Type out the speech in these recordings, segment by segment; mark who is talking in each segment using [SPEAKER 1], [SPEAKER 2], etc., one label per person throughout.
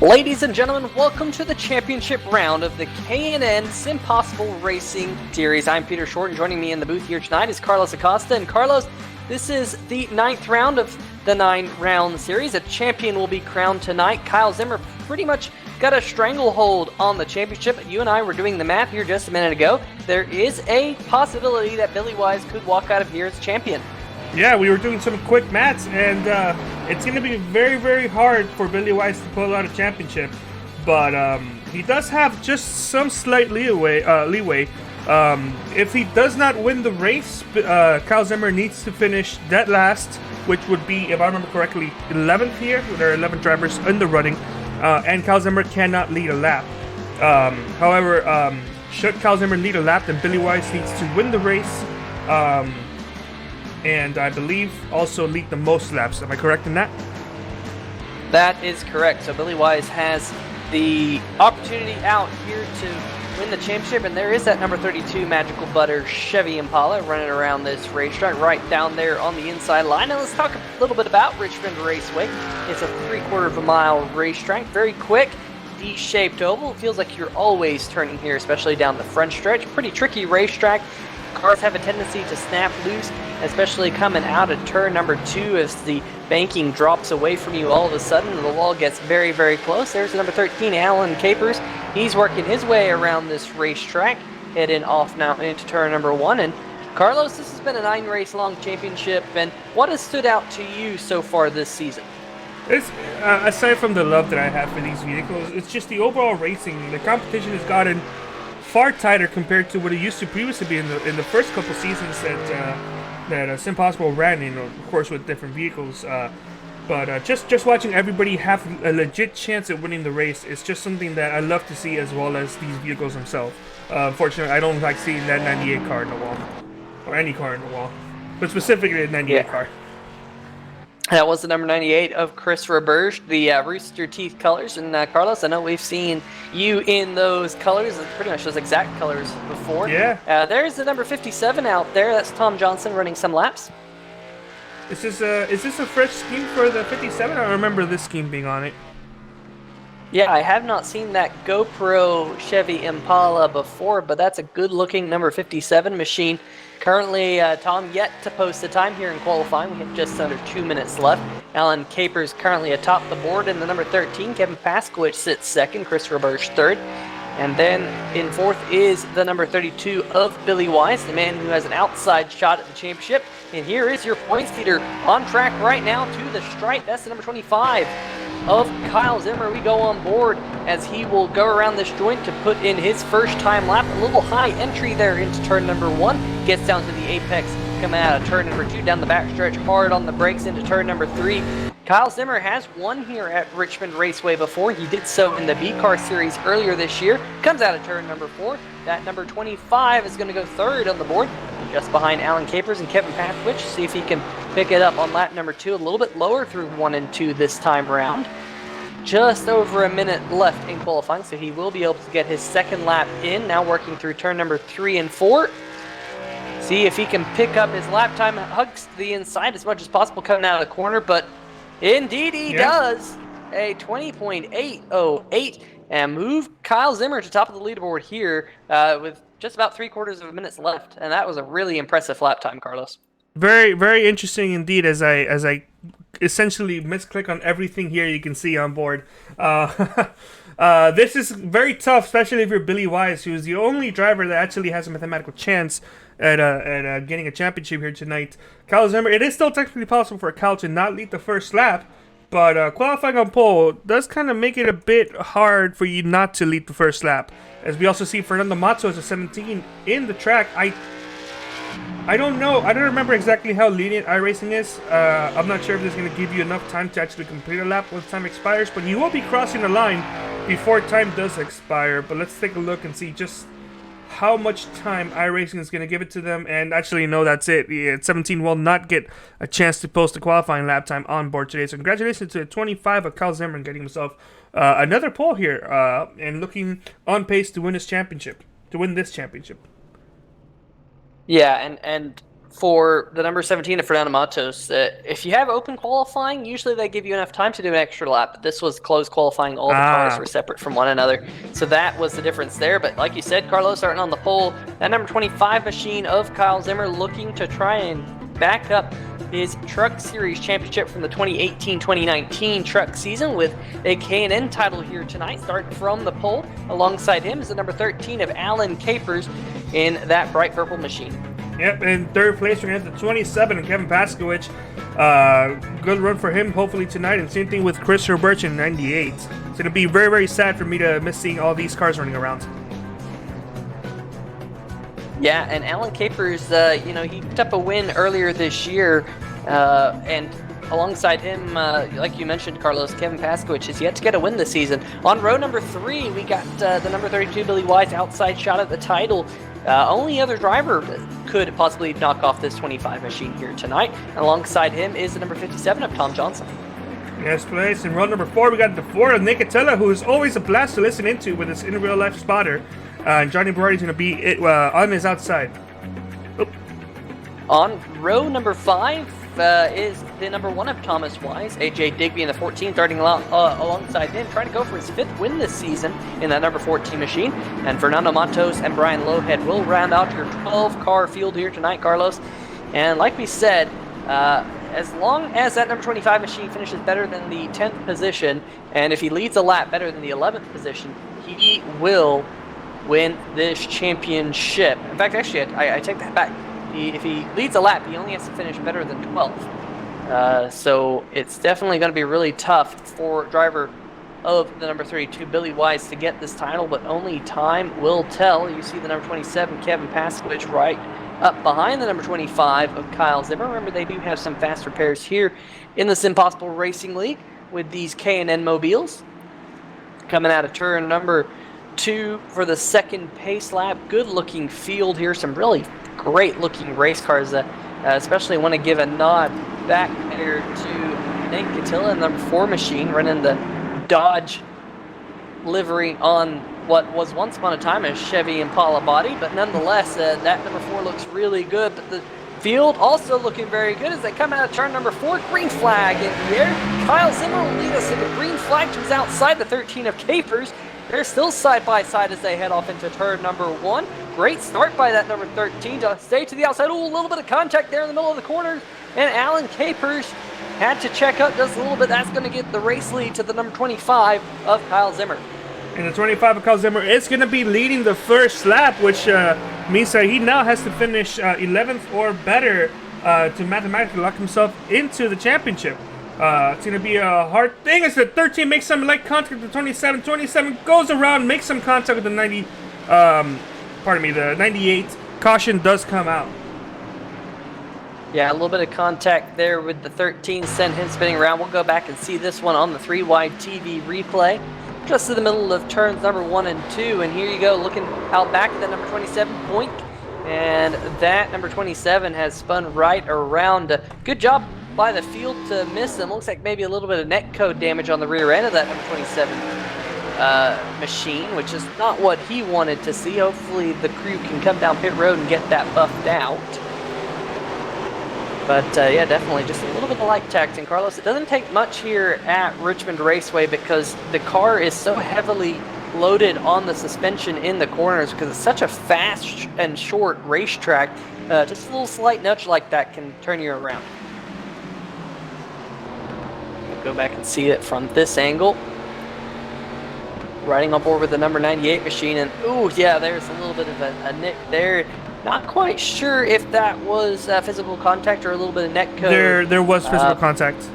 [SPEAKER 1] Ladies and gentlemen, welcome to the championship round of the K&N SimPossible Racing Series. I'm Peter Short, and joining me in the booth here tonight is Carlos Acosta. And Carlos, this is the 9th round of the 9-round series. A champion will be crowned tonight. Kyle Zimmer pretty much got a stranglehold on the championship. You and I were doing the math here just a minute ago. There is a possibility that Billy Wise could walk out of here as champion.
[SPEAKER 2] Yeah, we were doing some quick maths, and it's going to be very, very hard for Billy Wise to pull out a championship. But he does have just some slight leeway. If he does not win the race, Kyle Zimmer needs to finish dead last, which would be, if I remember correctly, 11th here. There are 11 drivers in the running, and Kyle Zimmer cannot lead a lap. However, should Kyle Zimmer lead a lap, then Billy Wise needs to win the race. And I believe also lead the most laps. Am I correct in that?
[SPEAKER 1] That is correct. So Billy Wise has the opportunity out here to win the championship, and there is that number 32 Magical Butter Chevy Impala running around this racetrack right down there on the inside line. Now let's talk a little bit about Richmond Raceway. It's a 3/4 of a mile racetrack, very quick, D-shaped oval. It feels like you're always turning here, especially down the front stretch. Pretty tricky racetrack. Cars have a tendency to snap loose, especially coming out of turn number 2 as the banking drops away from you all of a sudden. The wall gets very, very close. There's number 13, Alan Capers. He's working his way around this racetrack, heading off now into turn number 1. And Carlos, this has been a 9-race-long championship, and what has stood out to you so far this season?
[SPEAKER 2] It's, aside from the love that I have for these vehicles, it's just the overall racing. The competition has gotten far tighter compared to what it used to previously be in the first couple seasons that SimPossible ran in, of course with different vehicles. But just watching everybody have a legit chance at winning the race is just something that I love to see, as well as these vehicles themselves. Unfortunately, I don't like seeing that 98 car in the wall, or any car in the wall, but specifically the 98 car.
[SPEAKER 1] That was the number 98 of Christopher Burge, the Rooster Teeth colors. And Carlos, I know we've seen you in those colors, pretty much those exact colors before.
[SPEAKER 2] Yeah.
[SPEAKER 1] There's the number 57 out there. That's Tom Johnson running some laps.
[SPEAKER 2] Is this a fresh scheme for the 57? I remember this scheme being on it.
[SPEAKER 1] Yeah, I have not seen that GoPro Chevy Impala before, but that's a good-looking number 57 machine. Currently, Tom yet to post the time here in qualifying. We have just under 2 minutes left. Alan Capers currently atop the board in the number 13. Kevin Paskowicz sits second. Christopher Burge third. And then in fourth is the number 32 of Billy Wise, the man who has an outside shot at the championship. And here is your points leader on track right now to the stripe. That's the number 25 of Kyle Zimmer. We go on board as he will go around this joint to put in his first time lap. A little high entry there into turn number 1. Gets down to the apex, coming out of turn number 2, down the backstretch, hard on the brakes into turn number 3. Kyle Zimmer has won here at Richmond Raceway before. He did so in the B-Car Series earlier this year. Comes out of turn number 4. That number 25 is going to go third on the board, just behind Alan Capers and Kevin Paskowicz. See if he can pick it up on lap number 2, a little bit lower through 1 and 2 this time around. Just over a minute left in qualifying, so he will be able to get his second lap in. Now working through turn number 3 and 4. See if he can pick up his lap time. Hugs the inside as much as possible coming out of the corner, but indeed he does. A 20.808 and move Kyle Zimmer to top of the leaderboard here with just about 3/4 of a minute left. And that was a really impressive lap time, Carlos.
[SPEAKER 2] Very, very interesting indeed. As I essentially misclick on everything here you can see on board. This is very tough, especially if you're Billy Wise, who's the only driver that actually has a mathematical chance at getting a championship here tonight. Kyle Zimmer, it is still technically possible for Kyle to not lead the first lap, but qualifying on pole does kind of make it a bit hard for you not to lead the first lap. As we also see Fernando Mato as a 17 in the track. I don't know. I don't remember exactly how lenient iRacing is. I'm not sure if this is going to give you enough time to actually complete a lap once time expires, but you will be crossing the line before time does expire. But let's take a look and see just how much time iRacing is going to give it to them. And actually, no, that's it. 17 will not get a chance to post a qualifying lap time on board today. So congratulations to 25 of Kyle Zimmer getting himself another pole here and looking on pace to win this championship.
[SPEAKER 1] Yeah, and for the number 17 of Fernando Matos. If you have open qualifying, usually they give you enough time to do an extra lap, but this was closed qualifying. All the cars were separate from one another, so that was the difference there. But like you said, Carlos starting on the pole, that number 25 machine of Kyle Zimmer looking to try and back up his Truck Series championship from the 2018-2019 truck season with a K&N title here tonight, starting from the pole. Alongside him is the number 13 of Alan Capers in that bright purple machine.
[SPEAKER 2] Yep, in third place we're going to have the 27 of Kevin Paskowicz. Good run for him hopefully tonight, and same thing with Chris Roberts in 98. It's going to be very, very sad for me to miss seeing all these cars running around.
[SPEAKER 1] Yeah, and Alan Capers, he picked up a win earlier this year, and alongside him, like you mentioned, Carlos, Kevin Paskowicz is yet to get a win this season. On row number 3, we got the number 32 Billy Wise outside shot at the title. Only other driver could possibly knock off this 25 machine here tonight. And alongside him is the number 57 of Tom Johnson.
[SPEAKER 2] Yes, place. In row number 4, we got the Ford of Nicotella, who is always a blast to listen into with his in real life spotter. And Johnny Berardi's going to be on his outside. Oop.
[SPEAKER 1] On row number 5 is the number 1 of Thomas Wise, AJ Digby in the 14, starting alongside him, trying to go for his 5th win this season in that number 14 machine. And Fernando Matos and Brian Lowhead will round out your 12-car field here tonight, Carlos. And like we said, as long as that number 25 machine finishes better than the 10th position, and if he leads a lap better than the 11th position, he will win this championship. In fact, actually, I take that back. If he leads a lap, he only has to finish better than 12th. So it's definitely going to be really tough for driver of the number 32, Billy Wise, to get this title, but only time will tell. You see the number 27, Kevin Paskowicz, right up behind the number 25 of Kyle Zimmer. Remember, they do have some fast repairs here in the SimPossible Racing League with these K&N mobiles. Coming out of turn number 2 for the second pace lap. Good looking field here. Some really great looking race cars. Especially want to give a nod back there to Nate Catilla in the number 4 machine, running the Dodge livery on what was once upon a time a Chevy Impala body, but nonetheless, that number 4 looks really good. But the field also looking very good as they come out of turn number 4. Green flag in the air. Kyle Zimmer will lead us to the green flag, just outside the 13 of Capers. They're still side by side as they head off into turn number 1. Great start by that number 13 to stay to the outside. Ooh, a little bit of contact there in the middle of the corner. And Alan Capers had to check up just a little bit. That's going to get the race lead to the number 25 of Kyle Zimmer.
[SPEAKER 2] And the 25 of Kyle Zimmer is going to be leading the first lap, which means that he now has to finish 11th or better to mathematically lock himself into the championship. It's going to be a hard thing as the 13 makes some light contact with the 27. 27 goes around, makes some contact with the 90. The 98. Caution does come out.
[SPEAKER 1] Yeah, a little bit of contact there with the 13, send him spinning around. We'll go back and see this one on the 3-wide TV replay. Just in the middle of turns number 1 and 2, and here you go, looking out back at the number 27 point, and that number 27 has spun right around. Good job by the field to miss them. Looks like maybe a little bit of net code damage on the rear end of that number 27 machine, which is not what he wanted to see. Hopefully the crew can come down pit road and get that buffed out. But yeah, definitely just a little bit of light tacting, Carlos. It doesn't take much here at Richmond Raceway because the car is so heavily loaded on the suspension in the corners because it's such a fast and short racetrack. Just a little slight nudge like that can turn you around. We'll go back and see it from this angle. Riding up over the number 98 machine, and ooh, yeah, there's a little bit of a nick there. Not quite sure if that was physical contact or a little bit of net code.
[SPEAKER 2] There was physical contact.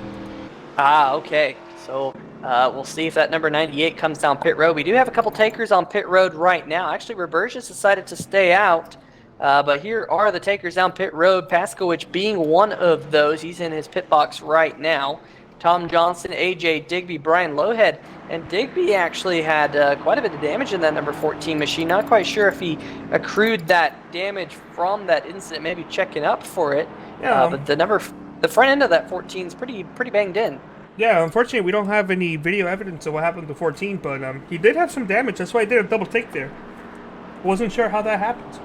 [SPEAKER 1] Okay. So we'll see if that number 98 comes down pit road. We do have a couple takers on pit road right now. Actually, Roberts decided to stay out. But here are the takers down pit road. Paskowicz being one of those. He's in his pit box right now. Tom Johnson, AJ Digby, Brian Lowhead. And Digby actually had quite a bit of damage in that number 14 machine. Not quite sure if he accrued that damage from that incident, maybe checking up for it. Yeah. But the front end of that 14 is pretty banged in.
[SPEAKER 2] Yeah, unfortunately, we don't have any video evidence of what happened to 14, but he did have some damage. That's why I did a double take there. Wasn't sure how that happened.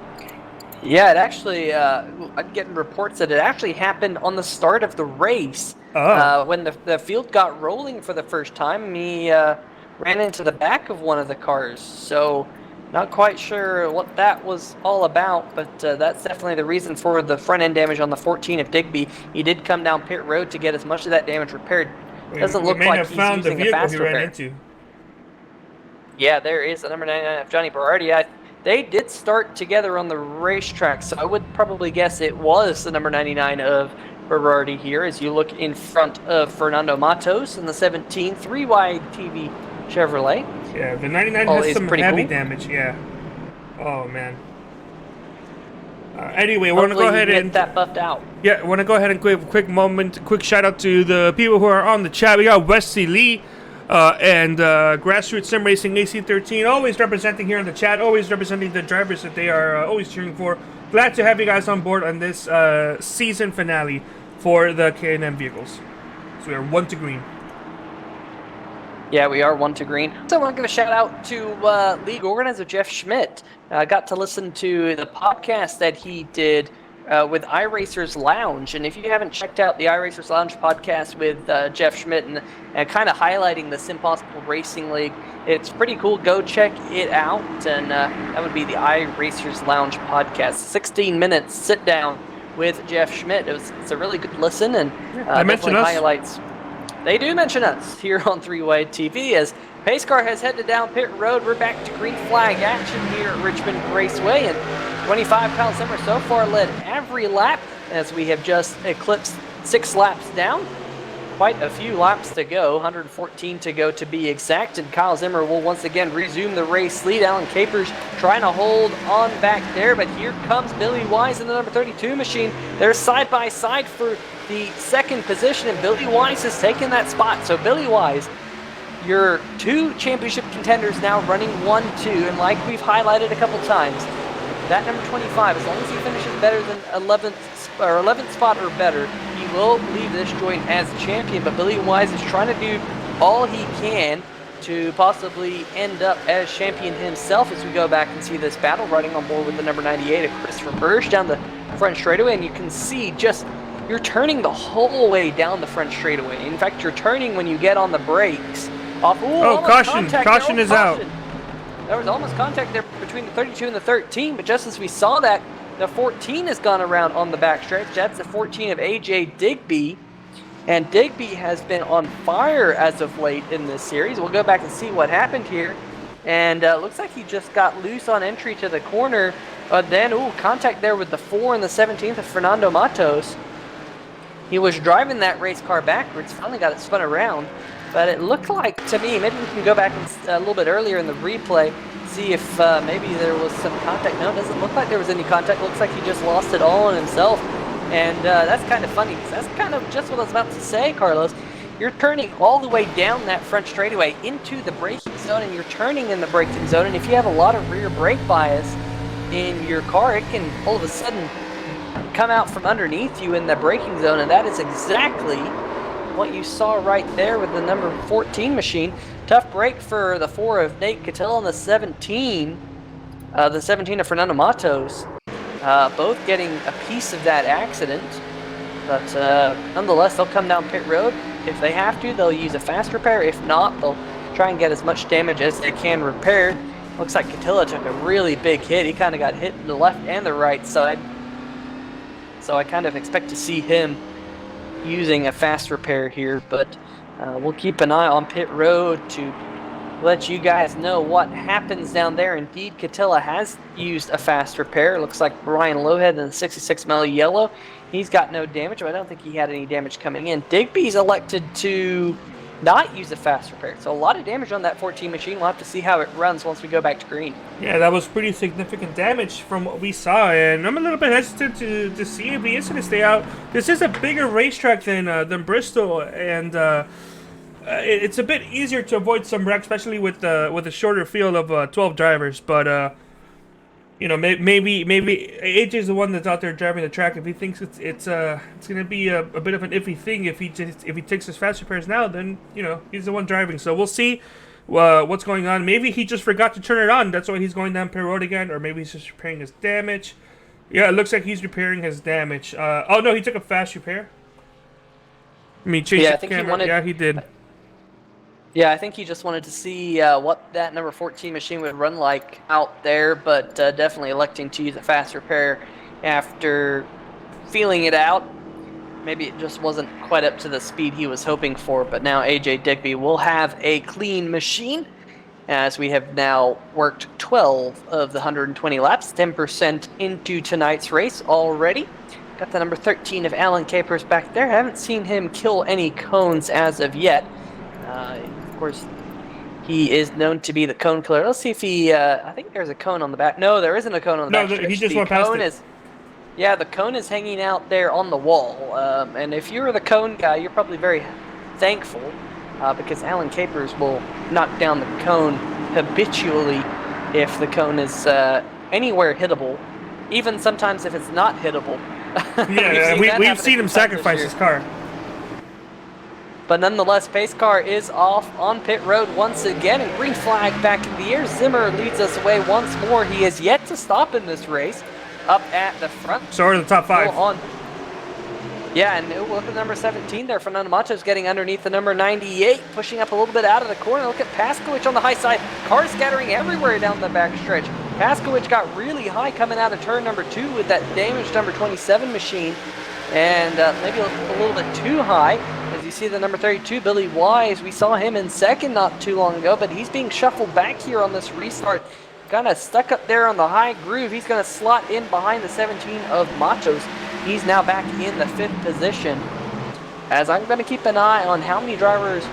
[SPEAKER 1] Yeah, it actually, I'm getting reports that it actually happened on the start of the race.
[SPEAKER 2] Oh.
[SPEAKER 1] When the field got rolling for the first time, he ran into the back of one of the cars. So, not quite sure what that was all about, but that's definitely the reason for the front end damage on the 14 of Digby. He did come down pit road to get as much of that damage repaired. Doesn't
[SPEAKER 2] We
[SPEAKER 1] look
[SPEAKER 2] may
[SPEAKER 1] like
[SPEAKER 2] have
[SPEAKER 1] he's
[SPEAKER 2] found the
[SPEAKER 1] using a
[SPEAKER 2] vehicle he
[SPEAKER 1] fast
[SPEAKER 2] ran
[SPEAKER 1] repair.
[SPEAKER 2] into.
[SPEAKER 1] Yeah, there is the number 99 of Johnny Berardi. They did start together on the racetrack, so I would probably guess it was the number 99 of Berardi here as you look in front of Fernando Matos in the 17 3-wide TV Chevrolet.
[SPEAKER 2] Yeah, the 99
[SPEAKER 1] All
[SPEAKER 2] has
[SPEAKER 1] is
[SPEAKER 2] some
[SPEAKER 1] pretty
[SPEAKER 2] heavy
[SPEAKER 1] cool.
[SPEAKER 2] damage, yeah. Oh, man. Anyway, we're going to
[SPEAKER 1] Hopefully
[SPEAKER 2] go
[SPEAKER 1] he
[SPEAKER 2] ahead
[SPEAKER 1] can
[SPEAKER 2] and...
[SPEAKER 1] get that buffed out.
[SPEAKER 2] Yeah, I want to go ahead and quick shout out to the people who are on the chat. We got Wesley Lee and Grassroots Sim Racing AC13, always representing here in the chat, always representing the drivers that they are always cheering for. Glad to have you guys on board on this season finale for the K&M vehicles. So we are 1 to green.
[SPEAKER 1] Yeah, we are 1 to green. So I want to give a shout out to league organizer Jeff Schmidt. I got to listen to the podcast that he did with iRacers Lounge. And if you haven't checked out the iRacers Lounge podcast with Jeff Schmidt and kind of highlighting the SimPossible Racing League, it's pretty cool. Go check it out. And that would be the iRacers Lounge podcast. 16 minutes sit down with Jeff Schmidt. It's a really good listen and definitely highlights. They do mention us here on 3-Way TV as Pace Car has headed down pit road. We're back to green flag action here at Richmond Raceway, and 25 Kyle Zimmer so far led every lap as we have just eclipsed 6 laps down. Quite a few laps to go, 114 to go to be exact, and Kyle Zimmer will once again resume the race lead. Alan Capers trying to hold on back there, but here comes Billy Wise in the number 32 machine. They're side by side for the second position, and Billy Wise has taken that spot. So Billy Wise, your 2 championship contenders now running 1-2, and like we've highlighted a couple times, that number 25, as long as he finishes better than 11th spot or better, he will leave this joint as champion. But Billy Wise is trying to do all he can to possibly end up as champion himself as we go back and see this battle, riding on board with the number 98 of Christopher Burge down the front straightaway, and you can see you're turning the whole way down the front straightaway. In fact, you're turning when you get on the brakes.
[SPEAKER 2] Caution is out.
[SPEAKER 1] There was almost contact there between the 32 and the 13, but just as we saw that, the 14 has gone around on the backstretch. That's the 14 of AJ Digby, and Digby has been on fire as of late in this series. We'll go back and see what happened here, and looks like he just got loose on entry to the corner, but then, contact there with the 4 and the 17th of Fernando Matos. He was driving that race car backwards, finally got it spun around, but it looked like, to me, maybe we can go back a little bit earlier in the replay, see if maybe there was some contact. No, it doesn't look like there was any contact. It looks like he just lost it all on himself, and that's kind of funny, because that's kind of just what I was about to say, Carlos. You're turning all the way down that front straightaway into the braking zone, and you're turning in the braking zone, and if you have a lot of rear brake bias in your car, it can all of a sudden come out from underneath you in the braking zone, and that is exactly what you saw right there with the number 14 machine. Tough break for the 4 of Nate Cattell and the 17 of Fernando Matos, both getting a piece of that accident, but nonetheless they'll come down pit road. If they have to, they'll use a fast repair. If not, they'll try and get as much damage as they can repair. Looks like Catilla took a really big hit. He kind of got hit in the left and the right side. So I kind of expect to see him using a fast repair here, but we'll keep an eye on pit road to let you guys know what happens down there. Indeed, Catilla has used a fast repair. It looks like Brian Lowhead in the 66 Mellow Yellow. He's got no damage, but I don't think he had any damage coming in. Digby's elected to not use a fast repair. So a lot of damage on that 14 machine. We'll have to see how it runs once we go back to green.
[SPEAKER 2] Yeah, that was pretty significant damage from what we saw, and I'm a little bit hesitant to see if he is going to stay out. This is a bigger racetrack than Bristol, and it's a bit easier to avoid some wrecks, especially with a shorter field of 12 drivers. But maybe AJ is the one that's out there driving the track. If he thinks it's going to be a bit of an iffy thing, if he takes his fast repairs now, then he's the one driving. So we'll see what's going on. Maybe he just forgot to turn it on. That's why he's going down pit road again, or maybe he's just repairing his damage. Yeah, it looks like he's repairing his damage. Oh no, he took a fast repair. I mean, change
[SPEAKER 1] Yeah,
[SPEAKER 2] the
[SPEAKER 1] I think he
[SPEAKER 2] camera.
[SPEAKER 1] wanted.
[SPEAKER 2] Yeah, he did.
[SPEAKER 1] Yeah, I think he just wanted to see what that number 14 machine would run like out there, but definitely electing to use a fast repair after feeling it out. Maybe it just wasn't quite up to the speed he was hoping for, but now AJ Digby will have a clean machine as we have now worked 12 of the 120 laps, 10% into tonight's race already. Got the number 13 of Alan Capers back there. Haven't seen him kill any cones as of yet. Of course, he is known to be the cone killer. Let's see if he. I think there's a cone on the back. No, there isn't a cone on the
[SPEAKER 2] No,
[SPEAKER 1] back
[SPEAKER 2] he
[SPEAKER 1] stretch.
[SPEAKER 2] just
[SPEAKER 1] The
[SPEAKER 2] went past
[SPEAKER 1] cone
[SPEAKER 2] it.
[SPEAKER 1] is. Yeah, the cone is hanging out there on the wall. And if you're the cone guy, you're probably very thankful because Alan Capers will knock down the cone habitually if the cone is anywhere hittable. Even sometimes if it's not hittable.
[SPEAKER 2] Yeah, we've seen him sacrifice his car.
[SPEAKER 1] But nonetheless, pace car is off on pit road once again, and green flag back in the air. Zimmer leads us away once more. He is yet to stop in this race, up at the front.
[SPEAKER 2] So we're in the top 5.
[SPEAKER 1] Yeah, and look at number 17 there. Fernando Matos getting underneath the number 98, pushing up a little bit out of the corner. Look at Paskowicz on the high side. Cars scattering everywhere down the back stretch. Paskowicz got really high coming out of turn number 2 with that damaged number 27 machine, and maybe a little bit too high. As you see the number 32, Billy Wise, we saw him in second not too long ago, but he's being shuffled back here on this restart. Kind of stuck up there on the high groove. He's going to slot in behind the 17 of Matos. He's now back in the 5th position. As I'm going to keep an eye on how many drivers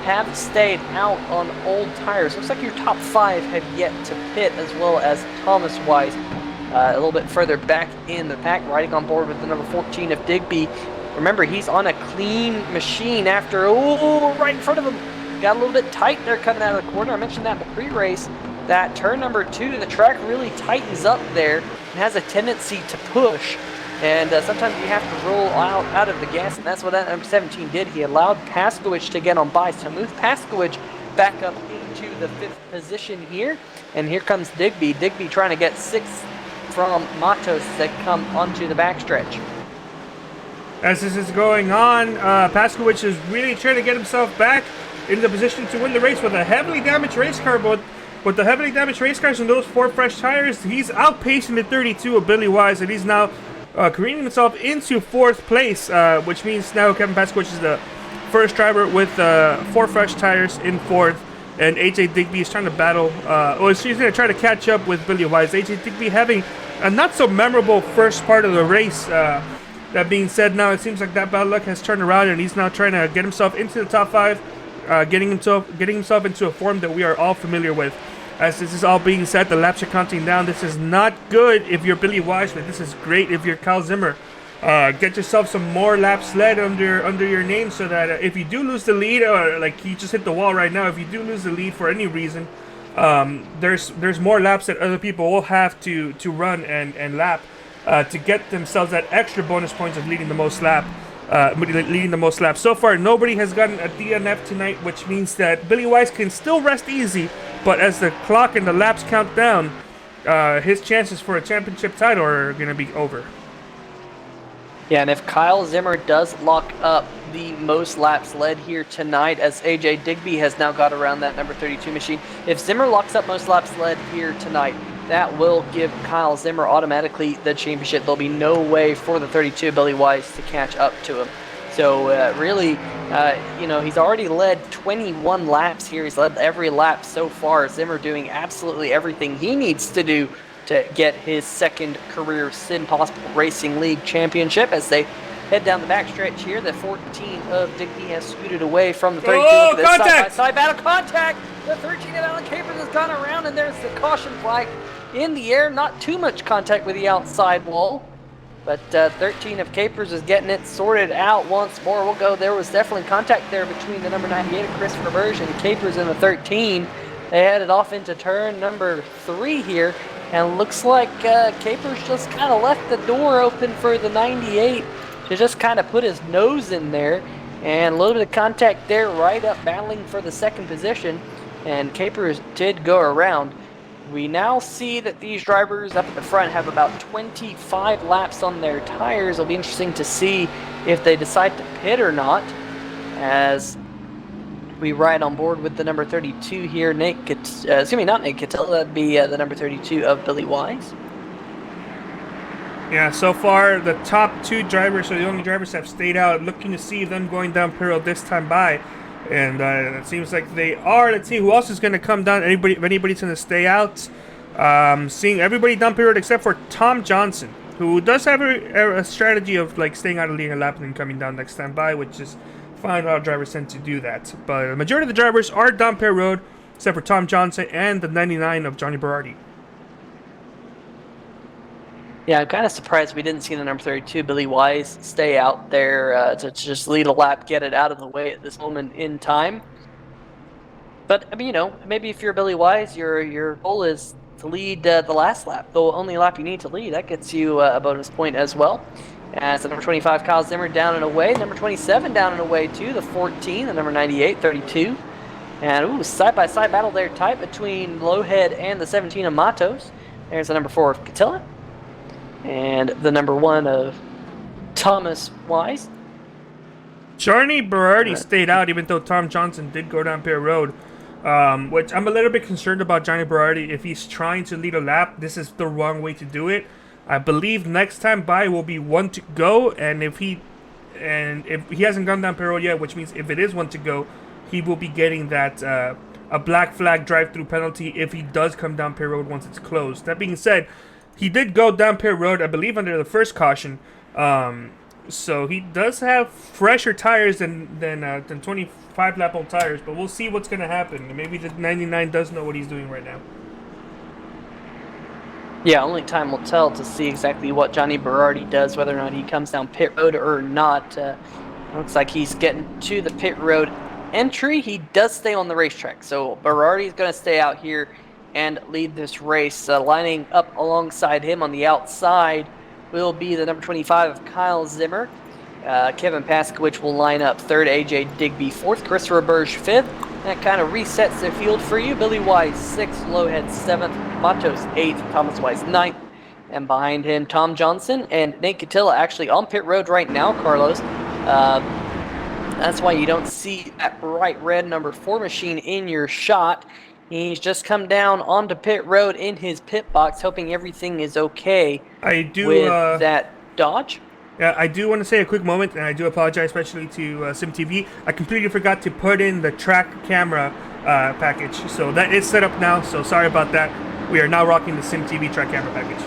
[SPEAKER 1] have stayed out on old tires. Looks like your top 5 have yet to pit, as well as Thomas Wise. A little bit further back in the pack, riding on board with the number 14 of Digby. Remember, he's on a clean machine after, right in front of him. Got a little bit tight there coming out of the corner. I mentioned that in the pre-race. That turn number 2, the track really tightens up there and has a tendency to push. And sometimes you have to roll out of the gas, and that's what that number 17 did. He allowed Paskowicz to get on by. So move Paskowicz back up into the 5th position here. And here comes Digby. Digby trying to get 6th from Matos to come onto the backstretch.
[SPEAKER 2] As this is going on, Paskowicz is really trying to get himself back into the position to win the race with a heavily damaged race car. But with the heavily damaged race cars and those 4 fresh tires, he's outpacing the 32 of Billy Wise, and he's now careening himself into 4th place, which means now Kevin Paskowicz is the first driver with 4 fresh tires in 4th. And AJ Digby is trying to battle, she's going to try to catch up with Billy Wise. AJ Digby having a not so memorable first part of the race. That being said, now it seems like that bad luck has turned around, and he's now trying to get himself into the top 5, getting himself into a form that we are all familiar with. As this is all being said, the laps are counting down. This is not good if you're Billy Wise, but this is great if you're Kyle Zimmer. Get yourself some more laps led under your name, so that if you do lose the lead, or like he just hit the wall right now, if you do lose the lead for any reason, there's more laps that other people will have to run and lap to get themselves that extra bonus points of leading the most laps. So far, nobody has gotten a DNF tonight, which means that Billy Wise can still rest easy. But as the clock and the laps count down, his chances for a championship title are going to be over.
[SPEAKER 1] Yeah, and if Kyle Zimmer does lock up the most laps led here tonight, as AJ Digby has now got around that number 32 machine, if Zimmer locks up most laps led here tonight, that will give Kyle Zimmer automatically the championship. There'll be no way for the 32 Billy Wise to catch up to him. So really, he's already led 21 laps here. He's led every lap so far. Zimmer doing absolutely everything he needs to do to get his 2nd career SimPossible Racing League championship. As they head down the backstretch here, the 14 of Digby has scooted away from the 32.
[SPEAKER 2] Oh,
[SPEAKER 1] Look at this
[SPEAKER 2] contact!
[SPEAKER 1] side-by-side battle. Contact! The 13 of Alan Capers has gone around, and there's the caution flag in the air. Not too much contact with the outside wall. But 13 of Capers is getting it sorted out once more. We'll go. There was definitely contact there between the number 98 of Christopher Burge and Capers in the 13. They headed off into turn number 3 here. And looks like Capers just kind of left the door open for the 98 to just kind of put his nose in there. And a little bit of contact there, right up battling for the 2nd position. And Capers did go around. We now see that these drivers up at the front have about 25 laps on their tires. It'll be interesting to see if they decide to pit or not, as we ride on board with the number 32 here, not Nate Cattell, that'd be the number 32 of Billy Wise.
[SPEAKER 2] Yeah, so far the top 2 drivers are the only drivers that have stayed out, looking to see them going down pit road this time by. And it seems like they are. Let's see who else is going to come down. If anybody's going to stay out. Seeing everybody down pit road except for Tom Johnson, who does have a strategy of like staying out of leading a lap and then coming down next time by, which is fine. A lot of drivers tend to do that. But the majority of the drivers are down pit road, except for Tom Johnson and the 99 of Johnny Berardi.
[SPEAKER 1] Yeah, I'm kind of surprised we didn't see the number 32, Billy Wise, stay out there to just lead a lap, get it out of the way at this moment in time. But, I mean, maybe if you're Billy Wise, your goal is to lead the last lap, the only lap you need to lead. That gets you a bonus point as well. As the number 25, Kyle Zimmer, down and away. Number 27 down and away, too. The 14, the number 98, 32. And, side-by-side battle there, tight between Lowhead and the 17 of Matos. There's the number 4 of Catilla. And the number 1 of Thomas Wise.
[SPEAKER 2] Johnny Berardi stayed out, even though Tom Johnson did go down pit road. Which I'm a little bit concerned about Johnny Berardi. If he's trying to lead a lap, this is the wrong way to do it. I believe next time by will be 1 to go, and if he hasn't gone down pit road yet, which means if it is 1 to go, he will be getting that a black flag drive-through penalty if he does come down pit road once it's closed. That being said, he did go down pit road, I believe, under the first caution. So he does have fresher tires than 25 lap old tires, but we'll see what's going to happen. Maybe the 99 does know what he's doing right now.
[SPEAKER 1] Yeah, only time will tell to see exactly what Johnny Berardi does, whether or not he comes down pit road or not. Looks like he's getting to the pit road entry. He does stay on the racetrack, so Berardi's going to stay out here and lead this race. Lining up alongside him on the outside will be the number 25 of Kyle Zimmer. Kevin Paskowicz will line up third, AJ Digby fourth, Christopher Burge fifth. That kind of resets the field for you. Billy Wise sixth, Lowhead seventh, Matos eighth, Thomas Wise ninth, and behind him Tom Johnson and Nate Cattilla actually on pit road right now, Carlos. That's why you don't see that bright red number 4 machine in your shot. He's just come down onto pit road in his pit box, hoping everything is okay with that Dodge.
[SPEAKER 2] Yeah, I do want to say a quick moment, and I do apologize, especially to SimTV. I completely forgot to put in the track camera package, so that is set up now. So sorry about that. We are now rocking the SimTV track camera package.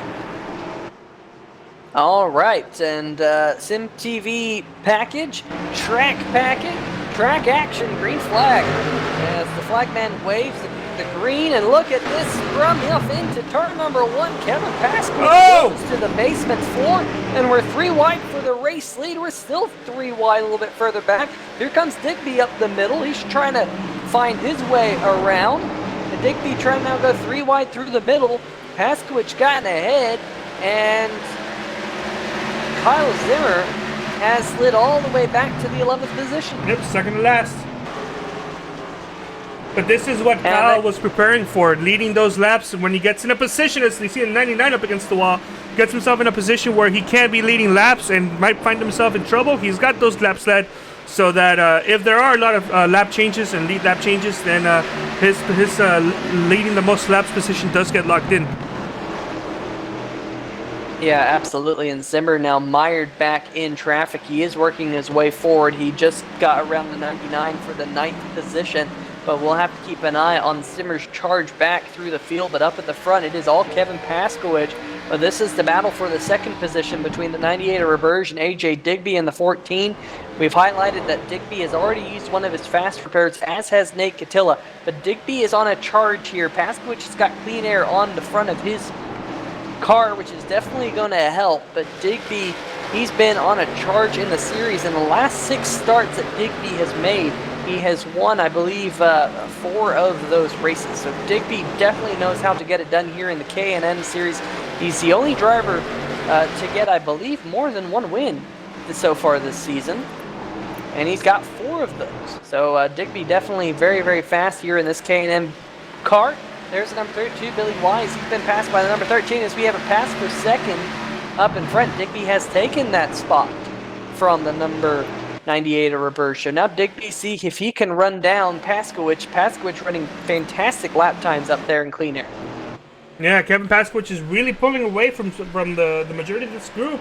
[SPEAKER 1] All right, and SimTV package, track action, green flag. As the flagman waves the green, and look at this scrum off into turn number 1. Kevin Paskowicz goes to the basement floor, and we're 3 wide for the race lead. We're still 3 wide a little bit further back. Here comes Digby up the middle. He's trying to find his way around. And Digby trying to now go 3 wide through the middle. Paskowicz got ahead, and Kyle Zimmer has slid all the way back to the 11th position.
[SPEAKER 2] Yep, second to last. But this is what Kyle was preparing for, leading those laps. When he gets in a position, as you see in 99 up against the wall, gets himself in a position where he can't be leading laps and might find himself in trouble. He's got those laps led so that if there are a lot of lap changes and lead lap changes, then his leading the most laps position does get locked in.
[SPEAKER 1] Yeah, absolutely. And Zimmer now mired back in traffic. He is working his way forward. He just got around the 99 for the 9th position. But we'll have to keep an eye on Zimmer's charge back through the field. But up at the front, it is all Kevin Paskowicz. But this is the battle for the 2nd position between the 98 of Roberge and AJ Digby and the 14. We've highlighted that Digby has already used one of his fast repairs, as has Nate Cattilla. But Digby is on a charge here. Paskowicz has got clean air on the front of his car, which is definitely going to help. But Digby, he's been on a charge in the series. In the last 6 starts that Digby has made, he has won, I believe, 4 of those races. So Digby definitely knows how to get it done here in the K&N series. He's the only driver to get, I believe, more than 1 win so far this season. And he's got 4 of those. So Digby definitely very, very fast here in this K&N car. There's the number 32, Billy Wise. He's been passed by the number 13 as we have a pass for second up in front. Digby has taken that spot from the number 98 of Roberto. Now Digby see if he can run down Paskowicz. Paskowicz running fantastic lap times up there in clean air.
[SPEAKER 2] Yeah, Kevin Paskowicz is really pulling away from the majority of this group.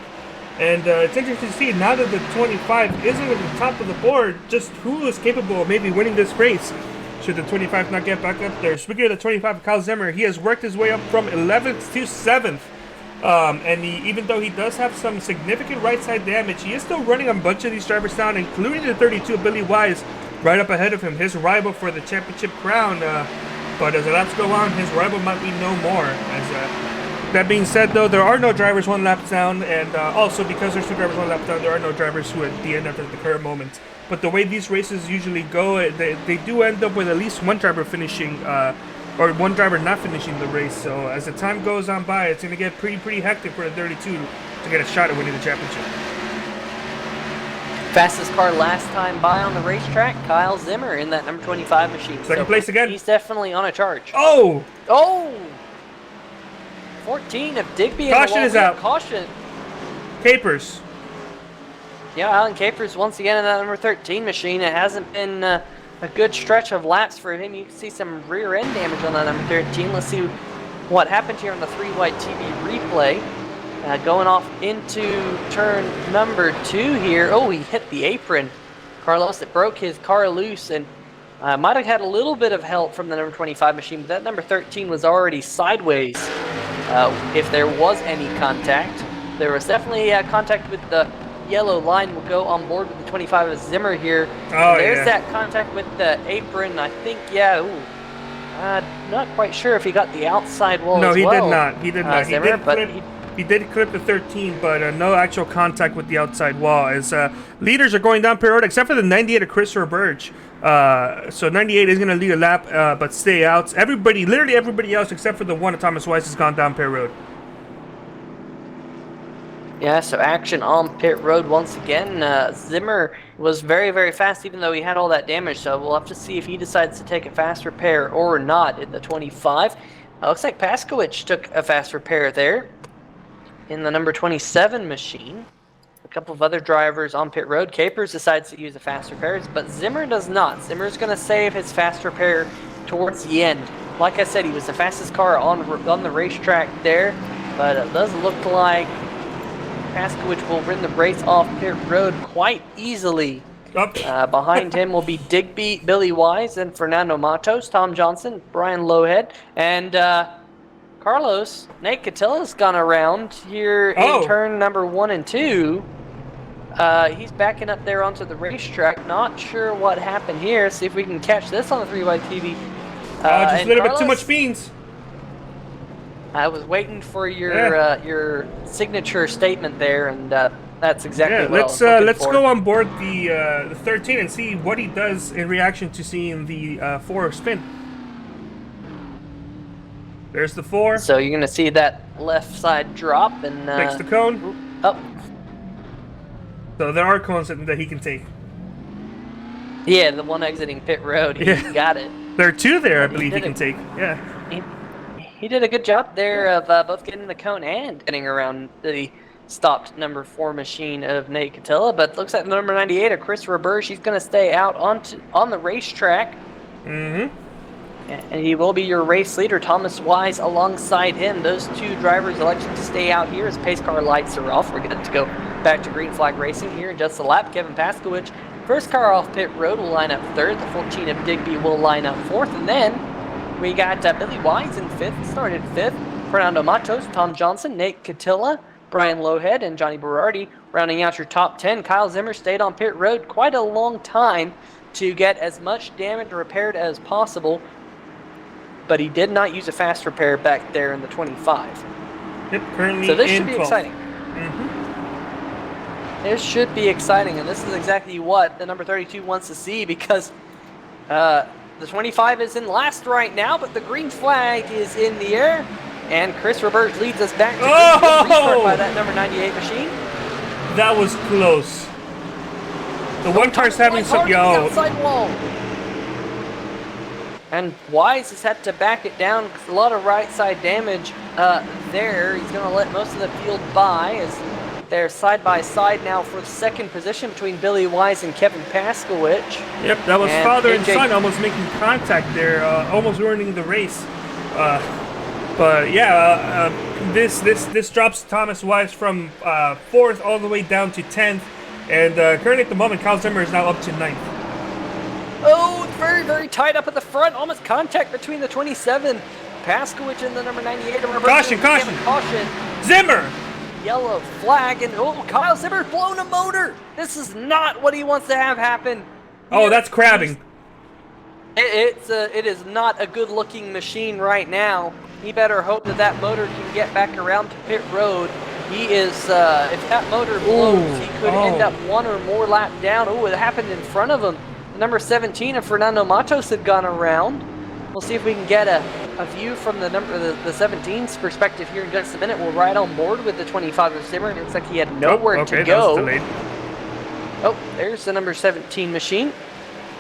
[SPEAKER 2] And it's interesting to see now that the 25 isn't at the top of the board, just who is capable of maybe winning this race should the 25 not get back up there. Speaking of the 25, Kyle Zimmer, he has worked his way up from 11th to 7th. And even though he does have some significant right side damage, he is still running a bunch of these drivers down, including the 32, Billy Wise, right up ahead of him, his rival for the championship crown. But as the laps go on, his rival might be no more. That being said, though, there are no drivers one lap down, and also because there's 2 drivers one lap down, there are no drivers who at the end after the current moment. But the way these races usually go, they do end up with at least one driver finishing, or one driver not finishing the race. So as the time goes on by, it's going to get pretty hectic for the 32 to get a shot at winning the championship.
[SPEAKER 1] Fastest car last time by on the racetrack, Kyle Zimmer in that number 25 machine.
[SPEAKER 2] Second place again.
[SPEAKER 1] He's definitely on a charge.
[SPEAKER 2] Oh!
[SPEAKER 1] 14 of Digby.
[SPEAKER 2] Caution is out.
[SPEAKER 1] Caution.
[SPEAKER 2] Capers.
[SPEAKER 1] Yeah, Alan Capers once again in that number 13 machine. It hasn't been a good stretch of laps for him. You can see some rear end damage on that number 13. Let's see what happened here on the 3-white TV replay. Going off into turn number 2 here. Oh, he hit the apron. Carlos, it broke his car loose, and might have had a little bit of help from the number 25 machine, but that number 13 was already sideways. If there was any contact, there was definitely contact with the yellow line. Will go on board with the 25 of Zimmer here.
[SPEAKER 2] Oh,
[SPEAKER 1] there's that contact with the apron. I think, yeah. Ooh, not quite sure if he got the outside wall.
[SPEAKER 2] No,
[SPEAKER 1] as
[SPEAKER 2] he
[SPEAKER 1] well.
[SPEAKER 2] did not. He did not.
[SPEAKER 1] Zimmer,
[SPEAKER 2] he did clip the 13, but no actual contact with the outside wall. As leaders are going down pit road, except for the 98 of Chris Roberge. So 98 is going to lead a lap, but stay out. Literally everybody else, except for the one of Thomas Weiss, has gone down pit road.
[SPEAKER 1] Yeah, so action on pit road once again. Zimmer was very fast, even though he had all that damage. So we'll have to see if he decides to take a fast repair or not in the 25. Looks like Paskowicz took a fast repair there in the number 27 machine. A couple of other drivers on pit road. Capers decides to use the fast repairs, but Zimmer does not. Zimmer's going to save his fast repair towards the end. Like I said, he was the fastest car on the racetrack there, but it does look like Paskowicz will win the race off pit road quite easily. Behind him will be Digby, Billy Wise, and Fernando Matos, Tom Johnson, Brian Lowhead, and Carlos. Nate Catilla's gone around here in turn number 1 and 2. He's backing up there onto the racetrack. Not sure what happened here. See if we can catch this on the 3-white TV.
[SPEAKER 2] Just a little bit too much beans.
[SPEAKER 1] I was waiting for your signature statement there, and that's exactly what I was looking
[SPEAKER 2] let's
[SPEAKER 1] for.
[SPEAKER 2] go on board the 13 and see what he does in reaction to seeing the 4 spin. There's the 4.
[SPEAKER 1] So you're going to see that left side drop and
[SPEAKER 2] takes the cone. So there are cones that he can take.
[SPEAKER 1] Yeah, the one exiting pit road. He got it.
[SPEAKER 2] There are 2 there, I believe he can take. Yeah.
[SPEAKER 1] He did a good job there of both getting the cone and getting around the stopped number 4 machine of Nate Catilla. But looks like the number 98 of Chris Roberge. He's going to stay out on the racetrack.
[SPEAKER 2] Mm-hmm.
[SPEAKER 1] And he will be your race leader, Thomas Wise, alongside him. Those 2 drivers elected to stay out here as pace car lights are off. We're going to go back to green flag racing here in just a lap. Kevin Paskowicz, first car off pit road, will line up 3rd. The 14 of Digby will line up 4th. And then we got Billy Wise in 5th, started 5th. Fernando Matos, Tom Johnson, Nate Catilla, Brian Lowhead, and Johnny Berardi rounding out your top 10. Kyle Zimmer stayed on pit road quite a long time to get as much damage repaired as possible, but he did not use a fast repair back there in the 25.
[SPEAKER 2] Yep, currently
[SPEAKER 1] so this
[SPEAKER 2] in
[SPEAKER 1] should be
[SPEAKER 2] 12th.
[SPEAKER 1] exciting. This should be exciting, and this is exactly what the number 32 wants to see, because the 25 is in last right now, but the green flag is in the air, and Chris Roberge leads us back to restart by that number 98 machine.
[SPEAKER 2] That was close. The one car's having some...
[SPEAKER 1] outside wall. And Wise has had to back it down. A lot of right side damage there. He's going to let most of the field by as they're side by side now for the second position between Billy Wise and Kevin Paskowicz.
[SPEAKER 2] Yep, that was
[SPEAKER 1] And
[SPEAKER 2] father and
[SPEAKER 1] AJ
[SPEAKER 2] son almost making contact there, almost ruining the race. But yeah, this drops Thomas Wise from 4th all the way down to 10th, and currently at the moment, Kyle Zimmer is now up to 9th.
[SPEAKER 1] Oh, very, very tight up at the front. Almost contact between the 27. Paskowicz and the number 98.
[SPEAKER 2] Caution! Zimmer!
[SPEAKER 1] Yellow flag, and oh, Kyle Zimmer's blown a motor. This is not what he wants to have happen.
[SPEAKER 2] Oh, that's crabbing.
[SPEAKER 1] It is not a good-looking machine right now. He better hope that that motor can get back around to pit road. He is, if that motor blows, he could end up one or more lap down. Oh, it happened in front of him. Number 17 of Fernando Matos had gone around. We'll see if we can get a view from the 17's perspective here in just a minute. We'll ride on board with the 25 of Zimmer. It looks like he had nowhere to go.
[SPEAKER 2] That was delayed.
[SPEAKER 1] Oh, there's the number 17 machine.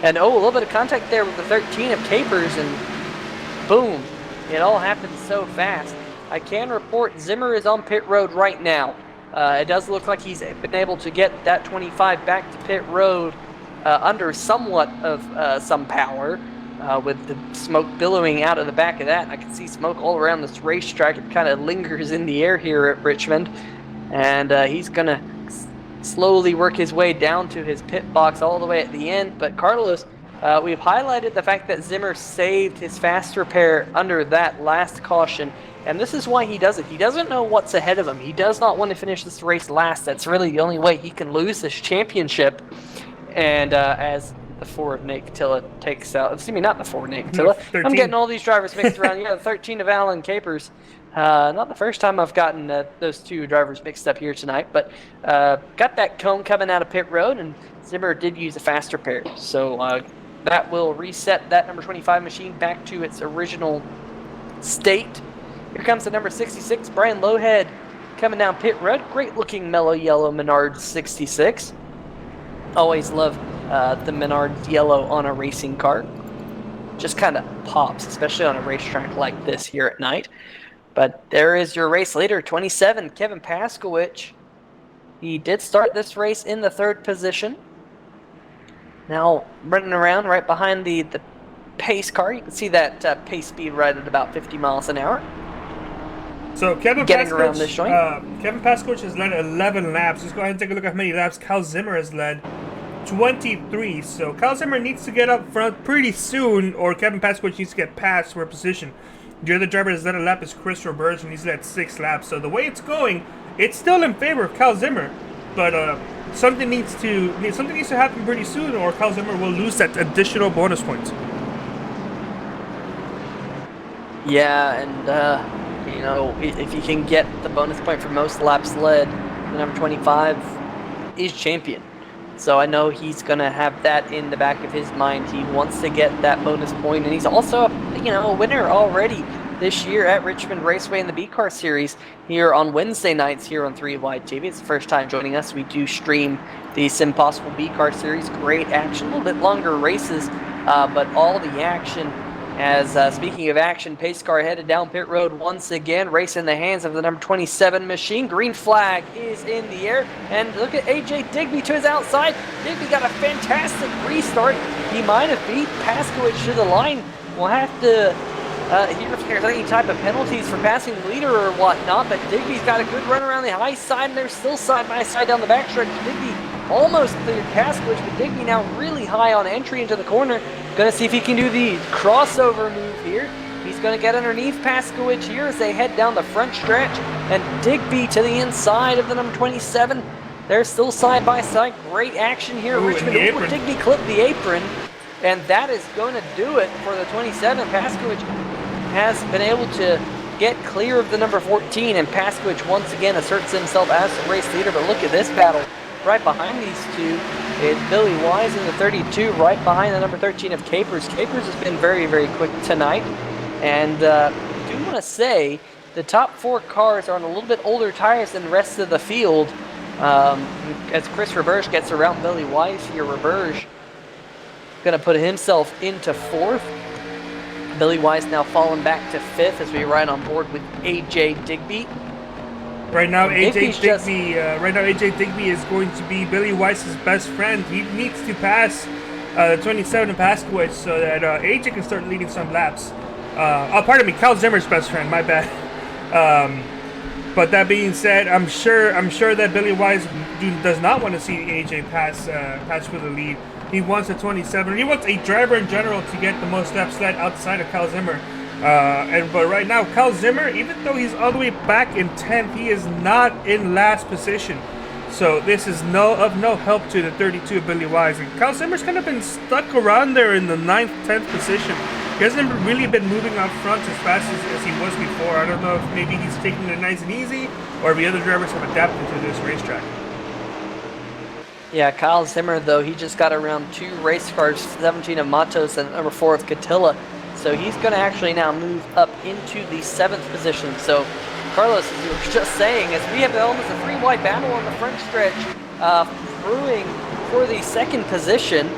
[SPEAKER 1] And oh, a little bit of contact there with the 13 of Capers, and boom. It all happened so fast. I can report Zimmer is on pit road right now. It does look like he's been able to get that 25 back to pit road under somewhat of some power, with the smoke billowing out of the back of that. I can see smoke all around this racetrack. It kind of lingers in the air here at Richmond, and he's going to slowly work his way down to his pit box all the way at the end. But Carlos, we've highlighted the fact that Zimmer saved his fast repair under that last caution, and this is why he does it. He doesn't know what's ahead of him. He does not want to finish this race last. That's really the only way he can lose this championship. And as the 4 of Nate Catilla takes out, excuse me, not the 4 of Nate Catilla. I'm getting all these drivers mixed around. Yeah, the 13 of Alan Capers. Not the first time I've gotten those two drivers mixed up here tonight, but got that cone coming out of pit road, and Zimmer did use a fast repair. So that will reset that number 25 machine back to its original state. Here comes the number 66, Brian Lowhead, coming down pit road. Great looking mellow yellow Menard 66. Always love the Menard yellow on a racing car. Just kind of pops, especially on a racetrack like this here at night. But there is your race leader, 27, Kevin Paskowicz. He did start this race in the 3rd position. Now running around right behind the pace car. You can see that pace speed right at about 50 miles an hour.
[SPEAKER 2] So Kevin
[SPEAKER 1] around this joint.
[SPEAKER 2] Kevin Paskowicz has led 11 laps. Let's go ahead and take a look at how many laps Kyle Zimmer has led. 23. So Kyle Zimmer needs to get up front pretty soon, or Kevin Paskowicz needs to get past for a position. The other driver that's led a lap is Chris Roberge, and he's led 6 laps. So the way it's going, it's still in favor of Kyle Zimmer, but something needs to happen pretty soon, or Kyle Zimmer will lose that additional bonus points.
[SPEAKER 1] Yeah, and you know, if you can get the bonus point for most laps led, the number 25 is champion. So I know he's going to have that in the back of his mind. He wants to get that bonus point, and he's also, a winner already this year at Richmond Raceway in the B-Car Series here on Wednesday nights here on 3 Wide TV. It's the first time joining us. We do stream the SimPossible B-Car Series. Great action, a little bit longer races, but all the action. As speaking of action, pace car headed down pit road once again. Race in the hands of the number 27 machine. Green flag is in the air. And look at AJ Digby to his outside. Digby got a fantastic restart. He might have beat Paskowicz to the line. We'll have to hear if there's any type of penalties for passing the leader or whatnot. But Digby's got a good run around the high side, and they're still side by side down the backstretch. Digby almost cleared Paskowicz, but Digby now really high on entry into the corner. Going to see if he can do the crossover move here. He's going to get underneath Paskowicz here as they head down the front stretch. And Digby to the inside of the number 27. They're still side by side. Great action here. Richmond. Digby clipped the apron. And that is going to do it for the 27. Paskowicz has been able to get clear of the number 14. And Paskowicz once again asserts himself as the race leader. But look at this battle. Right behind these two is Billy Wise in the 32, right behind the number 13 of Capers. Capers has been very, very quick tonight. And I do want to say the top 4 cars are on a little bit older tires than the rest of the field. As Chris Roberge gets around Billy Wise here, Roberge going to put himself into 4th. Billy Wise now falling back to 5th as we ride on board with AJ Digby.
[SPEAKER 2] Right now,
[SPEAKER 1] Digby's
[SPEAKER 2] AJ Digby is going to be Billy Wise's best friend. He needs to pass the 27 in Paskowitz so that AJ can start leading some laps. Pardon me, Cal Zimmer's best friend. My bad. But that being said, I'm sure that Billy Wise does not want to see AJ pass for the lead. He wants a 27. He wants a driver in general to get the most laps led outside of Cal Zimmer. But right now, Cal Zimmer, even though he's all the way back in 10th, he is not in last position. So this is of no help to the 32 of Billy Wise. And Cal Zimmer's kind of been stuck around there in the 9th, 10th position. He hasn't really been moving up front as fast as he was before. I don't know if maybe he's taking it nice and easy, or if the other drivers have adapted to this racetrack.
[SPEAKER 1] Yeah, Kyle Zimmer, though, he just got around 2 race cars, 17 of Matos and number 4 of Catilla. So he's going to actually now move up into the 7th position. So, Carlos, as you were just saying, as we have almost a 3-wide battle on the front stretch, brewing for the 2nd position,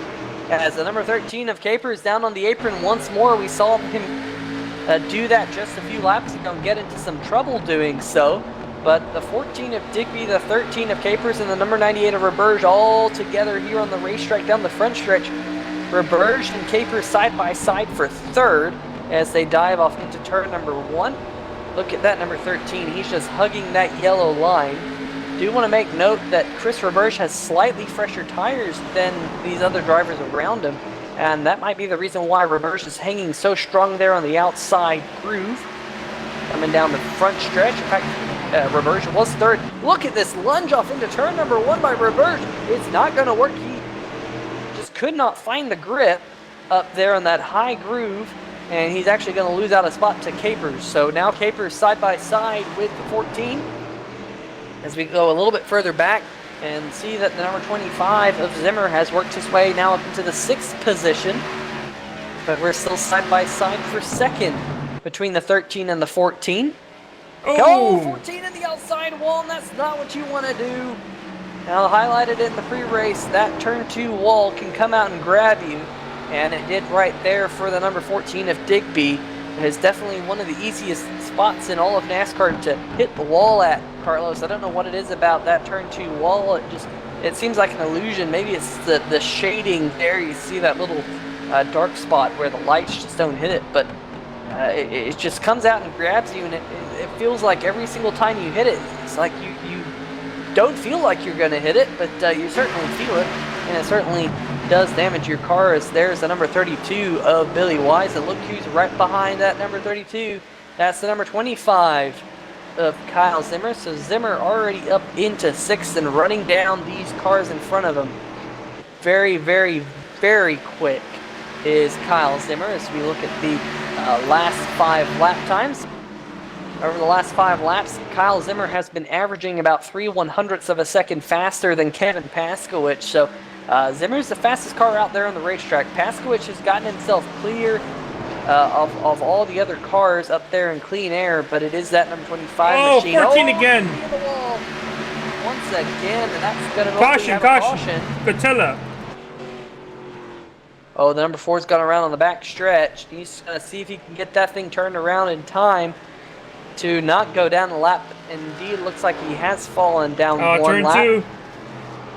[SPEAKER 1] as the number 13 of Capers down on the apron once more. We saw him do that just a few laps ago and get into some trouble doing so. But the 14 of Digby, the 13 of Capers, and the number 98 of Roberge all together here on the racetrack down the front stretch. Roberge and Capers side by side for 3rd as they dive off into turn number 1. Look at that number 13. He's just hugging that yellow line. Do want to make note that Chris Roberge has slightly fresher tires than these other drivers around him, and that might be the reason why Roberge is hanging so strong there on the outside groove. Coming down the front stretch, in fact, Roberge was 3rd. Look at this lunge off into turn number 1 by Roberge. It's not going to work. He just could not find the grip up there on that high groove, and he's actually going to lose out a spot to Capers. So now Capers side by side with the 14. As we go a little bit further back and see that the number 25 of Zimmer has worked his way now up into the 6th position. But we're still side by side for 2nd between the 13 and the 14.
[SPEAKER 2] Oh!
[SPEAKER 1] 14 in the outside wall, and that's not what you want to do. Now, highlighted in the pre-race, that turn 2 wall can come out and grab you. And it did right there for the number 14 of Digby. It is definitely one of the easiest spots in all of NASCAR to hit the wall at, Carlos. I don't know what it is about that turn 2 wall. It seems like an illusion. Maybe it's the shading there. You see that little dark spot where the lights just don't hit it. But it just comes out and grabs you, and it feels like every single time you hit it, it's like you don't feel like you're going to hit it, but you certainly feel it. And it certainly does damage your car, as there's the number 32 of Billy Wise, and look who's right behind that number 32. That's the number 25 of Kyle Zimmer. So Zimmer already up into 6th and running down these cars in front of him. Very, very, very quick is Kyle Zimmer as we look at the last 5 lap times. Over the last 5 laps, Kyle Zimmer has been averaging about 3/100ths of a second faster than Kevin Paskowitz. So Zimmer's the fastest car out there on the racetrack. Paskowitz has gotten himself clear of all the other cars up there in clean air, but it is that number 25 machine.
[SPEAKER 2] 14 again.
[SPEAKER 1] The wall. Once again, and that's going to
[SPEAKER 2] Caution. Catilla.
[SPEAKER 1] Oh, the number 4's gone around on the back stretch. He's going to see if he can get that thing turned around in time to not go down the lap. Indeed, looks like he has fallen down one lap.
[SPEAKER 2] Turn 2.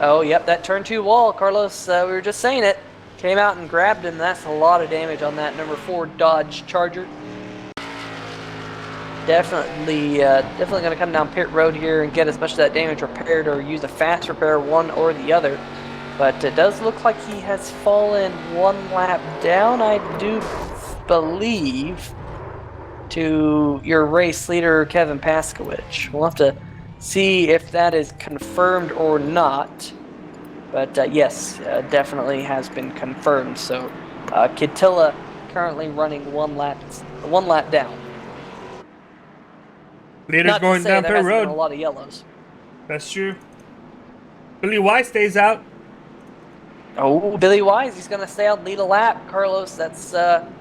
[SPEAKER 1] Oh, yep, that turn 2 wall, Carlos, we were just saying it. Came out and grabbed him. That's a lot of damage on that number 4 Dodge Charger. Definitely going to come down pit road here and get as much of that damage repaired, or use a fast repair, one or the other. But it does look like he has fallen 1 lap down, I do believe, to your race leader, Kevin Paskowitz. We'll have to see if that is confirmed or not. But yes, definitely has been confirmed. So Catilla currently running 1 lap down.
[SPEAKER 2] Leader's going down pit road.
[SPEAKER 1] A lot of yellows.
[SPEAKER 2] That's true. Billy Wise stays out.
[SPEAKER 1] Oh, Billy Wise, he's going to stay out, lead a lap. Carlos, that's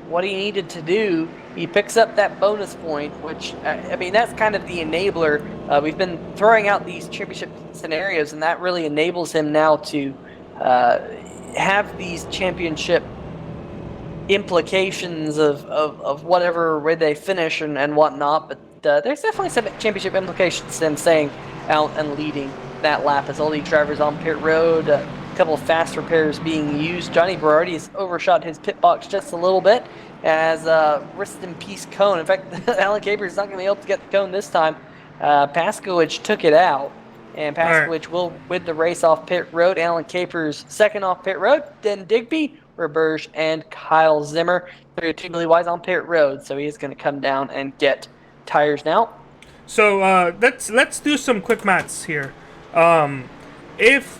[SPEAKER 1] what he needed to do. He picks up that bonus point, which, I mean, that's kind of the enabler. We've been throwing out these championship scenarios, and that really enables him now to have these championship implications of whatever way they finish and whatnot, but there's definitely some championship implications to them staying out and leading that lap as all these drivers on pit road. A couple of fast repairs being used. Johnny Berardi has overshot his pit box just a little bit as rest in peace cone. In fact, Alan Capers is not going to be able to get the cone this time. Paskowicz took it out. And Paskowicz will win the race off pit road. Alan Capers second off pit road. Then Digby, Roberge, and Kyle Zimmer. 32 Billy Wise on pit road. So he is going to come down and get tires now.
[SPEAKER 2] So let's do some quick maths here. If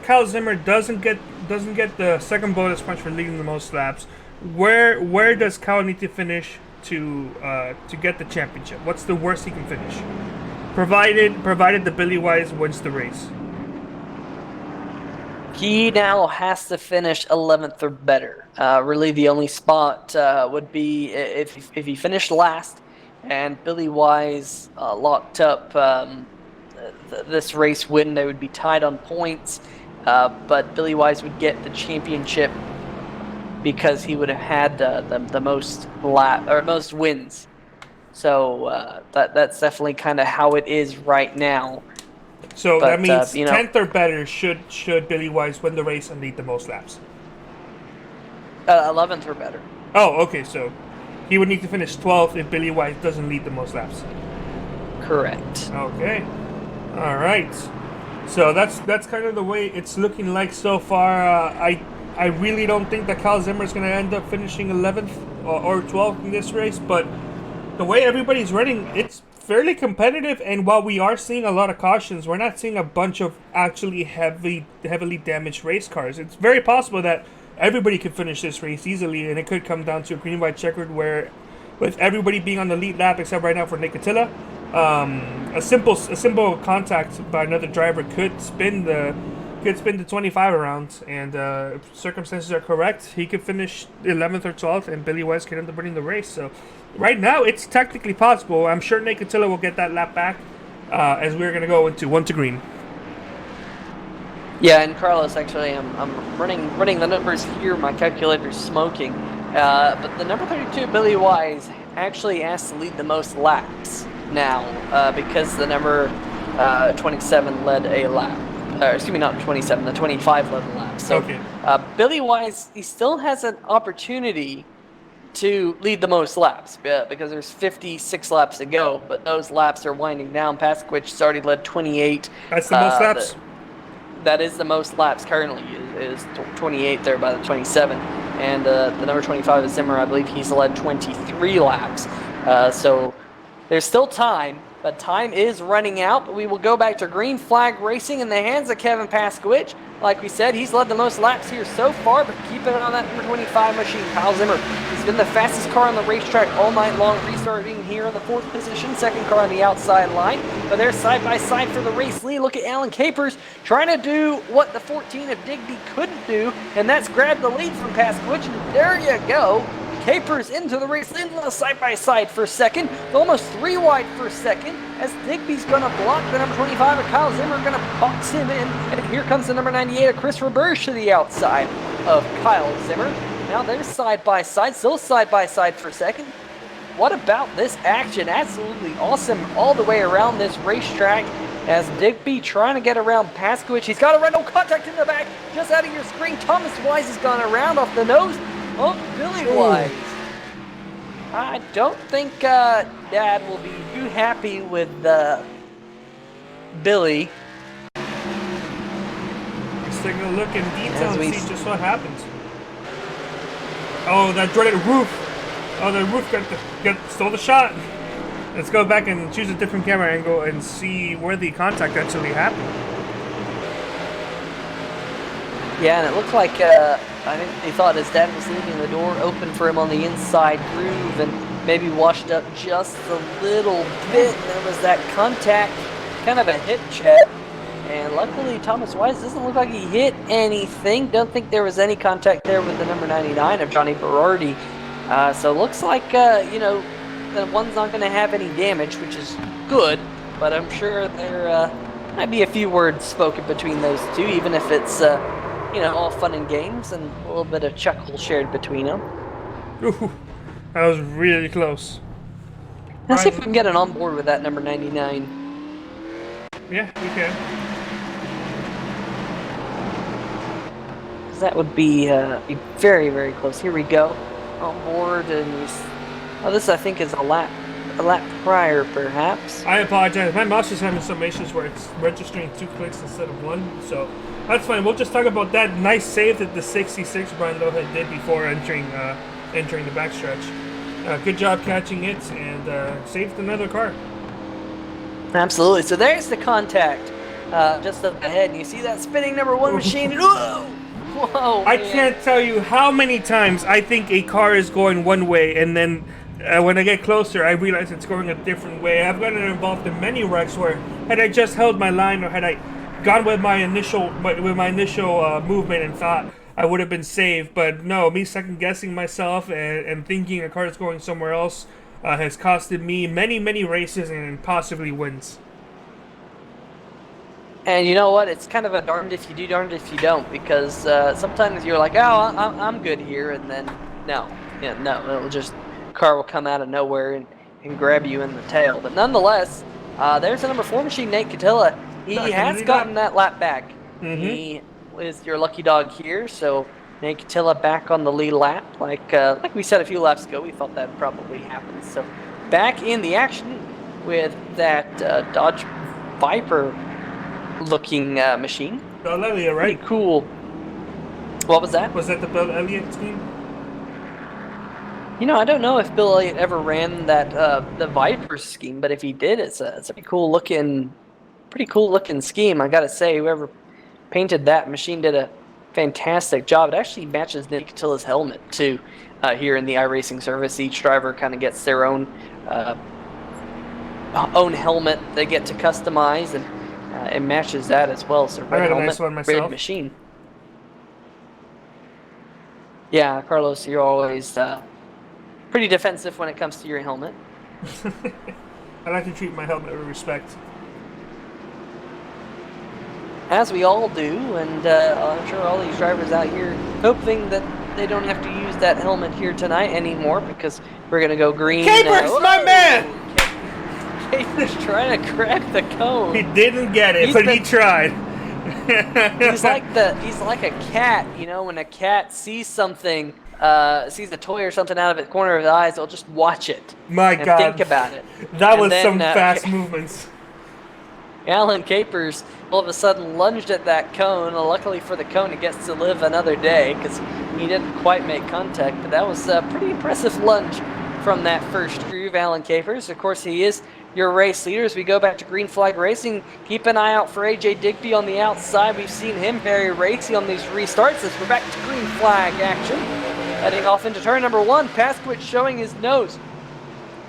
[SPEAKER 2] Kyle Zimmer doesn't get the second bonus points for leading the most laps, where does Kyle need to finish to get the championship? What's the worst he can finish? Provided the Billy Wise wins the race.
[SPEAKER 1] He now has to finish 11th or better. Really, the only spot would be if he finished last and Billy Wise locked up this race win. They would be tied on points, but Billy Wise would get the championship because he would have had the most most wins. So that's definitely kind of how it is right now.
[SPEAKER 2] So that means 10th or better should Billy Wise win the race and lead the most laps.
[SPEAKER 1] 11th or better.
[SPEAKER 2] Oh, okay. So he would need to finish 12th if Billy Wise doesn't lead the most laps.
[SPEAKER 1] Correct.
[SPEAKER 2] Okay. All right. So that's kind of the way it's looking like so far. I really don't think that Kyle Zimmer is going to end up finishing 11th or 12th in this race, but the way everybody's running, it's fairly competitive, and while we are seeing a lot of cautions, we're not seeing a bunch of actually heavily damaged race cars. It's very possible that everybody could finish this race easily, and it could come down to a green-white checkered where, with everybody being on the lead lap except right now for Nick Attila, a simple contact by another driver could spin the 25 around, and if circumstances are correct, he could finish 11th or 12th, and Billy Wise could end up winning the race. So right now, it's technically possible. I'm sure Nick Attila will get that lap back as we're going to go into 1 to green.
[SPEAKER 1] Yeah, and Carlos, actually, I'm running the numbers here. My calculator's smoking. But the number 32, Billy Wise, actually has to lead the most laps now because the number 27 led a lap. Excuse me, not 27, the 25 led a lap. So
[SPEAKER 2] okay.
[SPEAKER 1] Billy Wise, he still has an opportunity to lead the most laps because there's 56 laps to go, but those laps are winding down. Paskowicz already led 28.
[SPEAKER 2] That's the most laps?
[SPEAKER 1] That is the most laps currently, is 28 there by the 27. And the number 25 is Zimmer. I believe he's led 23 laps. So there's still time, but time is running out. But we will go back to green flag racing in the hands of Kevin Paskowicz. Like we said, he's led the most laps here so far, but keep it on that number 25 machine. Kyle Zimmer, he's been the fastest car on the racetrack all night long, restarting here in the 4th position, second car on the outside line. But they're side by side for the race lead. Look at Alan Capers trying to do what the 14 of Digby couldn't do, and that's grab the lead from Paskowicz. There you go. Capers into the race, in the side-by-side for second, almost 3 wide for second, as Digby's going to block the number 25, and Kyle Zimmer going to box him in, and here comes the number 98 of Chris Roberge to the outside of Kyle Zimmer. Now they're side-by-side, still side-by-side for second. What about this action? Absolutely awesome all the way around this racetrack, as Digby trying to get around Paskowicz. He's got a red contact in the back, just out of your screen. Thomas Wise has gone around off the nose. Oh, Billy Wise. I don't think Dad will be too happy with Billy.
[SPEAKER 2] Let's take a look in detail and see just what happens. Oh, that dreaded roof. Oh, the roof stole the shot. Let's go back and choose a different camera angle and see where the contact actually happened.
[SPEAKER 1] Yeah, and it looked like I think they thought his dad was leaving the door open for him on the inside groove and maybe washed up just a little bit. There was that contact, kind of a hip check. And luckily, Thomas Wise doesn't look like he hit anything. Don't think there was any contact there with the number 99 of Johnny Berardi. So it looks like, the one's not going to have any damage, which is good. But I'm sure there might be a few words spoken between those two, even if it's all fun and games and a little bit of chuckle shared between them.
[SPEAKER 2] Ooh, that was really close.
[SPEAKER 1] Let's see if we can get it on board with that number 99.
[SPEAKER 2] Yeah, we can.
[SPEAKER 1] That would be very, very close. Here we go. On board, and this I think is a lap prior, perhaps.
[SPEAKER 2] I apologize. My mouse is having some issues where it's registering 2 clicks instead of 1, so that's fine. We'll just talk about that nice save that the 66 Brian Lohead did before entering the backstretch. Good job catching it, and saved another car.
[SPEAKER 1] Absolutely. So there's the contact just up ahead, and you see that spinning number 1 machine. Whoa! Whoa!
[SPEAKER 2] I can't tell you how many times I think a car is going one way, and then when I get closer, I realize it's going a different way. I've gotten involved in many wrecks where, had I just held my line, or had I gone with my initial movement and thought I would have been saved, but no, me second guessing myself and thinking a car is going somewhere else has costed me many races and possibly wins.
[SPEAKER 1] And you know what? It's kind of a darned if you do, darned if you don't, because sometimes you're like, oh, I'm good here, and then no, it'll just car will come out of nowhere and grab you in the tail. But nonetheless, there's the number 4 machine, Nate Catilla. He has gotten that lap back.
[SPEAKER 2] Mm-hmm.
[SPEAKER 1] He is your lucky dog here, so Nate Catilla back on the lead lap. Like we said a few laps ago, we thought that would probably happen. So back in the action with that Dodge Viper looking machine.
[SPEAKER 2] Bill Elliott, right?
[SPEAKER 1] Pretty cool. What was that?
[SPEAKER 2] Was that the Bill Elliott team?
[SPEAKER 1] I don't know if Bill Elliott ever ran that the Viper scheme, but if he did, it's a pretty cool looking scheme. I gotta say, whoever painted that machine did a fantastic job. It actually matches Nick Cattilla's helmet too. Here in the iRacing service, each driver kind of gets their own helmet they get to customize, and it matches that as well. So red helmet,
[SPEAKER 2] nice one myself.
[SPEAKER 1] red machine. Yeah, Carlos, you're always pretty defensive when it comes to your helmet.
[SPEAKER 2] I like to treat my helmet with respect.
[SPEAKER 1] As we all do, and I'm sure all these drivers out here hoping that they don't have to use that helmet here tonight anymore, because we're going to go green.
[SPEAKER 2] Capers, my man!
[SPEAKER 1] Capers trying to crack the cone.
[SPEAKER 2] He didn't get it, but he tried.
[SPEAKER 1] He's like a cat, when a cat sees something, sees a toy or something out of the corner of his eyes, they'll just watch it.
[SPEAKER 2] My God.
[SPEAKER 1] Think about it.
[SPEAKER 2] That was some fast movements.
[SPEAKER 1] Alan Capers all of a sudden lunged at that cone. Luckily for the cone, he gets to live another day because he didn't quite make contact. But that was a pretty impressive lunge from that first groove, Alan Capers. Of course, he is your race leader. As we go back to green flag racing, keep an eye out for AJ Digby on the outside. We've seen him very racy on these restarts as we're back to green flag action. Heading off into turn number 1, Pasquich showing his nose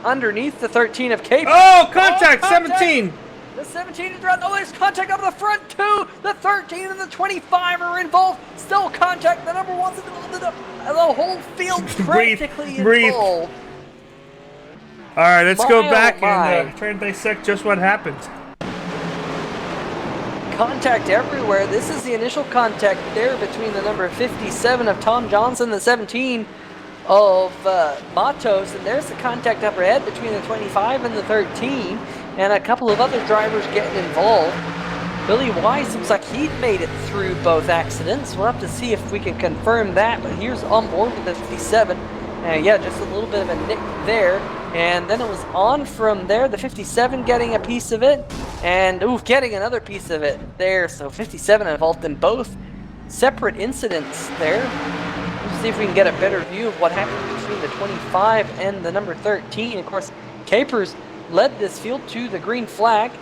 [SPEAKER 1] underneath the 13 of Capers.
[SPEAKER 2] Oh, contact, 17!
[SPEAKER 1] The 17 is around. Oh, there's contact up the front, too. The 13 and the 25 are involved. Still contact. The number 1's involved. The whole field practically involved.
[SPEAKER 2] All right, let's go back and try and dissect just what happened.
[SPEAKER 1] Contact everywhere. This is the initial contact there between the number 57 of Tom Johnson, the 17 of Matos, and there's the contact up ahead between the 25 and the 13, and a couple of other drivers getting involved. Billy Wise looks like he'd made it through both accidents. We'll have to see if we can confirm that, but here's on board with the 57. Yeah, just a little bit of a nick there. And then it was on from there, the 57 getting a piece of it, and getting another piece of it there. So 57 involved in both separate incidents there. Let's see if we can get a better view of what happened between the 25 and the number 13. Of course, Capers led this field to the green flag.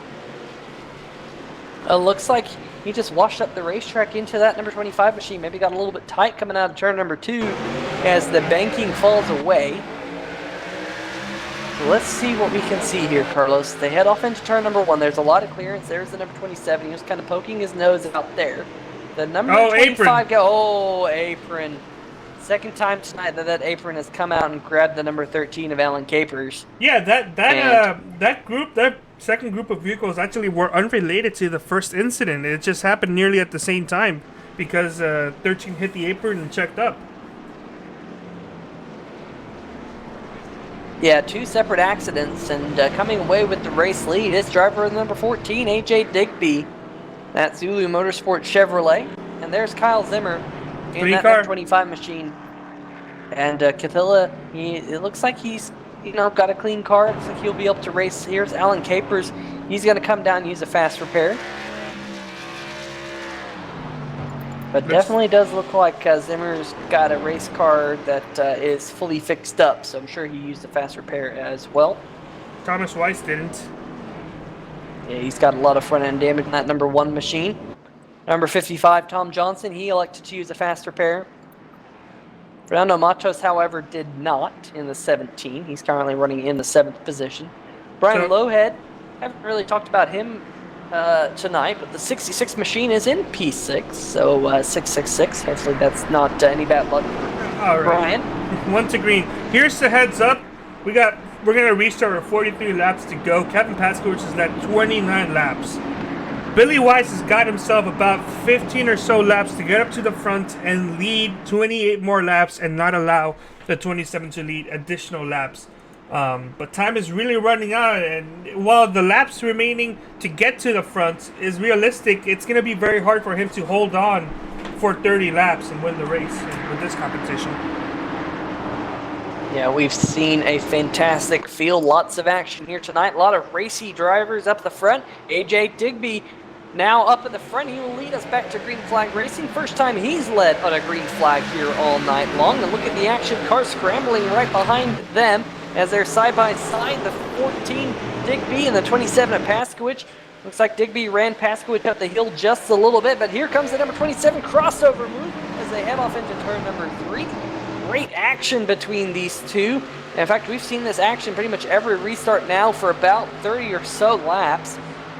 [SPEAKER 1] Looks like he just washed up the racetrack into that number 25 machine. Maybe got a little bit tight coming out of turn number 2 as the banking falls away. Let's see what we can see here, Carlos. They head off into turn number 1. There's a lot of clearance. There's the number 27. He was kind of poking his nose out there. The number 25 apron. Second time tonight that apron has come out and grabbed the number 13 of Alan Capers.
[SPEAKER 2] Yeah, that second group of vehicles actually were unrelated to the first incident. It just happened nearly at the same time. because 13 hit the apron and checked up.
[SPEAKER 1] Yeah, 2 separate accidents, and coming away with the race lead is driver number 14, AJ Digby. That's Zulu Motorsport Chevrolet. And there's Kyle Zimmer in that number 25 machine. And Cathilla, it looks like he's got a clean car. It looks like he'll be able to race. Here's Alan Capers. He's going to come down and use a fast repair. But definitely does look like Zimmer's got a race car that is fully fixed up, so I'm sure he used a fast repair as well.
[SPEAKER 2] Thomas Weiss didn't.
[SPEAKER 1] Yeah, he's got a lot of front-end damage in that number 1 machine. Number 55, Tom Johnson, he elected to use a fast repair. Fernando Matos, however, did not in the 17. He's currently running in the 7th position. Brian Lowhead, haven't really talked about him tonight, but the 66 machine is in P6, so 666. Hopefully that's not any bad luck for Brian.
[SPEAKER 2] One to green. Here's the heads up. We're gonna restart with 43 laps to go. Kevin Paskowitz is at 29 laps. Billy Weiss has got himself about 15 or so laps to get up to the front and lead 28 more laps and not allow the 27 to lead additional laps. But time is really running out, and while the laps remaining to get to the front is realistic, it's going to be very hard for him to hold on for 30 laps and win the race with this competition.
[SPEAKER 1] Yeah, we've seen a fantastic field, lots of action here tonight, a lot of racy drivers up the front. AJ Digby now up in the front. He will lead us back to green flag racing. First time he's led on a green flag here all night long. And look at the action, cars scrambling right behind them as they're side by side. The 14 Digby and the 27 at Paskowitz. Looks like Digby ran Paskowitz up the hill just a little bit, but here comes the number 27 crossover move as they head off into turn number 3. Great action between these two. In fact, we've seen this action pretty much every restart now for about 30 or so laps.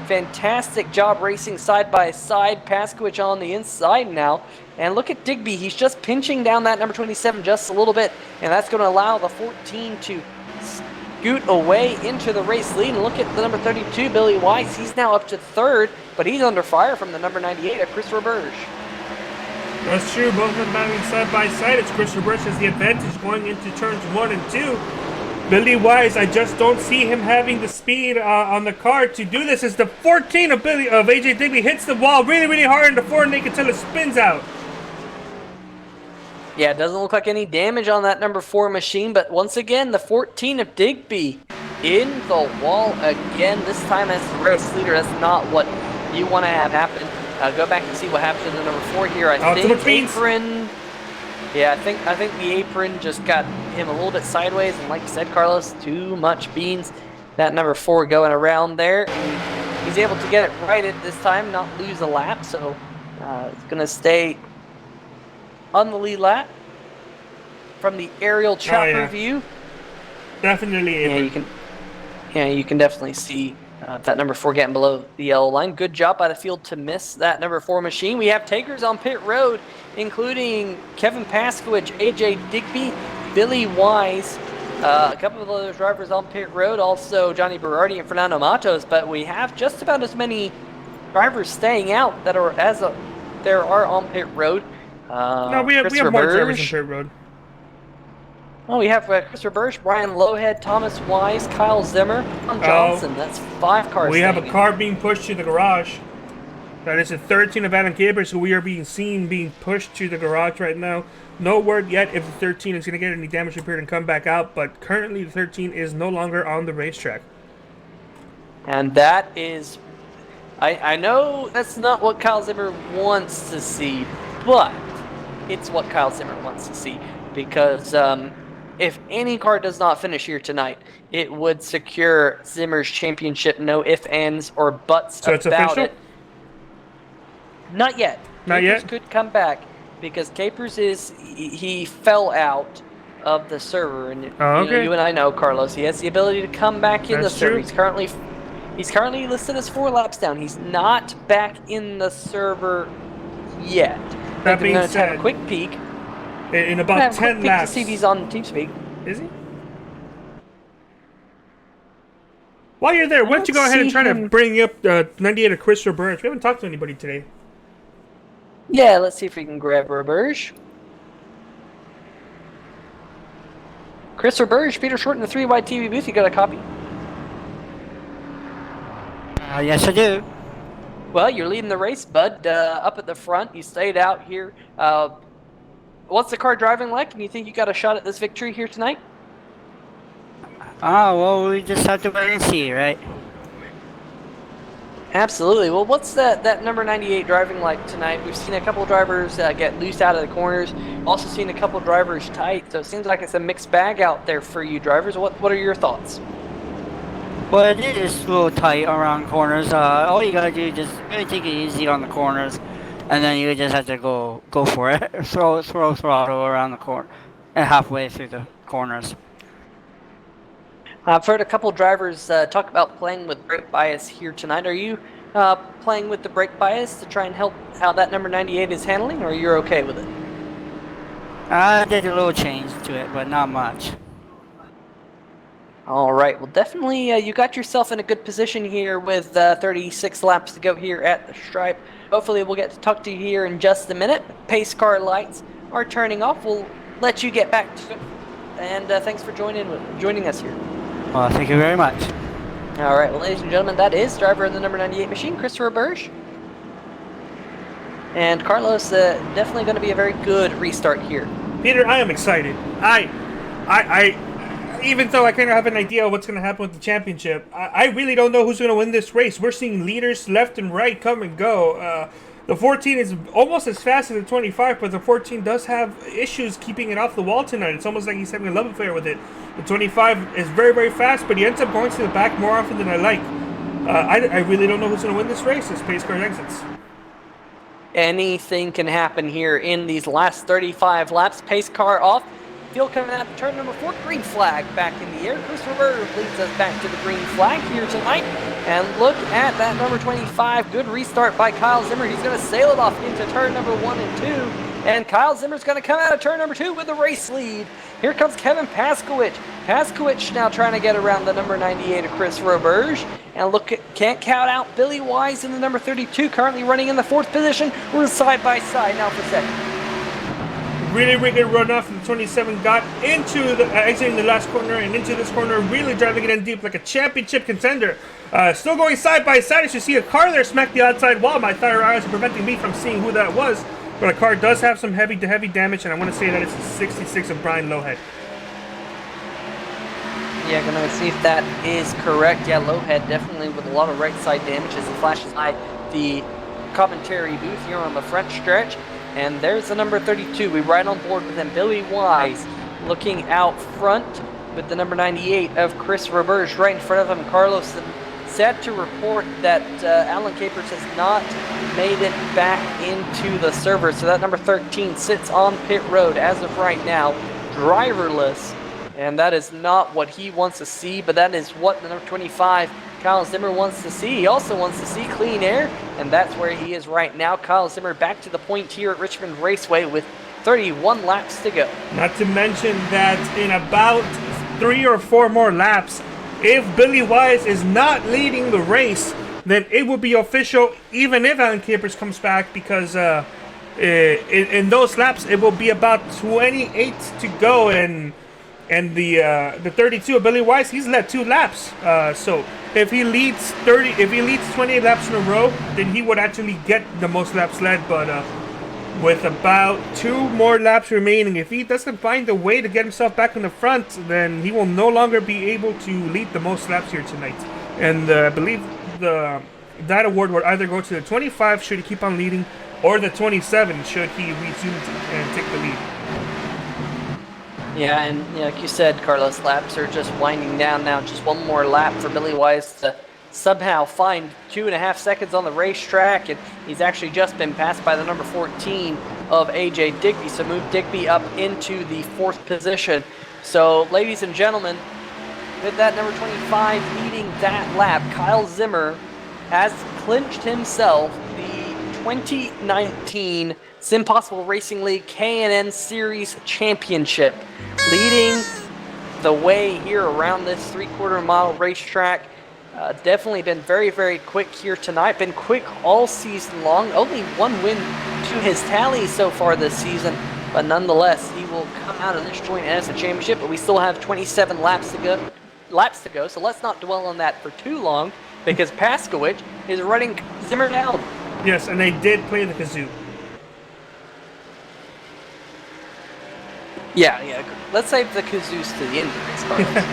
[SPEAKER 1] Fantastic job racing side by side. Paskowitz on the inside now. And look at Digby. He's just pinching down that number 27 just a little bit. And that's going to allow the 14 to scoot away into the race lead. And look at the number 32, Billy Weiss. He's now up to 3rd, but he's under fire from the number 98 of Christopher Burge.
[SPEAKER 2] That's true. Both of them battling side by side. It's Christopher Burge has the advantage going into turns 1 and 2. Billy Weiss, I just don't see him having the speed on the car to do this. As the 14 of AJ Digby hits the wall really, really hard in the four-naked until it spins out.
[SPEAKER 1] Yeah, it doesn't look like any damage on that number 4 machine, but once again, the 14 of Digby in the wall again. This time as the race leader, that's not what you want to have happen. Go back and see what happened to the number 4 here. I think apron. Yeah, I think the apron just got him a little bit sideways, and like you said, Carlos, too much beans. That number 4 going around there. And he's able to get it righted this time, not lose a lap, so it's going to stay on the lead lap from the aerial chopper view.
[SPEAKER 2] Definitely apron.
[SPEAKER 1] You can definitely see that number 4 getting below the yellow line. Good job by the field to miss that number 4 machine. We have takers on pit road, including Kevin Paskowitz, AJ Digby, Billy Weiss, a couple of other drivers on pit road, also Johnny Berardi and Fernando Matos, but we have just about as many drivers staying out that are there are on pit road.
[SPEAKER 2] No, we have more drivers on pit road.
[SPEAKER 1] Oh, we have Christopher Burge, Brian Lowhead, Thomas Weiss, Kyle Zimmer, Tom Johnson. That's 5 cars.
[SPEAKER 2] We have a car being pushed to the garage. That is a 13 of Adam Capers, who we are being pushed to the garage right now. No word yet if the 13 is going to get any damage repaired and come back out, but currently the 13 is no longer on the racetrack.
[SPEAKER 1] And that is... I know that's not what Kyle Zimmer wants to see, but it's what Kyle Zimmer wants to see. Because if any car does not finish here tonight, it would secure Zimmer's championship. No ifs, ands, or buts
[SPEAKER 2] so it's
[SPEAKER 1] about
[SPEAKER 2] official?
[SPEAKER 1] it. Not yet.
[SPEAKER 2] Not
[SPEAKER 1] Capers
[SPEAKER 2] yet?
[SPEAKER 1] could come back because Capers he fell out of the server, and you and I know, Carlos, he has the ability to come back in the server.
[SPEAKER 2] True.
[SPEAKER 1] He's currently listed as 4 laps down. He's not back in the server yet.
[SPEAKER 2] That being
[SPEAKER 1] said,
[SPEAKER 2] said,
[SPEAKER 1] have a quick peek.
[SPEAKER 2] In about 10 laps.
[SPEAKER 1] To see if he's on TeamSpeak.
[SPEAKER 2] Is he? While you're there, why don't you go ahead and try to bring up 98 of Christopher Burge? We haven't talked to anybody today.
[SPEAKER 1] Yeah, let's see if we can grab Roberge. Chris Roberge, Peter Short in the 3 wide TV booth. You got a copy?
[SPEAKER 3] Yes, I do.
[SPEAKER 1] Well, you're leading the race, bud. Up at the front, you stayed out here. What's the car driving like? And you think you got a shot at this victory here tonight?
[SPEAKER 3] Well, we just have to wait and see, right?
[SPEAKER 1] Absolutely. Well, what's that number 98 driving like tonight? We've seen a couple of drivers get loose out of the corners. Also seen a couple of drivers tight. So it seems like it's a mixed bag out there for you drivers. What are your thoughts?
[SPEAKER 3] Well, it is a little tight around corners. All you gotta do is just really take it easy on the corners, and then you just have to go for it. throw throttle around the corner, and halfway through the corners.
[SPEAKER 1] I've heard a couple of drivers talk about playing with brake bias here tonight. Are you playing with the brake bias to try and help how that number 98 is handling, or you're okay with it?
[SPEAKER 3] I did a little change to it, but not much.
[SPEAKER 1] All right. Well, definitely you got yourself in a good position here with 36 laps to go here at the stripe. Hopefully we'll get to talk to you here in just a minute. Pace car lights are turning off. We'll let you get back to it. And thanks for joining us here.
[SPEAKER 3] Well, thank you very much.
[SPEAKER 1] All right. Well, ladies and gentlemen, that is driver in the number 98 machine, Christopher Burge. And Carlos, definitely going to be a very good restart here.
[SPEAKER 2] Peter, I am excited. I even though I kind of have an idea of what's going to happen with the championship, I really don't know who's going to win this race. We're seeing leaders left and right come and go. The 14 is almost as fast as the 25, but the 14 does have issues keeping it off the wall tonight. It's almost like he's having a love affair with it. The 25 is very, very fast, but he ends up going to the back more often than I like. I really don't know who's going to win this race as pace car exits.
[SPEAKER 1] Anything can happen here in these last 35 laps. Pace car off. Field coming out to turn number 4. Green flag back in the air. Christopher leads us back to the green flag here tonight. And look at that number 25. Good restart by Kyle Zimmer. He's going to sail it off into turn number 1 and 2. And Kyle Zimmer's going to come out of turn number 2 with the race lead. Here comes Kevin Paskowicz. Paskowicz now trying to get around the number 98 of Chris Roberge. And look, can't count out Billy Wise in the number 32, currently running in the 4th position. We're side by side now for second.
[SPEAKER 2] Really, really good run off. The 27 got into the exiting the last corner and into this corner, really driving it in deep like a championship contender. Still going side by side as you see a car there smack the outside wall. My tire irons are preventing me from seeing who that was, but a car does have some heavy damage, and I want to say that it's the 66 of Brian Lowhead.
[SPEAKER 1] Yeah, gonna see if that is correct. Yeah, Lowhead definitely with a lot of right side damage as he flashes by the commentary booth here on the front stretch. And there's the number 32. We right on board with him. Billy Wise looking out front with the number 98 of Chris Roberge right in front of him. Carlos, sad to report that Alan Capers has not made it back into the server. So that number 13 sits on pit road as of right now, driverless. And that is not what he wants to see, but that is what the number 25 Kyle Zimmer wants to see. He also wants to see clean air, and that's where he is right now. Kyle Zimmer back to the point here at Richmond Raceway with 31 laps to go.
[SPEAKER 2] Not to mention that in about 3 or 4 more laps, if Billy Wise is not leading the race, then it will be official even if Alan Capers comes back, because in those laps it will be about 28 to go, and the 32 of Billy Wise, he's led 2 laps. So if he leads 28 laps in a row, then he would actually get the most laps led. But with about 2 more laps remaining, if he doesn't find a way to get himself back in the front, then he will no longer be able to lead the most laps here tonight. And I believe that award would either go to the 25 should he keep on leading, or the 27 should he resume and take the lead.
[SPEAKER 1] Yeah, and like you said, Carlos, laps are just winding down now. Just 1 more lap for Billy Wise to somehow find 2.5 seconds on the racetrack, and he's actually just been passed by the number 14 of AJ Digby, so move Digby up into the 4th position. So, ladies and gentlemen, with that number 25 leading that lap, Kyle Zimmer has clinched himself the 2019 SimPossible Racing League K&N Series Championship, leading the way here around this 3/4 mile racetrack. Definitely been very, very quick here tonight. Been quick all season long. Only one win to his tally so far this season. But nonetheless, he will come out of this joint as a championship. But we still have 27 laps to go. So let's not dwell on that for too long, because Paskowicz is running Zimmer down.
[SPEAKER 2] Yes, and they did play the kazoo.
[SPEAKER 1] Yeah. Let's save the kazoos to the end of this, Carlos.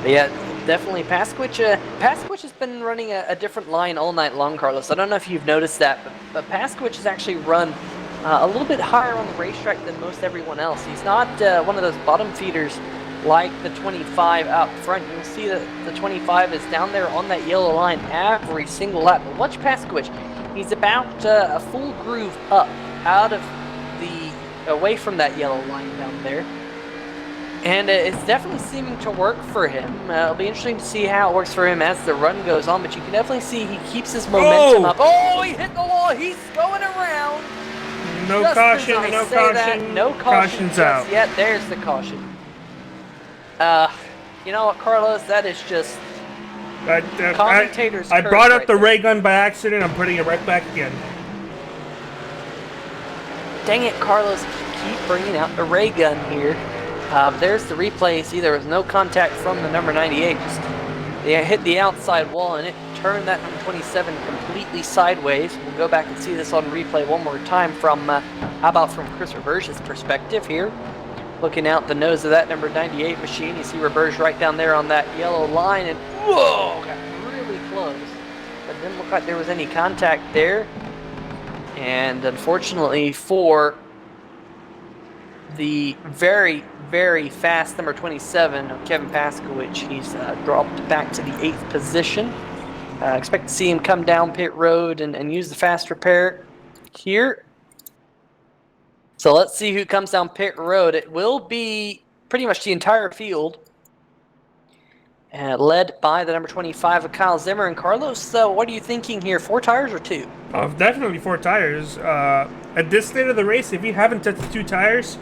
[SPEAKER 1] But yeah, definitely Paskowicz. Paskowicz has been running a different line all night long, Carlos. I don't know if you've noticed that, but Paskowicz has actually run a little bit higher on the racetrack than most everyone else. He's not one of those bottom feeders like the 25 out front. You'll see that the 25 is down there on that yellow line every single lap. But watch Paskowicz. He's about a full groove up out of away from that yellow line down there. And it's definitely seeming to work for him. It'll be interesting to see how it works for him as the run goes on, but you can definitely see he keeps his momentum up. Oh, he hit the wall. He's going around.
[SPEAKER 2] No
[SPEAKER 1] Just
[SPEAKER 2] caution,
[SPEAKER 1] as I
[SPEAKER 2] no
[SPEAKER 1] say
[SPEAKER 2] caution.
[SPEAKER 1] that, no caution
[SPEAKER 2] Caution's out.
[SPEAKER 1] just yet. There's the caution. You know what, Carlos? That is just commentators.
[SPEAKER 2] I brought up the ray gun by accident. I'm putting it right back again.
[SPEAKER 1] Dang it, Carlos. Keep bringing out the ray gun here. There's the replay. See, there was no contact from the number 98. Just they hit the outside wall, and it turned that number 27 completely sideways. We'll go back and see this on replay one more time from, how about from Chris Reberge's perspective here. Looking out the nose of that number 98 machine, you see Reberge right down there on that yellow line, and whoa, got really close. But it didn't look like there was any contact there. And unfortunately for the very, very fast number 27 of Kevin Paskowicz, he's dropped back to the 8th position. Expect to see him come down pit road and use the fast repair here. So let's see who comes down pit road. It will be pretty much the entire field, led by the number 25 of Kyle Zimmer. And Carlos, so what are you thinking here? 4 tires or 2?
[SPEAKER 2] Definitely 4 tires. At this state of the race, if you haven't tested 2 tires,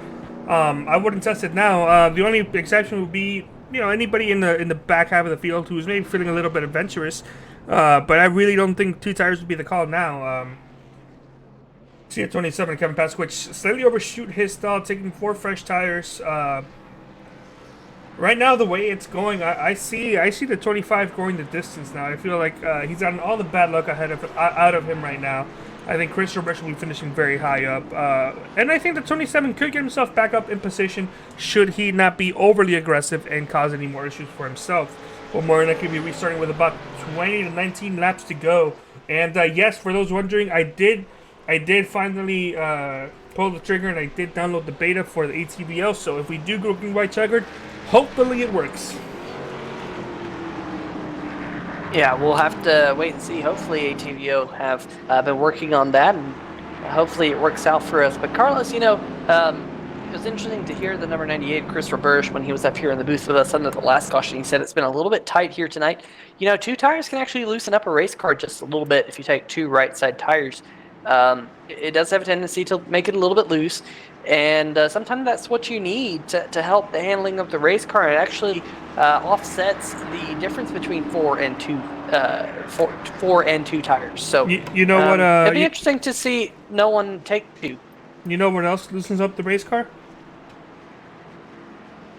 [SPEAKER 2] I wouldn't test it now. The only exception would be, anybody in the back half of the field who's maybe feeling a little bit adventurous. But I really don't think 2 tires would be the call now. See at 27, Kevin Paskowicz slightly overshoot his stall, taking 4 fresh tires. Right now, the way it's going, I see the 25 going the distance now. I feel like he's gotten all the bad luck out of him right now. I think Chris Reberge will be finishing very high up. And I think the 27 could get himself back up in position should he not be overly aggressive and cause any more issues for himself. Well, Morena could be restarting with about 20 to 19 laps to go. And yes, for those wondering, I did finally pull the trigger, and I did download the beta for the ATVL. So if we do go green, white, checkered, hopefully it works.
[SPEAKER 1] Yeah, we'll have to wait and see. Hopefully ATVO have been working on that, and hopefully it works out for us. But Carlos, it was interesting to hear the number 98, Chris Reberge, when he was up here in the booth with us under the last caution. He said it's been a little bit tight here tonight. 2 tires can actually loosen up a race car just a little bit if you take 2 right side tires. It does have a tendency to make it a little bit loose, and sometimes that's what you need to help the handling of the race car. It actually offsets the difference between 4 and 2 tires. So
[SPEAKER 2] what? It'd
[SPEAKER 1] be interesting to see no one take 2.
[SPEAKER 2] You know what else loosens up the race car?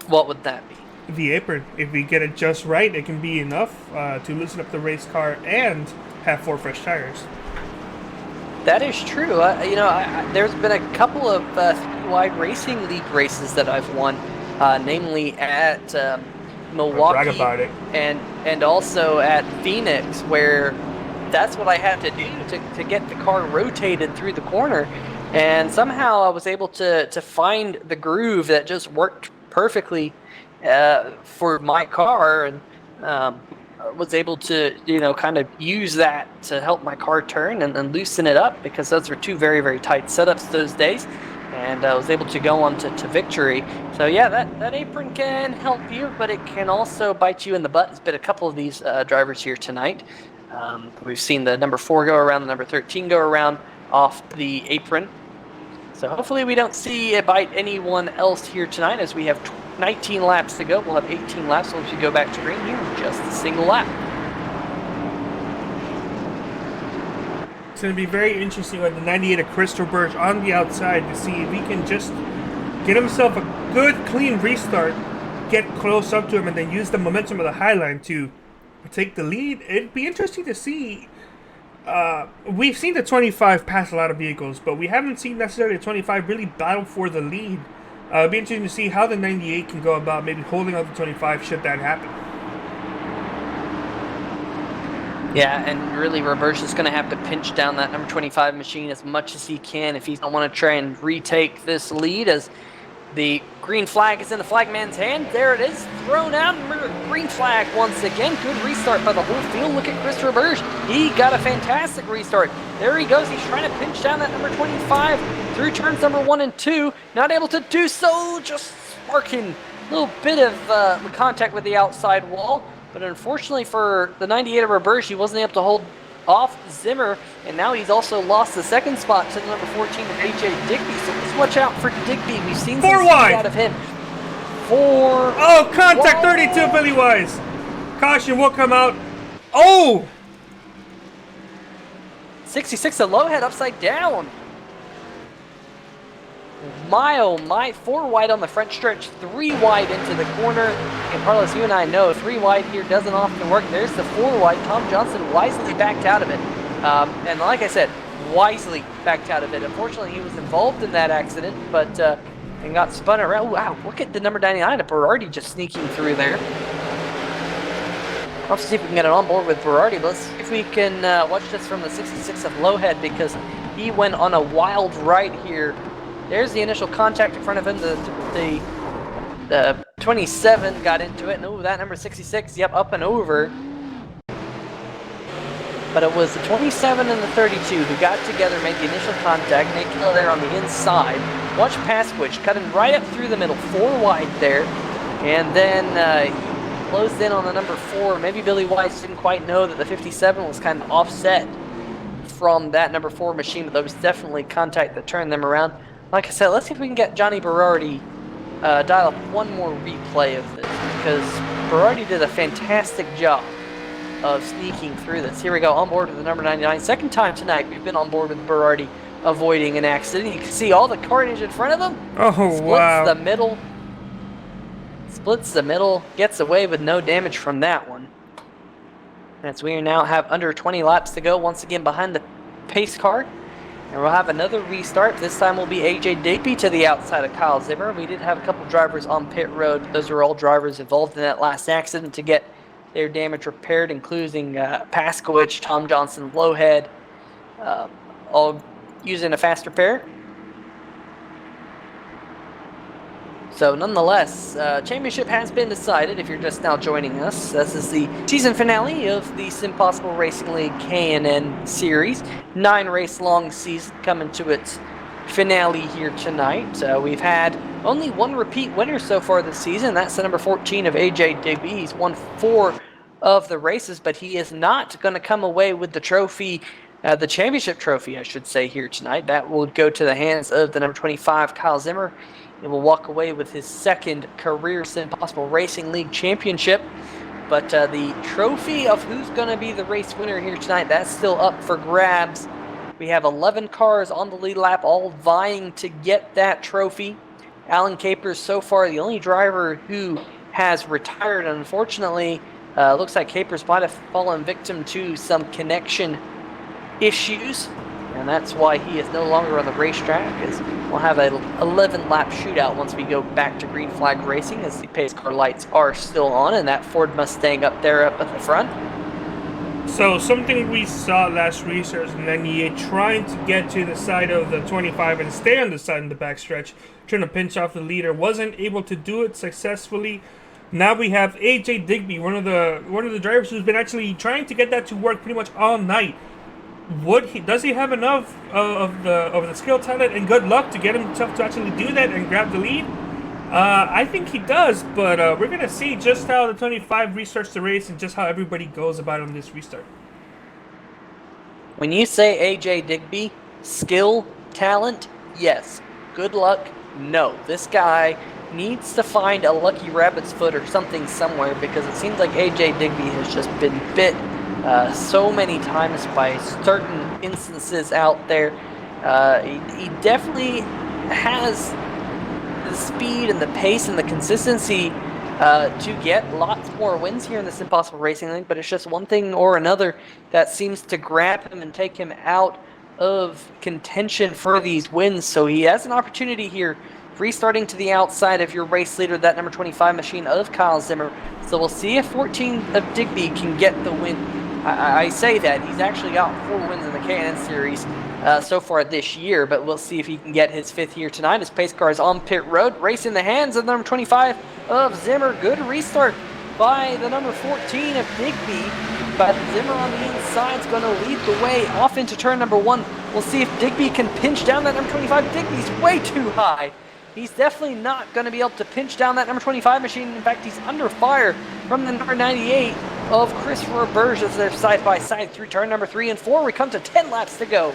[SPEAKER 1] What would that be?
[SPEAKER 2] The apron. If we get it just right, it can be enough to loosen up the race car and have 4 fresh tires.
[SPEAKER 1] That is true. There's been a couple of wide racing league races that I've won, namely at Milwaukee,
[SPEAKER 2] brag about it.
[SPEAKER 1] and also at Phoenix, where that's what I had to do to get the car rotated through the corner, and somehow I was able to find the groove that just worked perfectly for my car, and was able to kind of use that to help my car turn and loosen it up, because those were 2 very, very tight setups those days, and I was able to go on to victory. So yeah, that apron can help you, but it can also bite you in the butt. It's been a couple of these drivers here tonight. We've seen the number 4 go around, the number 13 go around off the apron. So hopefully we don't see it bite anyone else here tonight, as we have 19 laps to go. We'll have 18 laps once we go back to green here in just a single lap.
[SPEAKER 2] It's going to be very interesting with the 98 of Crystal Burge on the outside to see if he can just get himself a good, clean restart, get close up to him, and then use the momentum of the high line to take the lead. It'd be interesting to see. We've seen the 25 pass a lot of vehicles, but we haven't seen necessarily the 25 really battle for the lead. It'd be interesting to see how the 98 can go about maybe holding out the 25 should that happen.
[SPEAKER 1] Yeah, and really Roberge is going to have to pinch down that number 25 machine as much as he can if he don't want to try and retake this lead, as the green flag is in the flagman's hand. There it is, thrown out. Green flag once again. Good restart by the whole field. Look at Chris Roberge. He got a fantastic restart. There he goes. He's trying to pinch down that number 25 through turns number 1 and 2. Not able to do so. Just sparking a little bit of contact with the outside wall. But unfortunately for the 98 of Roberge, he wasn't able to hold off Zimmer, and now he's also lost the second spot to the number 14 of AJ Digby. So let's watch out for Digby. We've seen some speed out of him.
[SPEAKER 2] Oh, contact 32, Billy Wise. Caution will come out. Oh!
[SPEAKER 1] 66, a low head upside down. My 4 wide on the front stretch, 3 wide into the corner. And Carlos, you and I know 3 wide here doesn't often work. There's the 4 wide. Tom Johnson wisely backed out of it. And like I said, wisely backed out of it. Unfortunately, he was involved in that accident, but and got spun around. Ooh, wow, look at the number 99 of Berardi just sneaking through there. I'll see if we can get it on board with Berardi. Let's see if we can watch this from the 66 of Lowhead, because he went on a wild ride here. There's the initial contact in front of him. The 27 got into it, and ooh, that number 66, yep, up and over. But it was the 27 and the 32 who got together, made the initial contact. Nate Kill there on the inside. Watch pass switch, cutting right up through the middle, 4 wide there. And then he closed in on the number 4. Maybe Billy Wise didn't quite know that the 57 was kind of offset from that number 4 machine, but there was definitely contact that turned them around. Like I said, let's see if we can get Johnny Berardi dial up one more replay of this, because Berardi did a fantastic job of sneaking through this. Here we go, on board with the number 99. Second time tonight we've been on board with Berardi avoiding an accident. You can see all the carnage in front of him.
[SPEAKER 2] Oh, wow.
[SPEAKER 1] Splits the middle, gets away with no damage from that one. As we now have under 20 laps to go, once again behind the pace car. And we'll have another restart. This time will be AJ Digby to the outside of Kyle Zimmer. We did have a couple drivers on pit road. Those are all drivers involved in that last accident to get their damage repaired, including Paskowicz, Tom Johnson, Lowhead, all using a fast repair. So nonetheless, championship has been decided if you're just now joining us. This is the season finale of the SimPossible Racing League K&N Series. 9-race long season coming to its finale here tonight. We've had only 1 repeat winner so far this season. That's the number 14 of AJ Digby. He's won 4 of the races, but he is not going to come away with the trophy, the championship trophy, I should say, here tonight. That will go to the hands of the number 25, Kyle Zimmer, and will walk away with his 2nd career SimPossible Racing League championship. But the trophy of who's going to be the race winner here tonight, that's still up for grabs. We have 11 cars on the lead lap, all vying to get that trophy. Alan Capers, so far, the only driver who has retired. Unfortunately, looks like Capers might have fallen victim to some connection issues, and that's why he is no longer on the racetrack, as we'll have an 11-lap shootout once we go back to green flag racing, as the pace car lights are still on, and that Ford Mustang up there up at the front.
[SPEAKER 2] So something we saw last race was 98 trying to get to the side of the 25 and stay on the side in the backstretch, trying to pinch off the leader. Wasn't able to do it successfully. Now we have AJ Digby, one of the drivers who's been actually trying to get that to work pretty much all night. Does he have enough of the skill, talent, and good luck to get himself to actually do that and grab the lead? I think he does, but we're going to see just how the 25 restarts the race and just how everybody goes about on this restart.
[SPEAKER 1] When you say AJ Digby, skill, talent, yes. good luck? No. This guy needs to find a lucky rabbit's foot or something somewhere, because it seems like AJ Digby has just been bit so many times by certain instances out there. He definitely has the speed and the pace and the consistency to get lots more wins here in the SimPossible Racing League, but it's just one thing or another that seems to grab him and take him out of contention for these wins. So he has an opportunity here, restarting to the outside of your race leader, that number 25 machine of Kyle Zimmer. So we'll see if 14 of Digby can get the win. I say that he's actually got 4 wins in the K&N series so far this year, but we'll see if he can get his 5th here tonight. His pace car is on pit road, race in the hands of the number 25 of Zimmer. Good restart by the number 14 of Digby, but Zimmer on the inside is going to lead the way off into turn number 1. We'll see if Digby can pinch down that number 25. Digby's way too high. He's definitely not going to be able to pinch down that number 25 machine. In fact, he's under fire from the number 98 of Christopher Burge as they're side by side through turn number 3 and 4. We come to 10 laps to go.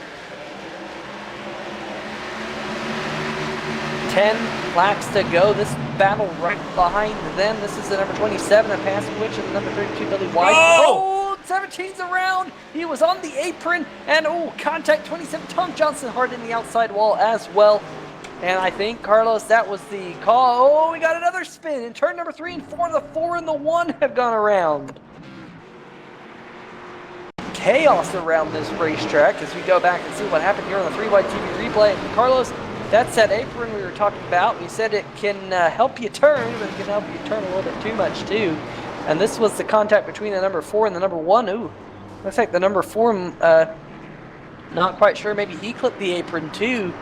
[SPEAKER 1] 10 laps to go. This battle right behind them. This is the number 27 of Pass Switch and the number 32 Billy White. Oh! 17's around. He was on the apron. And contact 27 Tom Johnson hard in the outside wall as well. And I think, Carlos, that was the call. Oh, we got another spin. In turn number 3 and 4, the 4 and the 1 have gone around. Chaos around this racetrack as we go back and see what happened here on the 3-wide TV replay. And Carlos, that's that apron we were talking about. We said it can help you turn, but it can help you turn a little bit too much too. And this was the contact between the number 4 and the number 1. Ooh, looks like the number 4, not quite sure. Maybe he clipped the apron too.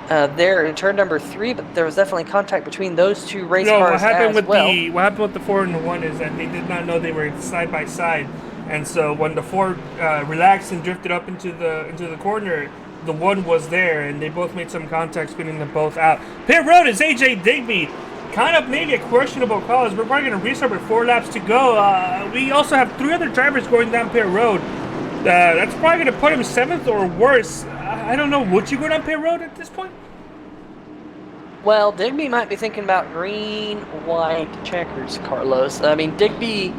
[SPEAKER 1] There in turn number 3, but there was definitely contact between those two race cars
[SPEAKER 2] what happened
[SPEAKER 1] as
[SPEAKER 2] with
[SPEAKER 1] well.
[SPEAKER 2] what happened with the 4 and the 1 is that they did not know they were side by side, and so when the 4 relaxed and drifted up into the corner, the 1 was there, and they both made some contact, spinning them both out. Pit road is AJ Digby. Kind of maybe a questionable call, as we're probably going to restart with 4 laps to go. We also have 3 other drivers going down pit road. That's probably going to put him 7th or worse. I don't know. Would you go down pit road at this point?
[SPEAKER 1] Well, Digby might be thinking about green, white checkers, Carlos. I mean, Digby,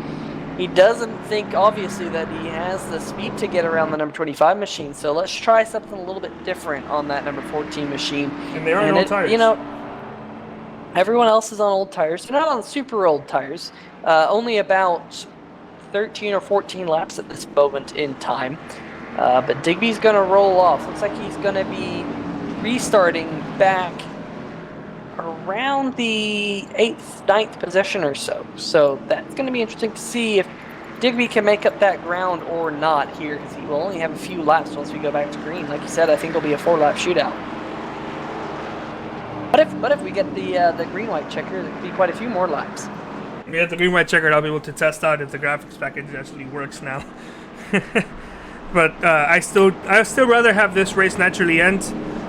[SPEAKER 1] he doesn't think, obviously, that he has the speed to get around the number 25 machine. So let's try something a little bit different on that number 14 machine.
[SPEAKER 2] And they're on old tires.
[SPEAKER 1] You know, everyone else is on old tires. They're not on super old tires. Only about 13 or 14 laps at this moment in time. But Digby's going to roll off. Looks like he's going to be restarting back around the 8th, 9th position or so. So that's going to be interesting to see if Digby can make up that ground or not here, because he will only have a few laps once we go back to green. Like you said, I think it'll be a 4-lap shootout. But if we get the green-white checker, there could be quite a few more laps.
[SPEAKER 2] We have the green-white checker. I'll be able to test out if the graphics package actually works now. But I still rather have this race naturally end,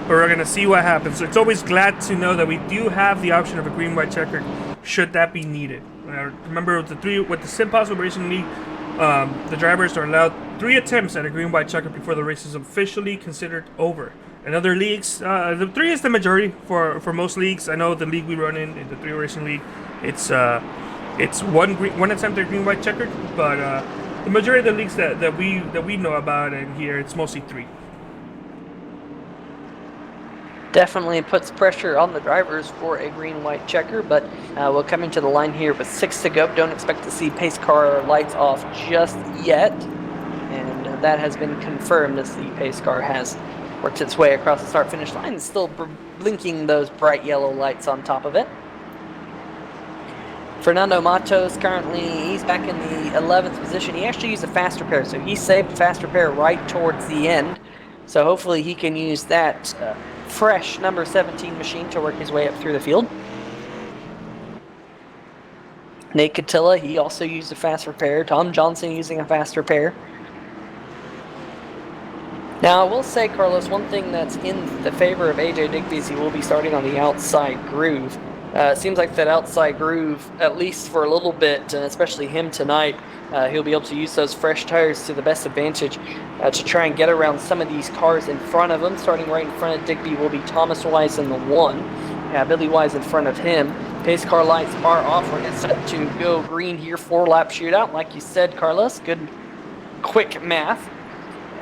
[SPEAKER 2] but we're gonna see what happens. So it's always glad to know that we do have the option of a green-white checker, should that be needed. Remember with the SimPossible Racing League, the drivers are allowed 3 attempts at a green-white checker before the race is officially considered over. In other leagues, the 3 is the majority for most leagues. I know the league we run in the 3 Racing League, it's one attempt at green-white checkered, but the majority of the leagues that we know about and here, it's mostly 3.
[SPEAKER 1] Definitely puts pressure on the drivers for a green-white checker, but we'll come into the line here with 6 to go. Don't expect to see pace car lights off just yet, and that has been confirmed as the pace car has worked its way across the start-finish line. It's still blinking those bright yellow lights on top of it. Fernando Matos currently, he's back in the 11th position. He actually used a fast repair, so he saved fast repair right towards the end. So hopefully he can use that fresh number 17 machine to work his way up through the field. Nate Catilla, he also used a fast repair. Tom Johnson using a fast repair. Now, I will say, Carlos, one thing that's in the favor of AJ Digby is he will be starting on the outside groove. It seems like that outside groove, at least for a little bit, and especially him tonight, he'll be able to use those fresh tires to the best advantage to try and get around some of these cars in front of him. Starting right in front of Digby will be Thomas Wise in the 1. Billy Wise in front of him. Pace car lights are off. We're set to go green here. 4-lap shootout. Like you said, Carlos, good quick math.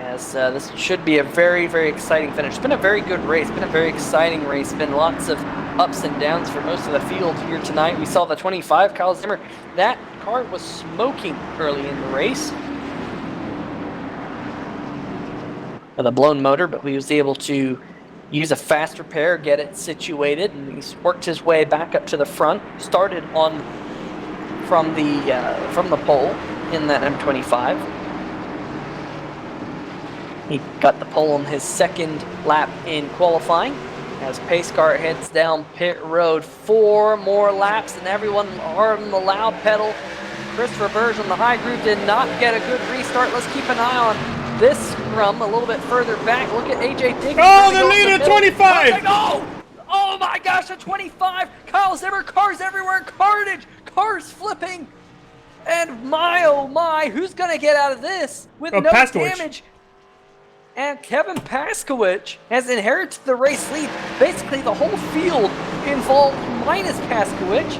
[SPEAKER 1] As this should be a very, very exciting finish. It's been a very good race. It's been a very exciting race. It's been lots of ups and downs for most of the field here tonight. We saw the 25, Kyle Zimmer. That car was smoking early in the race. With a blown motor, but he was able to use a fast repair, get it situated, and he's worked his way back up to the front. Started on from the pole in that M25. He got the pole on his second lap in qualifying. As pace car heads down pit road, 4 more laps, and everyone are on the loud pedal. Christopher Burge on the high groove did not get a good restart. Let's keep an eye on this scrum a little bit further back. Look at AJ Digby.
[SPEAKER 2] Oh, the leader, 25!
[SPEAKER 1] Oh my gosh, a 25! Kyle Zimmer, cars everywhere, carnage, cars flipping. And my oh my, who's gonna get out of this with no damage? And Kevin Paskowicz has inherited the race lead. Basically, the whole field involved minus Paskowicz.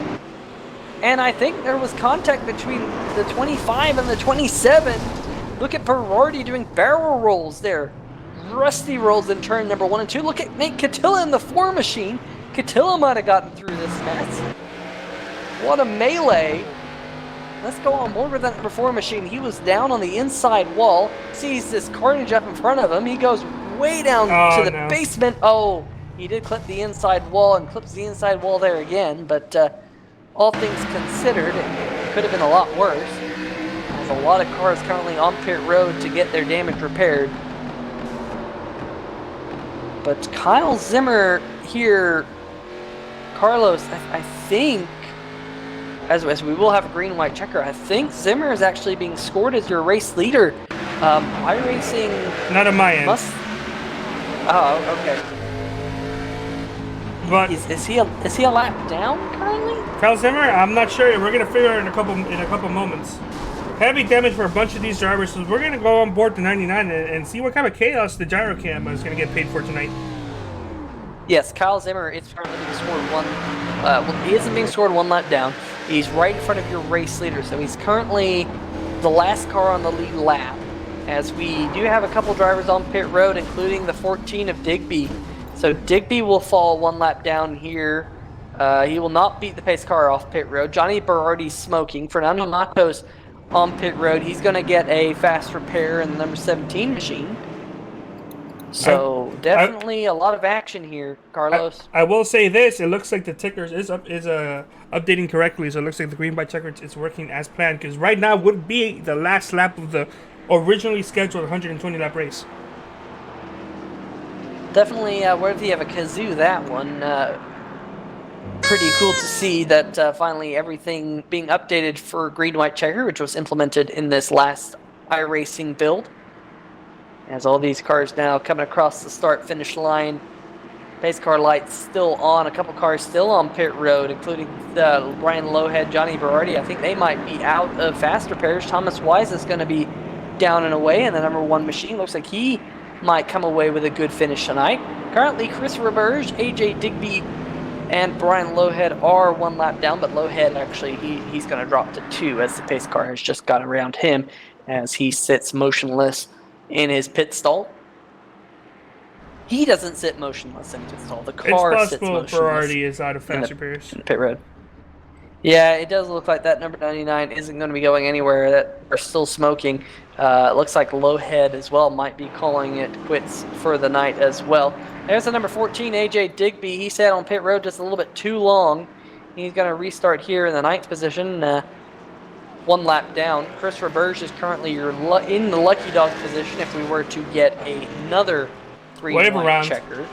[SPEAKER 1] And I think there was contact between the 25 and the 27. Look at Berardi doing barrel rolls there. Rusty rolls in turn number 1 and 2. Look at Nate Catilla in the 4 machine. Catilla might have gotten through this mess. What a melee. Let's go on board with that number 4 machine. He was down on the inside wall. Sees this carnage up in front of him. He goes way down to the basement. Oh, he did clip the inside wall and clips the inside wall there again. But all things considered, it could have been a lot worse. There's a lot of cars currently on pit road to get their damage repaired. But Kyle Zimmer here, Carlos, I think, as we will have a green-white checker, I think Zimmer is actually being scored as your race leader. iRacing...
[SPEAKER 2] Not on my end.
[SPEAKER 1] Oh, okay.
[SPEAKER 2] But
[SPEAKER 1] is he a lap down currently?
[SPEAKER 2] Kyle Zimmer, I'm not sure. We're gonna figure it in a couple moments. Heavy damage for a bunch of these drivers, so we're gonna go on board to 99 and see what kind of chaos the gyro cam is gonna get paid for tonight.
[SPEAKER 1] Yes, Kyle Zimmer is currently being scored he isn't being scored 1 lap down. He's right in front of your race leader, so he's currently the last car on the lead lap. As we do have a couple drivers on pit road, including the 14 of Digby. So Digby will fall 1 lap down here. He will not beat the pace car off pit road. Johnny Berardi's smoking. Fernando Matos on pit road. He's going to get a fast repair in the number 17 machine. So definitely a lot of action here, Carlos.
[SPEAKER 2] I will say this: it looks like the ticker is updating correctly. So it looks like the green by checker is working as planned. Because right now would be the last lap of the originally scheduled 120 lap race.
[SPEAKER 1] Definitely worthy of a kazoo, that one. Pretty cool to see that finally everything being updated for green-white checker, which was implemented in this last iRacing build. As all these cars now coming across the start-finish line. Pace car lights still on. A couple cars still on pit road, including Brian Lowhead, Johnny Berardi. I think they might be out of fast repairs. Thomas Wise is going to be down and away in the number 1 machine. Looks like he might come away with a good finish tonight. Currently, Chris Roberge, AJ Digby, and Brian Lowhead are 1 lap down, but Lowhead actually, he's going to drop to 2 as the pace car has just got around him as he sits motionless in his pit stall. He doesn't sit motionless in his pit stall. The car sits motionless.
[SPEAKER 2] It's possible Berardi is out of fast repairs.
[SPEAKER 1] In the pit road. Yeah, it does look like that number 99 isn't going to be going anywhere. That are still smoking. It looks like Lowhead as well might be calling it quits for the night as well. There's the number 14, AJ Digby. He sat on pit road just a little bit too long. He's going to restart here in the 9th position. 1 lap down. Chris Roberge is currently in the lucky dog position if we were to get another green-white checker.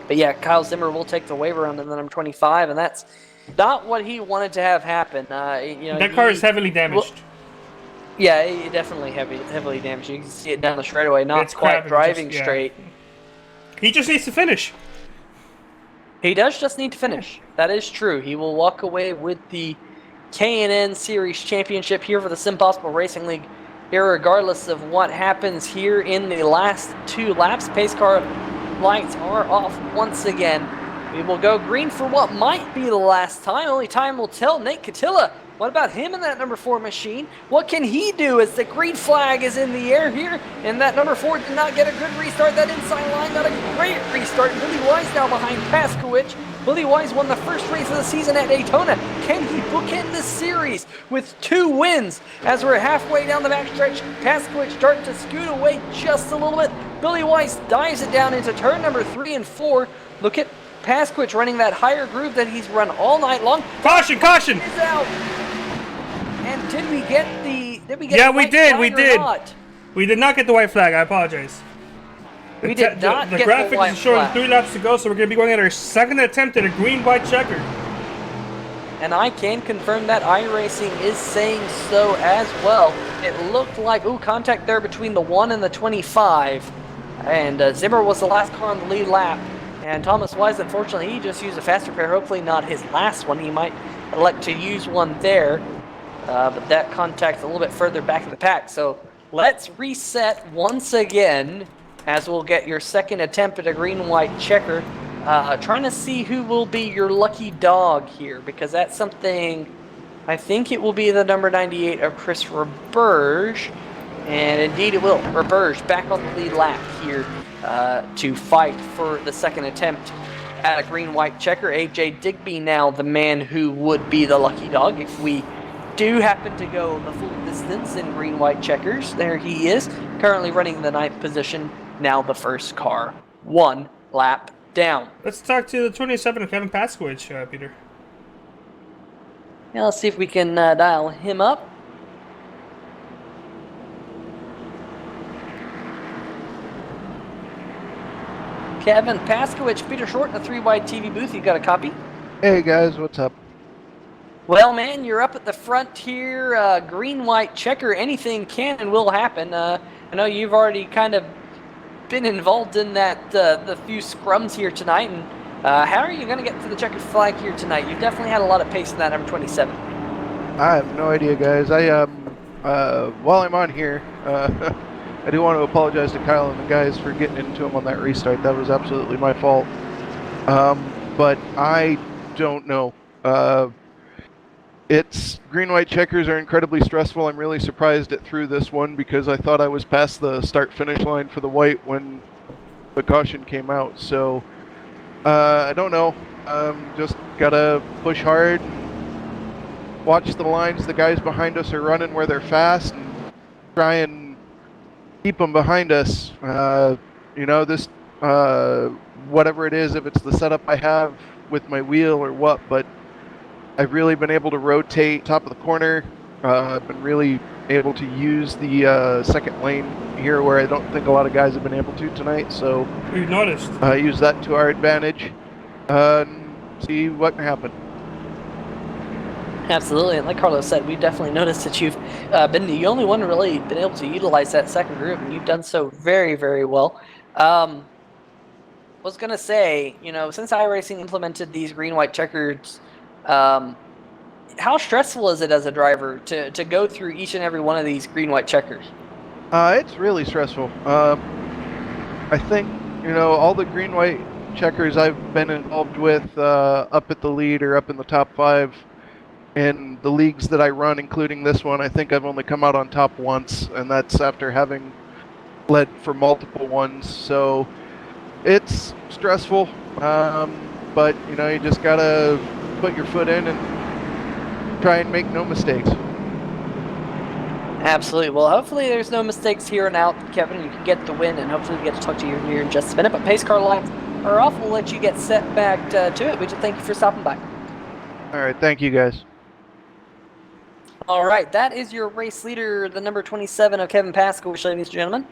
[SPEAKER 1] But yeah, Kyle Zimmer will take the waiver round in the number 25, and that's not what he wanted to have happen.
[SPEAKER 2] That car is heavily damaged.
[SPEAKER 1] Yeah, definitely heavily damaged. You can see it down the straightaway, not quite driving straight.
[SPEAKER 2] He just needs to finish.
[SPEAKER 1] He does just need to finish. That is true. He will walk away with the K&N Series Championship here for the SimPossible Racing League, irregardless of what happens here in the last 2 laps. Pace car lights are off once again. We will go green for what might be the last time. Only time will tell. Nate Catilla, what about him in that number 4 machine? What can he do as the green flag is in the air here? And that number 4 did not get a good restart. That inside line got a great restart. Billy Wise now behind Paskowicz. Billy Wise won the first race of the season at Daytona. Can he bookend this series with 2 wins? As we're halfway down the backstretch, Paskowicz starting to scoot away just a little bit. Billy Wise dives it down into turn number 3 and 4. Look at Paskowicz running that higher groove that he's run all night long.
[SPEAKER 2] Caution, caution!
[SPEAKER 1] Is out. And did we get the?
[SPEAKER 2] Yeah, we did. We did.
[SPEAKER 1] Not?
[SPEAKER 2] We did not get the white flag. I apologize.
[SPEAKER 1] We did not
[SPEAKER 2] the
[SPEAKER 1] get
[SPEAKER 2] graphics
[SPEAKER 1] the white
[SPEAKER 2] is showing
[SPEAKER 1] flag.
[SPEAKER 2] 3 laps to go, so we're going to be going at our second attempt at a green-white checker.
[SPEAKER 1] And I can confirm that iRacing is saying so as well. It looked like, contact there between the 1 and the 25. And Zimmer was the last car on the lead lap. And Thomas Wise, unfortunately, he just used a faster pair. Hopefully not his last one. He might elect to use one there. But that contact's a little bit further back in the pack. So let's reset once again as we'll get your second attempt at a green-white checker. Trying to see who will be your lucky dog here, because that's something, I think it will be the number 98 of Chris Roberge. And indeed it will. Roberge back on the lead lap here to fight for the second attempt at a green-white checker. AJ Digby now the man who would be the lucky dog if we do happen to go the full distance in green-white checkers. There he is, currently running the 9th position, now the first car, 1 lap down.
[SPEAKER 2] Let's talk to the 27 of Kevin Paskowicz, Peter.
[SPEAKER 1] Now let's see if we can dial him up. Kevin Paskowicz, Peter Short in the 3-wide TV booth. You got a copy?
[SPEAKER 4] Hey guys, what's up?
[SPEAKER 1] Well, man, you're up at the front here. Green-white checker. Anything can and will happen. I know you've already kind of been involved in that the few scrums here tonight. And how are you going to get to the checkered flag here tonight? You've definitely had a lot of pace in that number 27.
[SPEAKER 4] I have no idea, guys. I while I'm on here, I do want to apologize to Kyle and the guys for getting into him on that restart. That was absolutely my fault. But I don't know. Green-white checkers are incredibly stressful. I'm really surprised it threw this one because I thought I was past the start-finish line for the white when the caution came out. So I don't know. Just gotta push hard. Watch the lines. The guys behind us are running where they're fast, and try and keep them behind us. This whatever it is, if it's the setup I have with my wheel or what, but I've really been able to rotate top of the corner. I've been really able to use the second lane here where I don't think a lot of guys have been able to tonight. So
[SPEAKER 2] We've noticed.
[SPEAKER 4] use that to our advantage. See what can happen.
[SPEAKER 1] Absolutely, and like Carlos said, we've definitely noticed that you've been the only one really been able to utilize that second group, and you've done so very, very well. Was going to say, since iRacing implemented these green-white checkers, how stressful is it as a driver to go through each and every one of these green-white checkers?
[SPEAKER 4] It's really stressful. I think, all the green-white checkers I've been involved with up at the lead or up in the top 5 in the leagues that I run, including this one, I think I've only come out on top once, and that's after having led for multiple ones. So it's stressful, but you just gotta put your foot in and try and make no mistakes.
[SPEAKER 1] Absolutely. Well, hopefully there's no mistakes here and out, Kevin. You can get the win, and hopefully we get to talk to you here in just a minute. But pace car lights are off. We'll let you get set back to it. We just thank you for stopping by.
[SPEAKER 4] All right, thank you guys.
[SPEAKER 1] All right, that is your race leader, the number 27 of Kevin Paskowicz, ladies and gentlemen.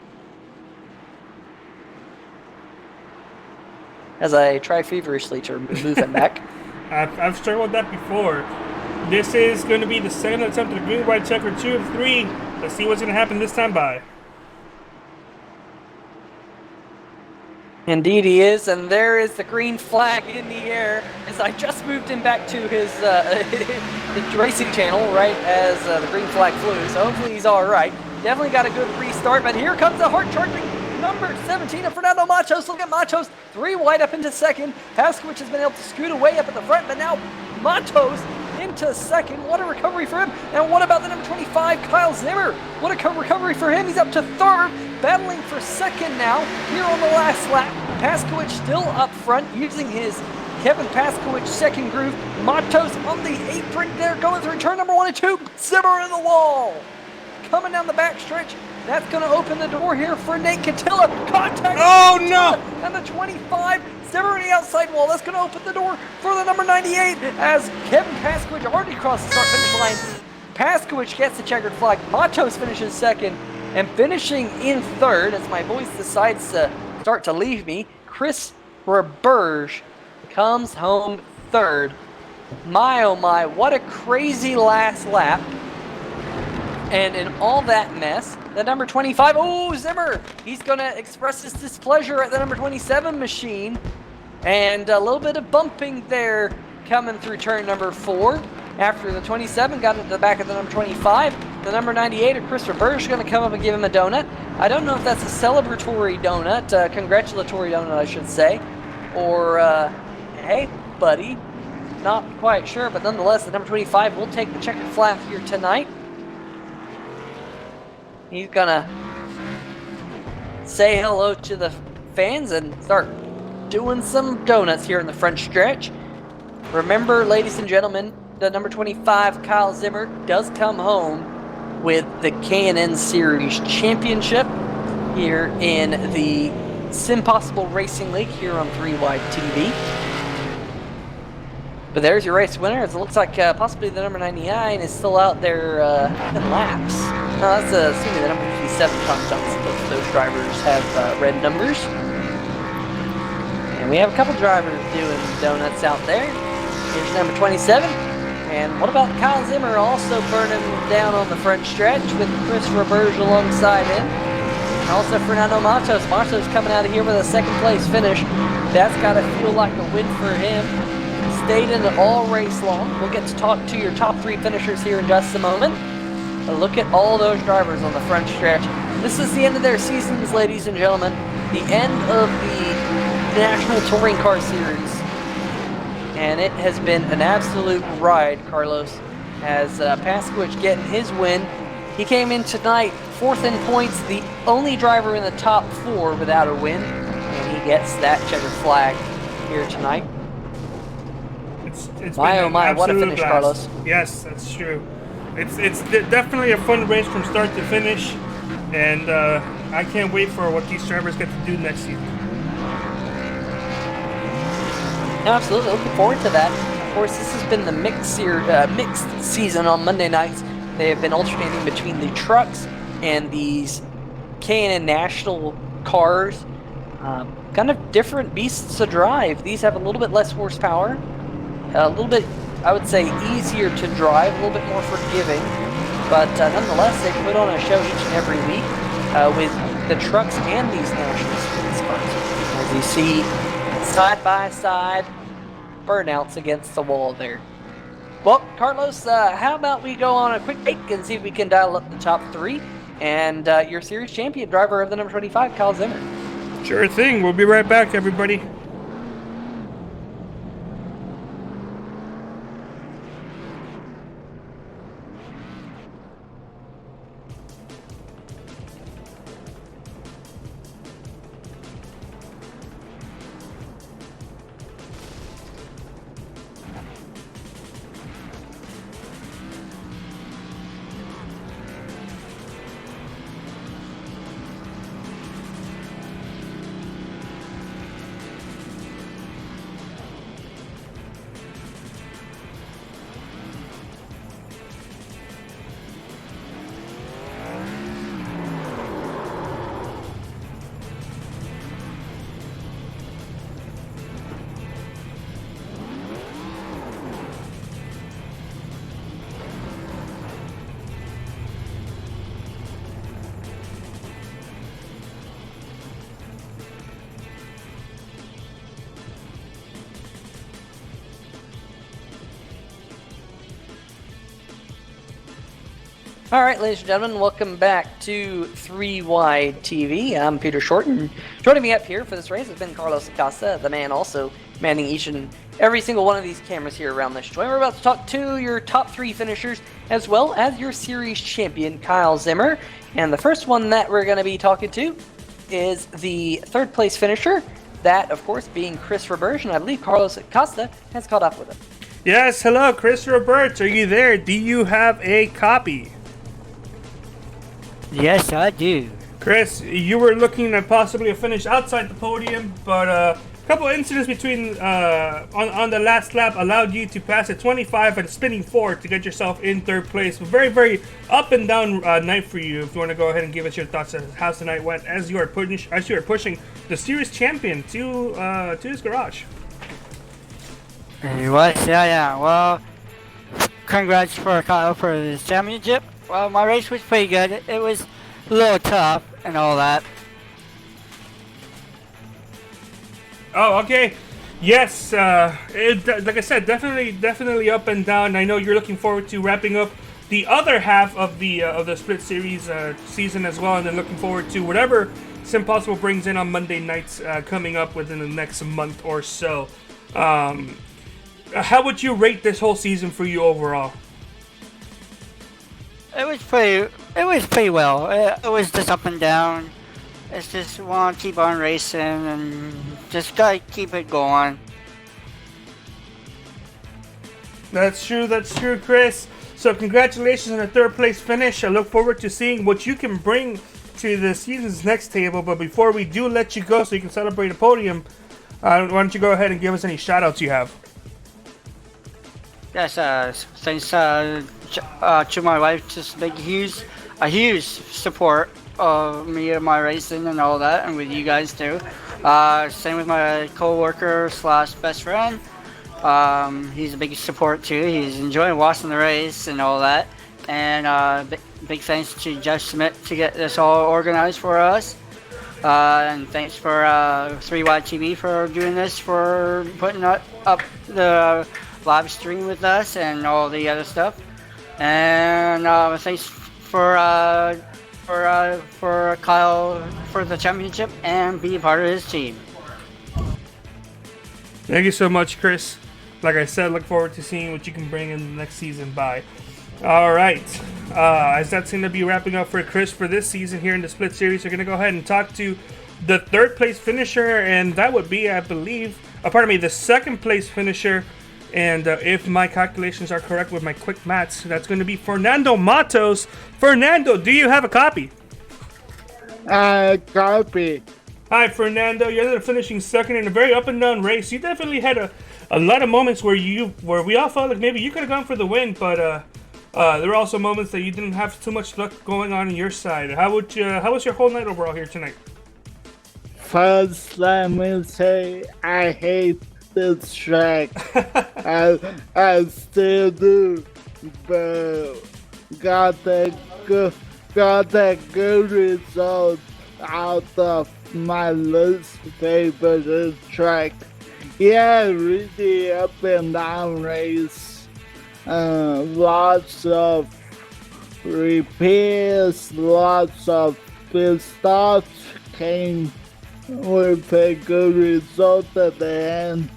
[SPEAKER 1] As I try feverishly to move him back.
[SPEAKER 2] I've struggled with that before. This is going to be the second attempt at the green-white checker, 2 of 3. Let's see what's going to happen this time by.
[SPEAKER 1] Indeed he is, and there is the green flag in the air as I just moved him back to his his racing channel right as the green flag flew, so hopefully he's all right. Definitely got a good restart, but here comes the hard-charging number 17 of Fernando Matos. Look at Matos, 3 wide up into second. Paskowicz has been able to scoot away up at the front, but now Matos into second. What a recovery for him. And what about the number 25, Kyle Zimmer? What a recovery for him. He's up to third, battling for second now here on the last lap. Paskowicz still up front using his Kevin Paskowicz second groove. Matos on the apron there going through turn number 1 and 2. Zimmer in the wall. Coming down the backstretch. That's going to open the door here for Nate Catilla. Contact.
[SPEAKER 2] Oh, no!
[SPEAKER 1] And the 25. Zimmer on the outside wall. That's going to open the door for the number 98 as Kevin Paskowicz already crossed the start-finish line. Paskowicz gets the checkered flag. Matos finishes second. And finishing in third, as my voice decides to start to leave me, Chris Roberge comes home third. My, oh my, what a crazy last lap. And in all that mess, the number 25, oh, Zimmer, he's going to express his displeasure at the number 27 machine. And a little bit of bumping there coming through turn number 4. After the 27 got into the back of the number 25, the number 98 of Chris Roberge is going to come up and give him a donut. I don't know if that's a celebratory donut, congratulatory donut, I should say. Or, hey, buddy, not quite sure, but nonetheless, the number 25 will take the checkered flag here tonight. He's gonna say hello to the fans and start doing some donuts here in the front stretch. Remember, ladies and gentlemen, the number 25, Kyle Zimmer, does come home with the K&N Series Championship here in the SimPossible Racing League here on 3Wide TV. But there's your race winner. It looks like possibly the number 99 is still out there in laps. No, that's assuming the number 57 Tom Johnson. Both of those drivers have red numbers. And we have a couple drivers doing donuts out there. Here's number 27. And what about Kyle Zimmer also burning down on the front stretch with Chris Roberge alongside him. And also Fernando Matos. Matos coming out of here with a second place finish. That's got to feel like a win for him. Stayed in it all race long. We'll get to talk to your top 3 finishers here in just a moment. But look at all those drivers on the front stretch. This is the end of their seasons, ladies and gentlemen. The end of the National Touring Car Series. And it has been an absolute ride, Carlos, as Paskowicz getting his win. He came in tonight 4th in points, the only driver in the top 4 without a win. And he gets that checkered flag here tonight.
[SPEAKER 2] It's
[SPEAKER 1] my,
[SPEAKER 2] been
[SPEAKER 1] oh my, what a finish,
[SPEAKER 2] blast.
[SPEAKER 1] Carlos.
[SPEAKER 2] Yes, that's true. It's definitely a fun race from start to finish, and I can't wait for what these drivers get to do next season.
[SPEAKER 1] Absolutely, looking forward to that. Of course, this has been the mixed season on Monday nights. They have been alternating between the trucks and these K&N National cars. Kind of different beasts to drive. These have a little bit less horsepower, a little bit, I would say, easier to drive, a little bit more forgiving. But nonetheless, they put on a show each and every week with the trucks and these National Sports cars. As you see, side-by-side burnouts against the wall there. Well, Carlos, how about we go on a quick break and see if we can dial up the top 3 and your series champion driver of the number 25, Kyle Zimmer.
[SPEAKER 2] Sure thing. We'll be right back, everybody.
[SPEAKER 1] All right, ladies and gentlemen, welcome back to 3 Wide TV. I'm Peter Shorten. Joining me up here for this race has been Carlos Acosta, the man also manning each and every single one of these cameras here around this joint. We're about to talk to your top 3 finishers, as well as your series champion, Kyle Zimmer. And the first one that we're going to be talking to is the third place finisher, that, of course, being Chris Roberge, and I believe Carlos Acosta has caught up with him.
[SPEAKER 2] Yes, hello, Chris Roberts. Are you there? Do you have a copy?
[SPEAKER 3] Yes, I do.
[SPEAKER 2] Chris, you were looking at possibly a finish outside the podium, but a couple of incidents between on the last lap allowed you to pass at 25 and spinning 4 to get yourself in third place. Very, very up and down night for you. If you want to go ahead and give us your thoughts on how the went as you are pushing the series champion to his garage.
[SPEAKER 3] What? Yeah. Well, congrats for Kyle for the championship. Well, my race was pretty good. It was a little tough and all that.
[SPEAKER 2] Oh, okay. Yes, like I said, definitely up and down. I know you're looking forward to wrapping up the other half of the Split Series season as well, and then looking forward to whatever SimPossible brings in on Monday nights coming up within the next month or so. How would you rate this whole season for you overall?
[SPEAKER 3] It was pretty well. It was just up and down. It's just want to keep on racing and just gotta keep it going.
[SPEAKER 2] That's true, Chris. So congratulations on the third place finish. I look forward to seeing what you can bring to the season's next table. But before we do let you go so you can celebrate a podium, why don't you go ahead and give us any shout outs you have?
[SPEAKER 3] Yes, thanks to my wife, just a huge support of me and my racing and all that, and with you guys too. Same with my co-worker slash best friend. He's a big support too. He's enjoying watching the race and all that. And big thanks to Jeff Smith to get this all organized for us. And thanks for 3Y TV for doing this, for putting up the live stream with us and all the other stuff. And thanks for Kyle for the championship and be a part of his team.
[SPEAKER 2] Thank you so much, Chris. Like I said, look forward to seeing what you can bring in the next season. Bye. All right. As that's going to be wrapping up for Chris for this season here in the Split Series, we're going to go ahead and talk to the third place finisher, and that would be, I believe, the second place finisher. And if my calculations are correct with my quick maths, that's going to be Fernando Matos. Fernando, do you have a copy?
[SPEAKER 5] Copy.
[SPEAKER 2] Hi, Fernando. You ended up finishing second in a very up and down race. You definitely had a lot of moments where we all felt like maybe you could have gone for the win, but there were also moments that you didn't have too much luck going on your side. How was your whole night overall here tonight?
[SPEAKER 5] First, let me say I hate this track. I still do, but got that good result out of my least favorite track. Yeah, really up and down race. Lots of repairs, lots of pit stops, came with a good result at the end.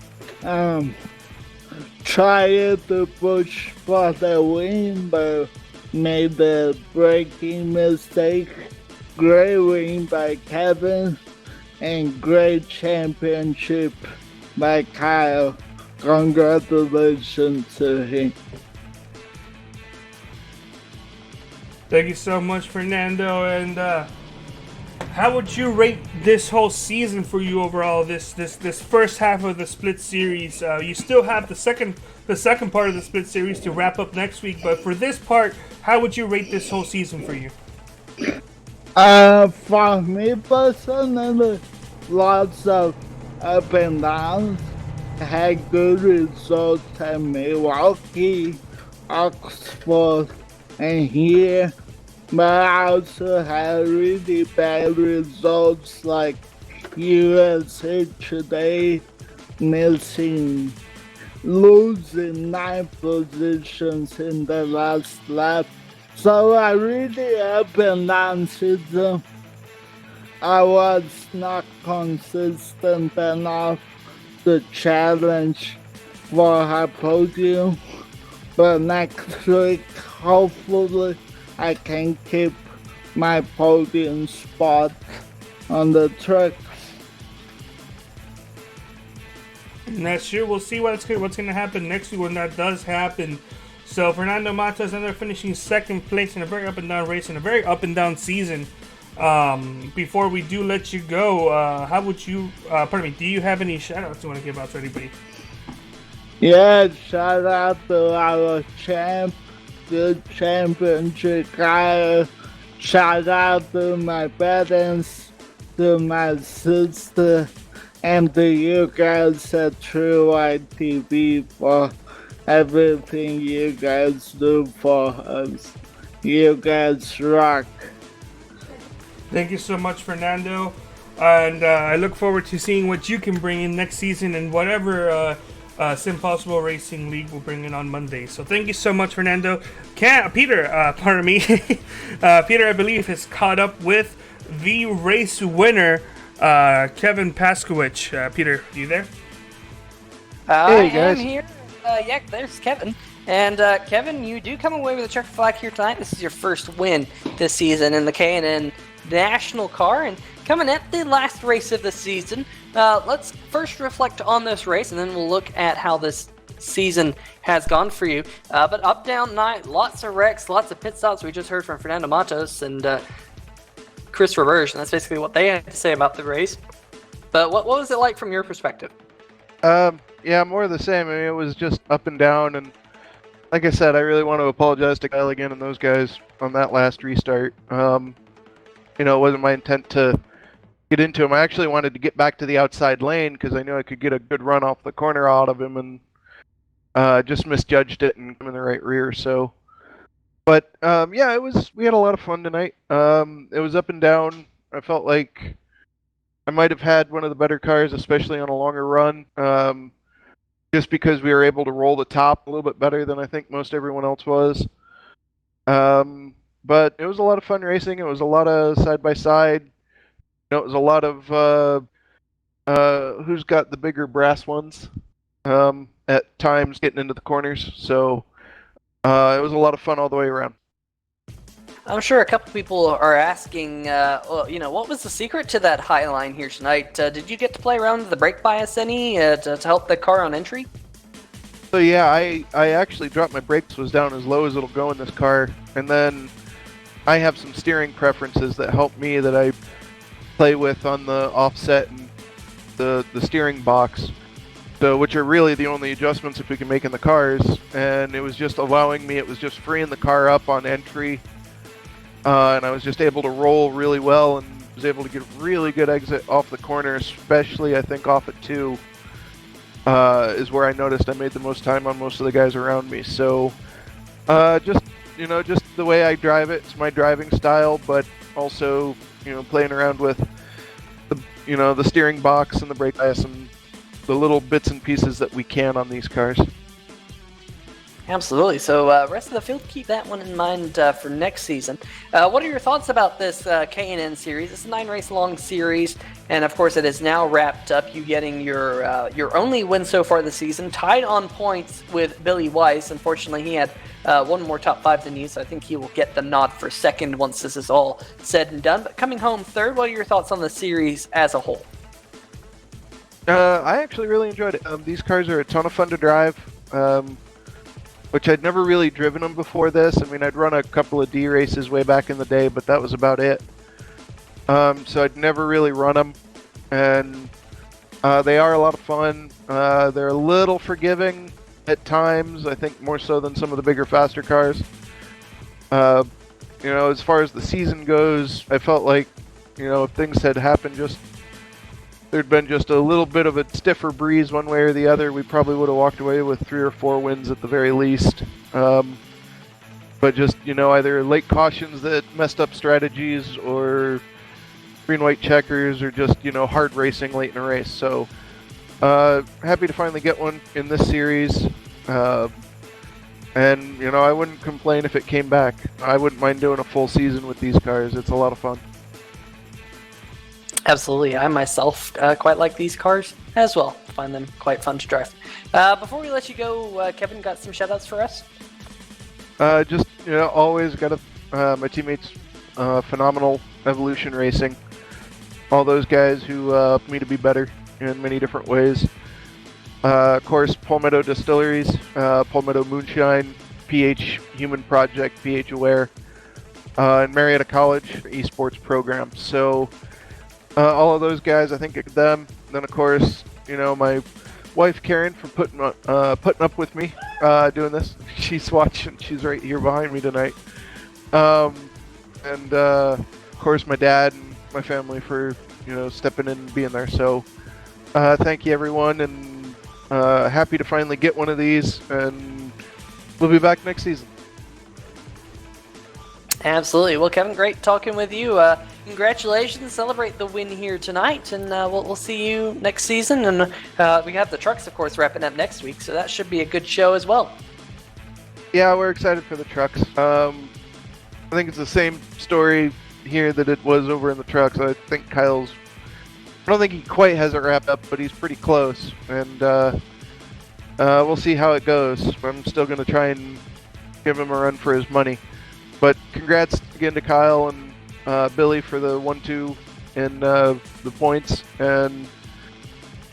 [SPEAKER 5] Tried to push for the win, but made the braking mistake. Great win by Kevin, and great championship by Kyle. Congratulations to him.
[SPEAKER 2] Thank you so much, Fernando. And how would you rate this whole season for you overall? This first half of the Split Series. You still have the second part of the Split Series to wrap up next week. But for this part, how would you rate this whole season for you?
[SPEAKER 5] For me personally, lots of up and downs. Had good results at Milwaukee, Oxford, and here, but I also had really bad results like USA Today, losing 9 positions in the last lap So I really up and down season. I was not consistent enough to challenge for a podium. But next week, hopefully, I can keep my podium spot on the track.
[SPEAKER 2] Next year, we'll see what's going to happen next week when that does happen. So Fernando Matos ended up finishing second place in a very up and down race in a very up and down season. Before we do let you go, how would you? Do you have any shout outs you want to give out to anybody?
[SPEAKER 5] Yeah, shout out to our champ, good championship guy. Shout out to my parents, to my sister, and to you guys at True White TV for everything you guys do for us. You guys rock.
[SPEAKER 2] Thank you so much, Fernando. And I look forward to seeing what you can bring in next season and whatever SimPossible Racing League will bring in on Monday. So thank you so much, Fernando. Peter, Peter, I believe, has caught up with the race winner, Kevin Paskowicz. Peter, are you there?
[SPEAKER 1] I
[SPEAKER 4] guys.
[SPEAKER 1] am here. Yeah, there's Kevin. And Kevin, you do come away with a checkered flag here tonight. This is your first win this season in the K&N National Car, and coming at the last race of the season. Let's first reflect on this race, and then we'll look at how this season has gone for you. But up, down night, lots of wrecks, lots of pit stops. We just heard from Fernando Matos and Chris Roberge, and that's basically what they had to say about the race. But what was it like from your perspective?
[SPEAKER 4] Yeah, more of the same. I mean, it was just up and down, and like I said, I really want to apologize to Kyle again and those guys on that last restart. It wasn't my intent to get into him. I actually wanted to get back to the outside lane because I knew I could get a good run off the corner out of him, and just misjudged it and come in the right rear. So, but yeah, we had a lot of fun tonight. It was up and down. I felt like I might have had one of the better cars, especially on a longer run, just because we were able to roll the top a little bit better than I think most everyone else was. But it was a lot of fun racing. It was a lot of side-by-side. It was a lot of who's got the bigger brass ones at times getting into the corners. So it was a lot of fun all the way around.
[SPEAKER 1] I'm sure a couple people are asking, what was the secret to that high line here tonight? Did you get to play around with the brake bias any to help the car on entry?
[SPEAKER 4] So yeah, I actually dropped my brakes was down as low as it'll go in this car, and then I have some steering preferences that help me that I play with on the offset and the steering box, so which are really the only adjustments if we can make in the cars. And it was just allowing me, it was just freeing the car up on entry, and I was just able to roll really well and was able to get really good exit off the corner, especially I think off at 2 is where I noticed I made the most time on most of the guys around me. So just the way I drive it, it's my driving style, but also playing around with the steering box and the brake bias and the little bits and pieces that we can on these cars.
[SPEAKER 1] Absolutely. So rest of the field, keep that one in mind for next season. What are your thoughts about this K&N series? It's a 9-race long series, and of course it is now wrapped up. You getting your only win so far this season, tied on points with Billy Weiss. Unfortunately, he had one more top 5 than you, so I think he will get the nod for second once this is all said and done. But coming home third, what are your thoughts on the series as a whole?
[SPEAKER 4] I actually really enjoyed it. These cars are a ton of fun to drive. Which I'd never really driven them before this. I mean, I'd run a couple of D races way back in the day, but that was about it. So I'd never really run them, and they are a lot of fun. They're a little forgiving at times, I think more so than some of the bigger, faster cars. As far as the season goes, I felt like, if things had happened there'd been just a little bit of a stiffer breeze one way or the other, we probably would have walked away with 3 or 4 wins at the very least. But just, either late cautions that messed up strategies, or green-white checkers, or just, hard racing late in a race. So, happy to finally get one in this series. And, you know, I wouldn't complain if it came back. I wouldn't mind doing a full season with these cars. It's a lot of fun.
[SPEAKER 1] Absolutely. I myself quite like these cars as well. Find them quite fun to drive. Before we let you go, Kevin, got some shoutouts for us?
[SPEAKER 4] Just, you know, always got my teammates, phenomenal Evolution Racing. All those guys who helped me to be better in many different ways. Of course, Palmetto Distilleries, Palmetto Moonshine, PH Human Project, PH Aware, and Marietta College esports program. So all of those guys, I think of them. Then of course, you know, my wife Karen for putting up with me doing this. She's watching. She's right here behind me tonight. And of course, my dad and my family for, you know, stepping in and being there. So thank you, everyone, and happy to finally get one of these, and we'll be back next season.
[SPEAKER 1] Absolutely. Well, Kevin, great talking with you. Congratulations. Celebrate the win here tonight, and we'll see you next season. And we have the trucks, of course, wrapping up next week, so that should be a good show as well.
[SPEAKER 4] Yeah, we're excited for the trucks. I think it's the same story here that it was over in the trucks. I think I don't think he quite has it wrapped up, but he's pretty close. And we'll see how it goes. I'm still going to try and give him a run for his money. But congrats again to Kyle and Billy for the 1-2 in the points. And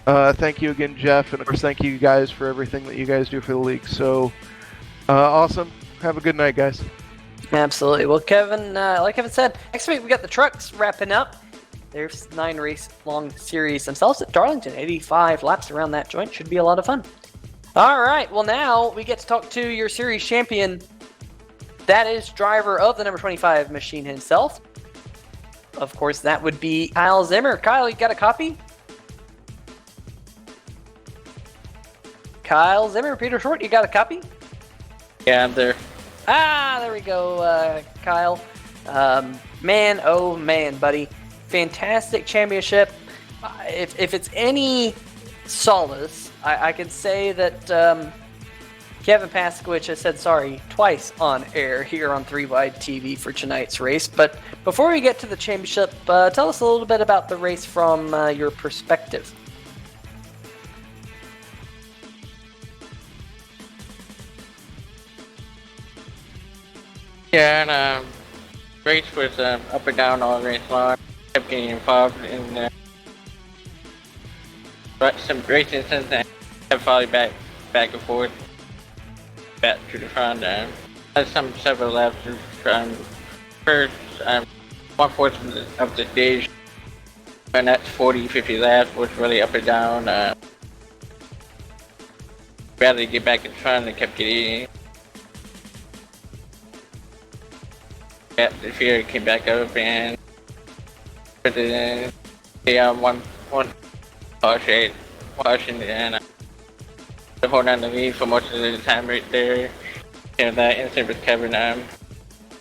[SPEAKER 4] thank you again, Jeff. And of course, thank you guys for everything that you guys do for the league. So awesome. Have a good night, guys.
[SPEAKER 1] Absolutely. Well, Kevin, like Kevin said, next week we got the trucks wrapping up. There's 9 race long series themselves at Darlington. 85 laps around that joint. Should be a lot of fun. All right. Well, now we get to talk to your series champion. That is driver of the number 25 machine himself. Of course, that would be Kyle Zimmer. Kyle, you got a copy? Kyle Zimmer, Peter Short, you got a copy?
[SPEAKER 6] Yeah, I'm there.
[SPEAKER 1] There we go, Kyle. Man, oh man, buddy. Fantastic championship. If it's any solace, I can say that Kevin Paskowicz has said sorry twice on air here on 3 Wide TV for tonight's race. But before we get to the championship, tell us a little bit about the race from your perspective.
[SPEAKER 6] Yeah, and race was up and down all race long. Kept getting involved in some racing since then. Kept falling back and forth, back to the front. Had several laps from first 1/4 of the stage, and that's 40-50 laps was really up and down. Rather get back in front and kept getting. The fear came back up and one caution and hold on to me for most of the time right there. And that incident with Kevin,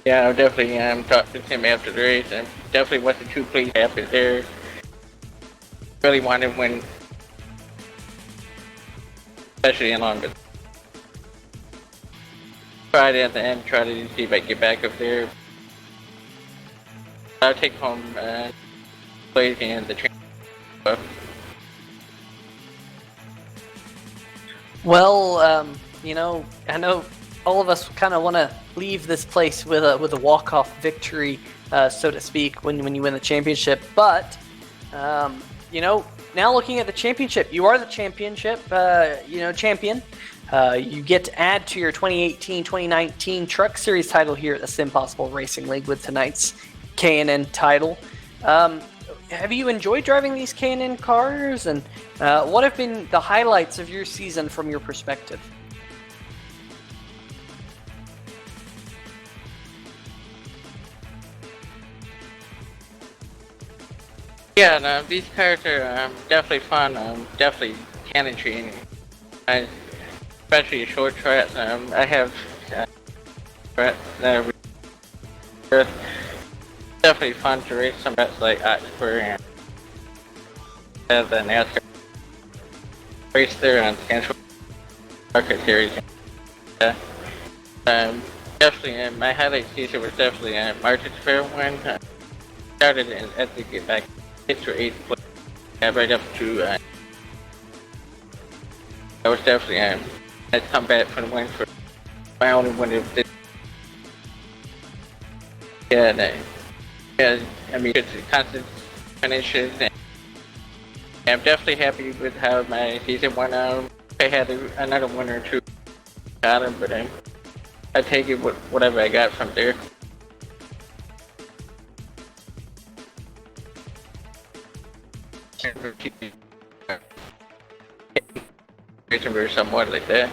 [SPEAKER 6] yeah, I definitely talked to him after the race and definitely wasn't too pleased after there. Really wanted to win, especially in Longest. Tried at the end, tried to see if I could get back up there. I'll take home plays and the train.
[SPEAKER 1] Well, you know, I know all of us kind of want to leave this place with a walk-off victory, so to speak, when you win the championship. But you know, now looking at the championship, you are the championship, champion. You get to add to your 2018-2019 Truck Series title here at the SimPossible Racing League with tonight's K&N title. Have you enjoyed driving these K&N cars, and what have been the highlights of your season from your perspective?
[SPEAKER 6] Yeah, no, these cars are definitely fun. Definitely cannon training, especially short tracks. I have tracks that are definitely fun to race some tracks like Oxford and the NASCAR race there on Central Market Series. Yeah. Definitely, my highlight season was definitely Martin's Fair one. Started at the get back 6th or 8th place, right up to. That was definitely I'd come back for the win for my only win of this. Yeah, I mean, it's constant finishes, and I'm definitely happy with how my season went out. I had another win or two, got him, but I take it with whatever I got from there. Somewhat like that.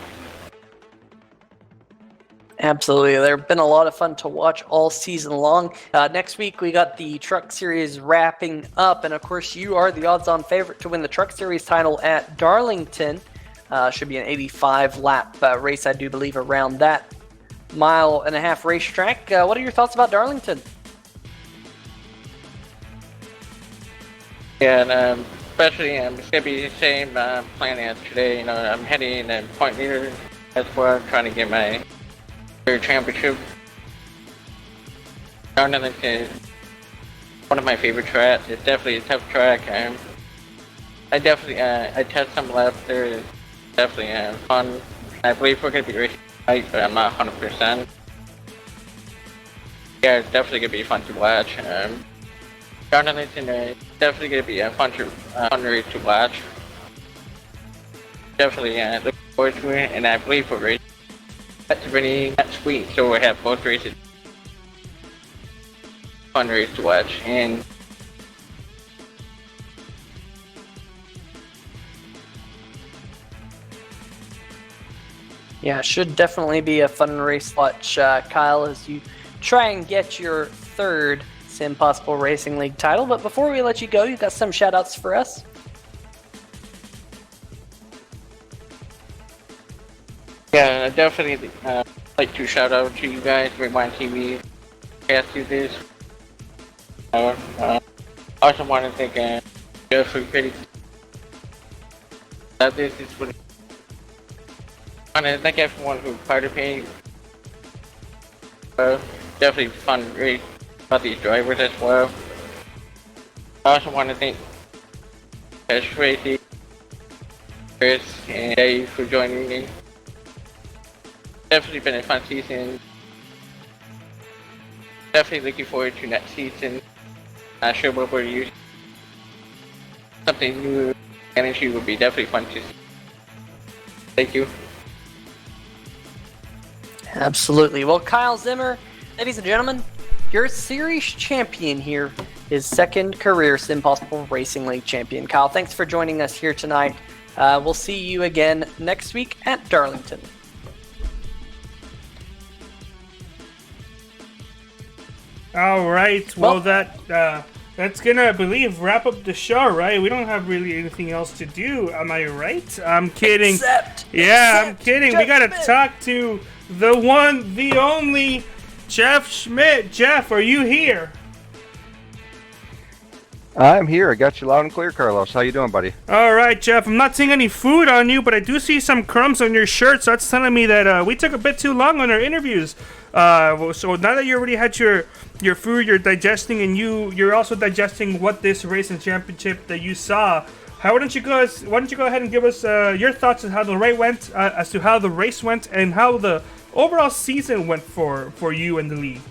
[SPEAKER 1] Absolutely. They've been a lot of fun to watch all season long. Next week, we got the Truck Series wrapping up. And of course, you are the odds on favorite to win the Truck Series title at Darlington. Should be an 85 lap race, I do believe, around that 1.5 mile racetrack. What are your thoughts about Darlington?
[SPEAKER 6] Yeah, and especially it's gonna be the same plan as today. You know, I'm heading in point leader as well, trying to get my third championship. Darlington is one of my favorite tracks. It's definitely a tough track. I definitely I test some laps there. It's definitely fun. I believe we're gonna be racing tonight, but I'm not 100%. Yeah, it's definitely gonna be fun to watch. Darlington is definitely gonna be a fun race to watch. Definitely looking forward to it, and I believe we're racing at Tiffany next week, so we'll have both races. Fun race to watch, and
[SPEAKER 1] Yeah, should definitely be a fun race to watch, Kyle, as you try and get your third SimPossible Racing League title. But before we let you go, you got some shout-outs for us?
[SPEAKER 6] yeah, I definitely like to shout out to you guys, Rewind TV, ask you this. I also want to thank Jeff for creating this. I want to thank everyone who participated. Definitely fun race about these drivers as well. I also want to thank Tracy, Chris, and Dave for joining me. Definitely been a fun season. Definitely looking forward to next season. Not sure what we're using. Something new, energy would be definitely fun to see. Thank you.
[SPEAKER 1] Absolutely. Well, Kyle Zimmer, ladies and gentlemen, your series champion here is second career SimPossible Racing League champion. Kyle, thanks for joining us here tonight. We'll see you again next week at Darlington.
[SPEAKER 2] All right. Well, that's gonna, I believe, wrap up the show, right? We don't have really anything else to do. Am I right? I'm kidding. I'm kidding.
[SPEAKER 1] Jeff
[SPEAKER 2] We gotta
[SPEAKER 1] Schmidt.
[SPEAKER 2] talk to the one, the only Jeff Schmidt. Jeff, are you here?
[SPEAKER 7] I'm here. I got you loud and clear, Carlos. How you doing, buddy?
[SPEAKER 2] All right, Jeff. I'm not seeing any food on you, but I do see some crumbs on your shirt. So that's telling me that we took a bit too long on our interviews. So now that you already had your food, you're digesting, and you're also digesting what this race and championship that you saw. Why don't you go ahead and give us your thoughts on how the race went, as to how the race went, and how the overall season went for you and the league.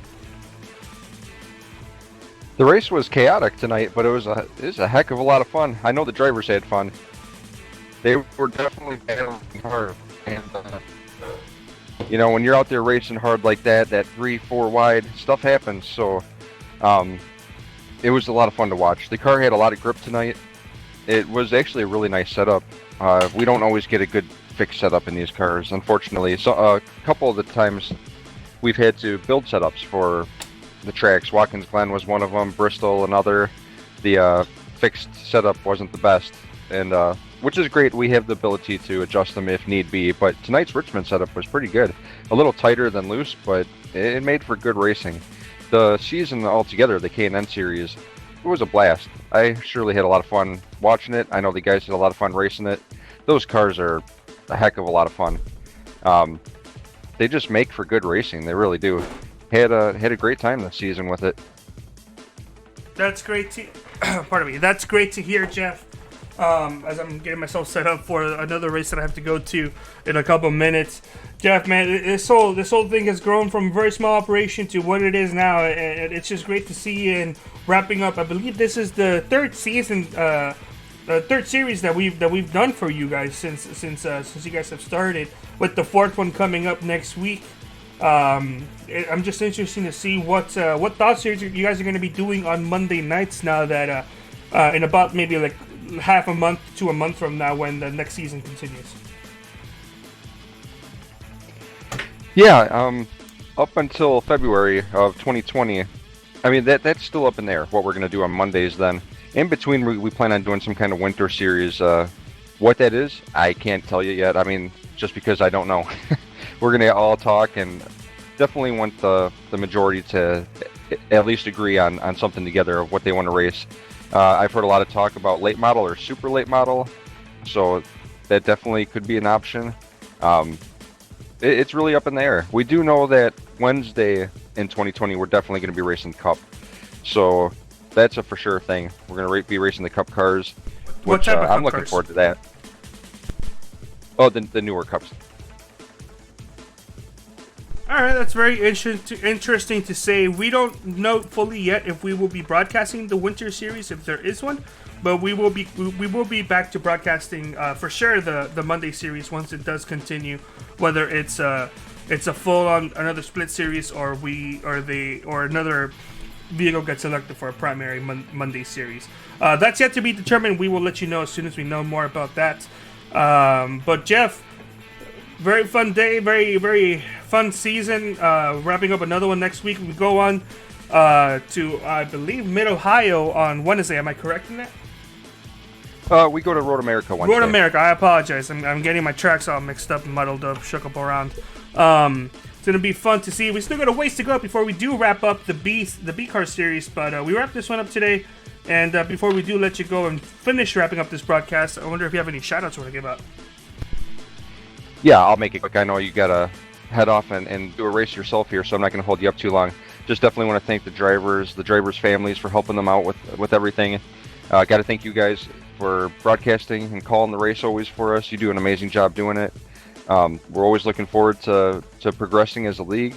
[SPEAKER 7] The race was chaotic tonight, but it was a heck of a lot of fun. I know the drivers had fun. They were definitely battling hard, and you know, when you're out there racing hard like that 3-4 wide, stuff happens. So it was a lot of fun to watch. The car had a lot of grip tonight. It was actually a really nice setup. We don't always get a good fixed setup in these cars, unfortunately. So a couple of the times we've had to build setups for the tracks. Watkins Glen was one of them, Bristol another. The fixed setup wasn't the best, and which is great. We have the ability to adjust them if need be, but tonight's Richmond setup was pretty good. A little tighter than loose, but it made for good racing. The season altogether, the K&N series, it was a blast. I surely had a lot of fun watching it. I know the guys had a lot of fun racing it. Those cars are a heck of a lot of fun. they just make for good racing. They really do. Had a great time this season with it.
[SPEAKER 2] That's great to pardon me. That's great to hear, Jeff. As I'm getting myself set up for another race that I have to go to in a couple minutes. Jeff, man, this whole thing has grown from a very small operation to what it is now, and it's just great to see you and wrapping up. I believe this is the third season, third series that we've done for you guys since you guys have started, with the fourth one coming up next week. I'm just interested to see what thoughts you guys are going to be doing on Monday nights now that in about maybe like half a month to a month from now when the next season continues.
[SPEAKER 7] Yeah, up until February of 2020, I mean that's still up in there. What we're gonna do on Mondays then. In between, we plan on doing some kind of winter series. What that is, I can't tell you yet. I mean, just because I don't know. We're gonna all talk and definitely want the majority to at least agree on something together of what they want to race. I've heard a lot of talk about late model or super late model, so that definitely could be an option. It's really up in the air. We do know that Wednesday in 2020 we're definitely going to be racing the Cup, so that's a for sure thing. We're going to be racing the Cup cars, which I'm looking forward to that. Oh, the newer Cups.
[SPEAKER 2] All right, that's very interesting to say. We don't know fully yet if we will be broadcasting the winter series, if there is one, but we will be back to broadcasting for sure the Monday series once it does continue, whether it's a full on another split series or another vehicle gets selected for a primary Monday series. That's yet to be determined. We will let you know as soon as we know more about that. But Jeff, very fun day, very, very fun season. Wrapping up another one next week. We go on to, I believe, Mid-Ohio on Wednesday. Am I correct in that?
[SPEAKER 7] We go to Road America Wednesday.
[SPEAKER 2] Road America, I apologize. I'm getting my tracks all mixed up and muddled up, shook up around. It's going to be fun to see. We still got a ways to go before we do wrap up the B-Car series, but we wrapped this one up today. And before we do let you go and finish wrapping up this broadcast, I wonder if you have any shout-outs you want to give out.
[SPEAKER 7] Yeah, I'll make it quick. I know you gotta head off and do a race yourself here, so I'm not gonna hold you up too long. Just definitely want to thank the drivers' families for helping them out with everything. Got to thank you guys for broadcasting and calling the race always for us. You do an amazing job doing it. We're always looking forward to progressing as a league,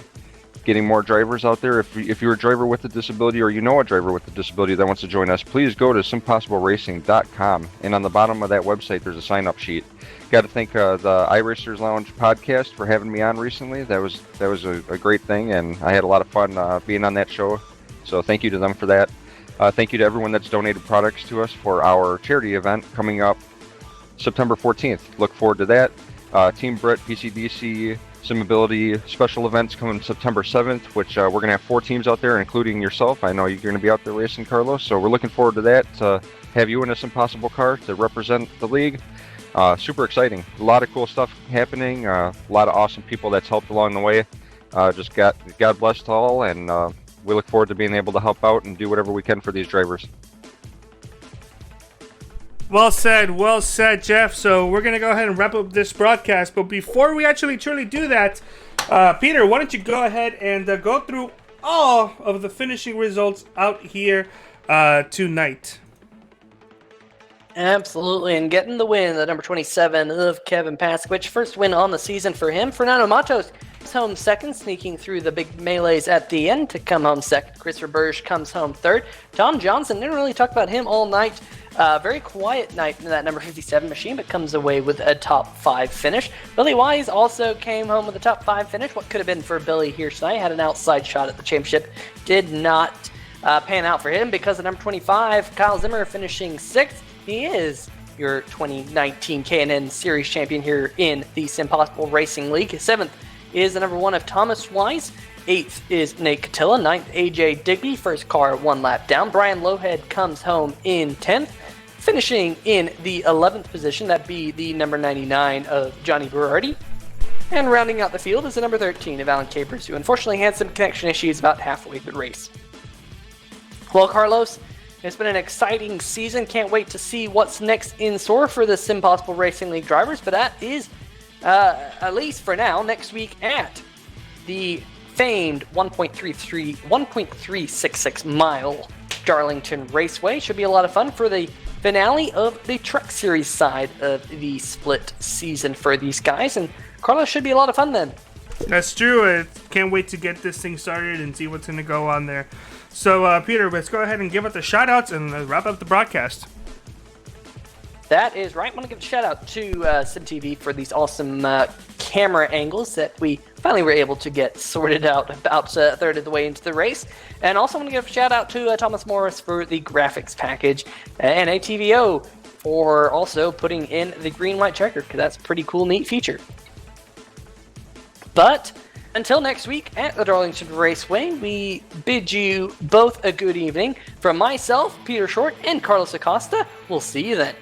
[SPEAKER 7] getting more drivers out there. If you're a driver with a disability or you know a driver with a disability that wants to join us, please go to SimPossibleRacing.com, and on the bottom of that website there's a sign-up sheet. Got to thank the iRacers Lounge podcast for having me on recently. That was a great thing, and I had a lot of fun being on that show. So thank you to them for that. Thank you to everyone that's donated products to us for our charity event coming up September 14th. Look forward to that. Team Brit, PCDC, SimAbility special events coming September 7th, which we're going to have 4 teams out there, including yourself. I know you're going to be out there racing, Carlos, so we're looking forward to that, to have you in a SimPossible car to represent the league. Super exciting. A lot of cool stuff happening. A lot of awesome people that's helped along the way. Just God bless to all, and we look forward to being able to help out and do whatever we can for these drivers.
[SPEAKER 2] Well said, Jeff. So we're going to go ahead and wrap up this broadcast. But before we actually truly do that, Peter, why don't you go ahead and go through all of the finishing results out here tonight.
[SPEAKER 1] Absolutely, and getting the win, the number 27 of Kevin Paskevich. First win on the season for him. Fernando Matos comes home second, sneaking through the big melees at the end to come home second. Christopher Burge comes home third. Tom Johnson, didn't really talk about him all night. Very quiet night in that number 57 machine, but comes away with a top 5 finish. Billy Wise also came home with a top 5 finish. What could have been for Billy here tonight? Had an outside shot at the championship. Did not pan out for him because of number 25, Kyle Zimmer, finishing 6th. He is your 2019 K&N Series champion here in the SimPossible Racing League. 7th is the number 1 of Thomas Wise. 8th is Nate Catilla. 9th, AJ Digby. First car 1 lap down. Brian Lowhead comes home in 10th. Finishing in the 11th position, that'd be the number 99 of Johnny Berardi. And rounding out the field is the number 13 of Alan Capers, who unfortunately had some connection issues about halfway through the race. Well, Carlos, it's been an exciting season. Can't wait to see what's next in store for the SimPossible Racing League drivers, but that is, at least for now, next week at the famed 1.366 mile Darlington Raceway. Should be a lot of fun for the finale of the Truck Series side of the split season for these guys. And Carlos, should be a lot of fun then.
[SPEAKER 2] That's true. I can't wait to get this thing started and see what's going to go on there. So, Peter, let's go ahead and give it the shout-outs and wrap up the broadcast.
[SPEAKER 1] That is right. I want to give a shout out to SimTV for these awesome camera angles that we finally were able to get sorted out about a third of the way into the race. And also want to give a shout out to Thomas Morris for the graphics package and ATVO for also putting in the green-white checker, because that's a pretty cool, neat feature. But until next week at the Darlington Raceway, we bid you both a good evening. From myself, Peter Short, and Carlos Acosta, we'll see you then.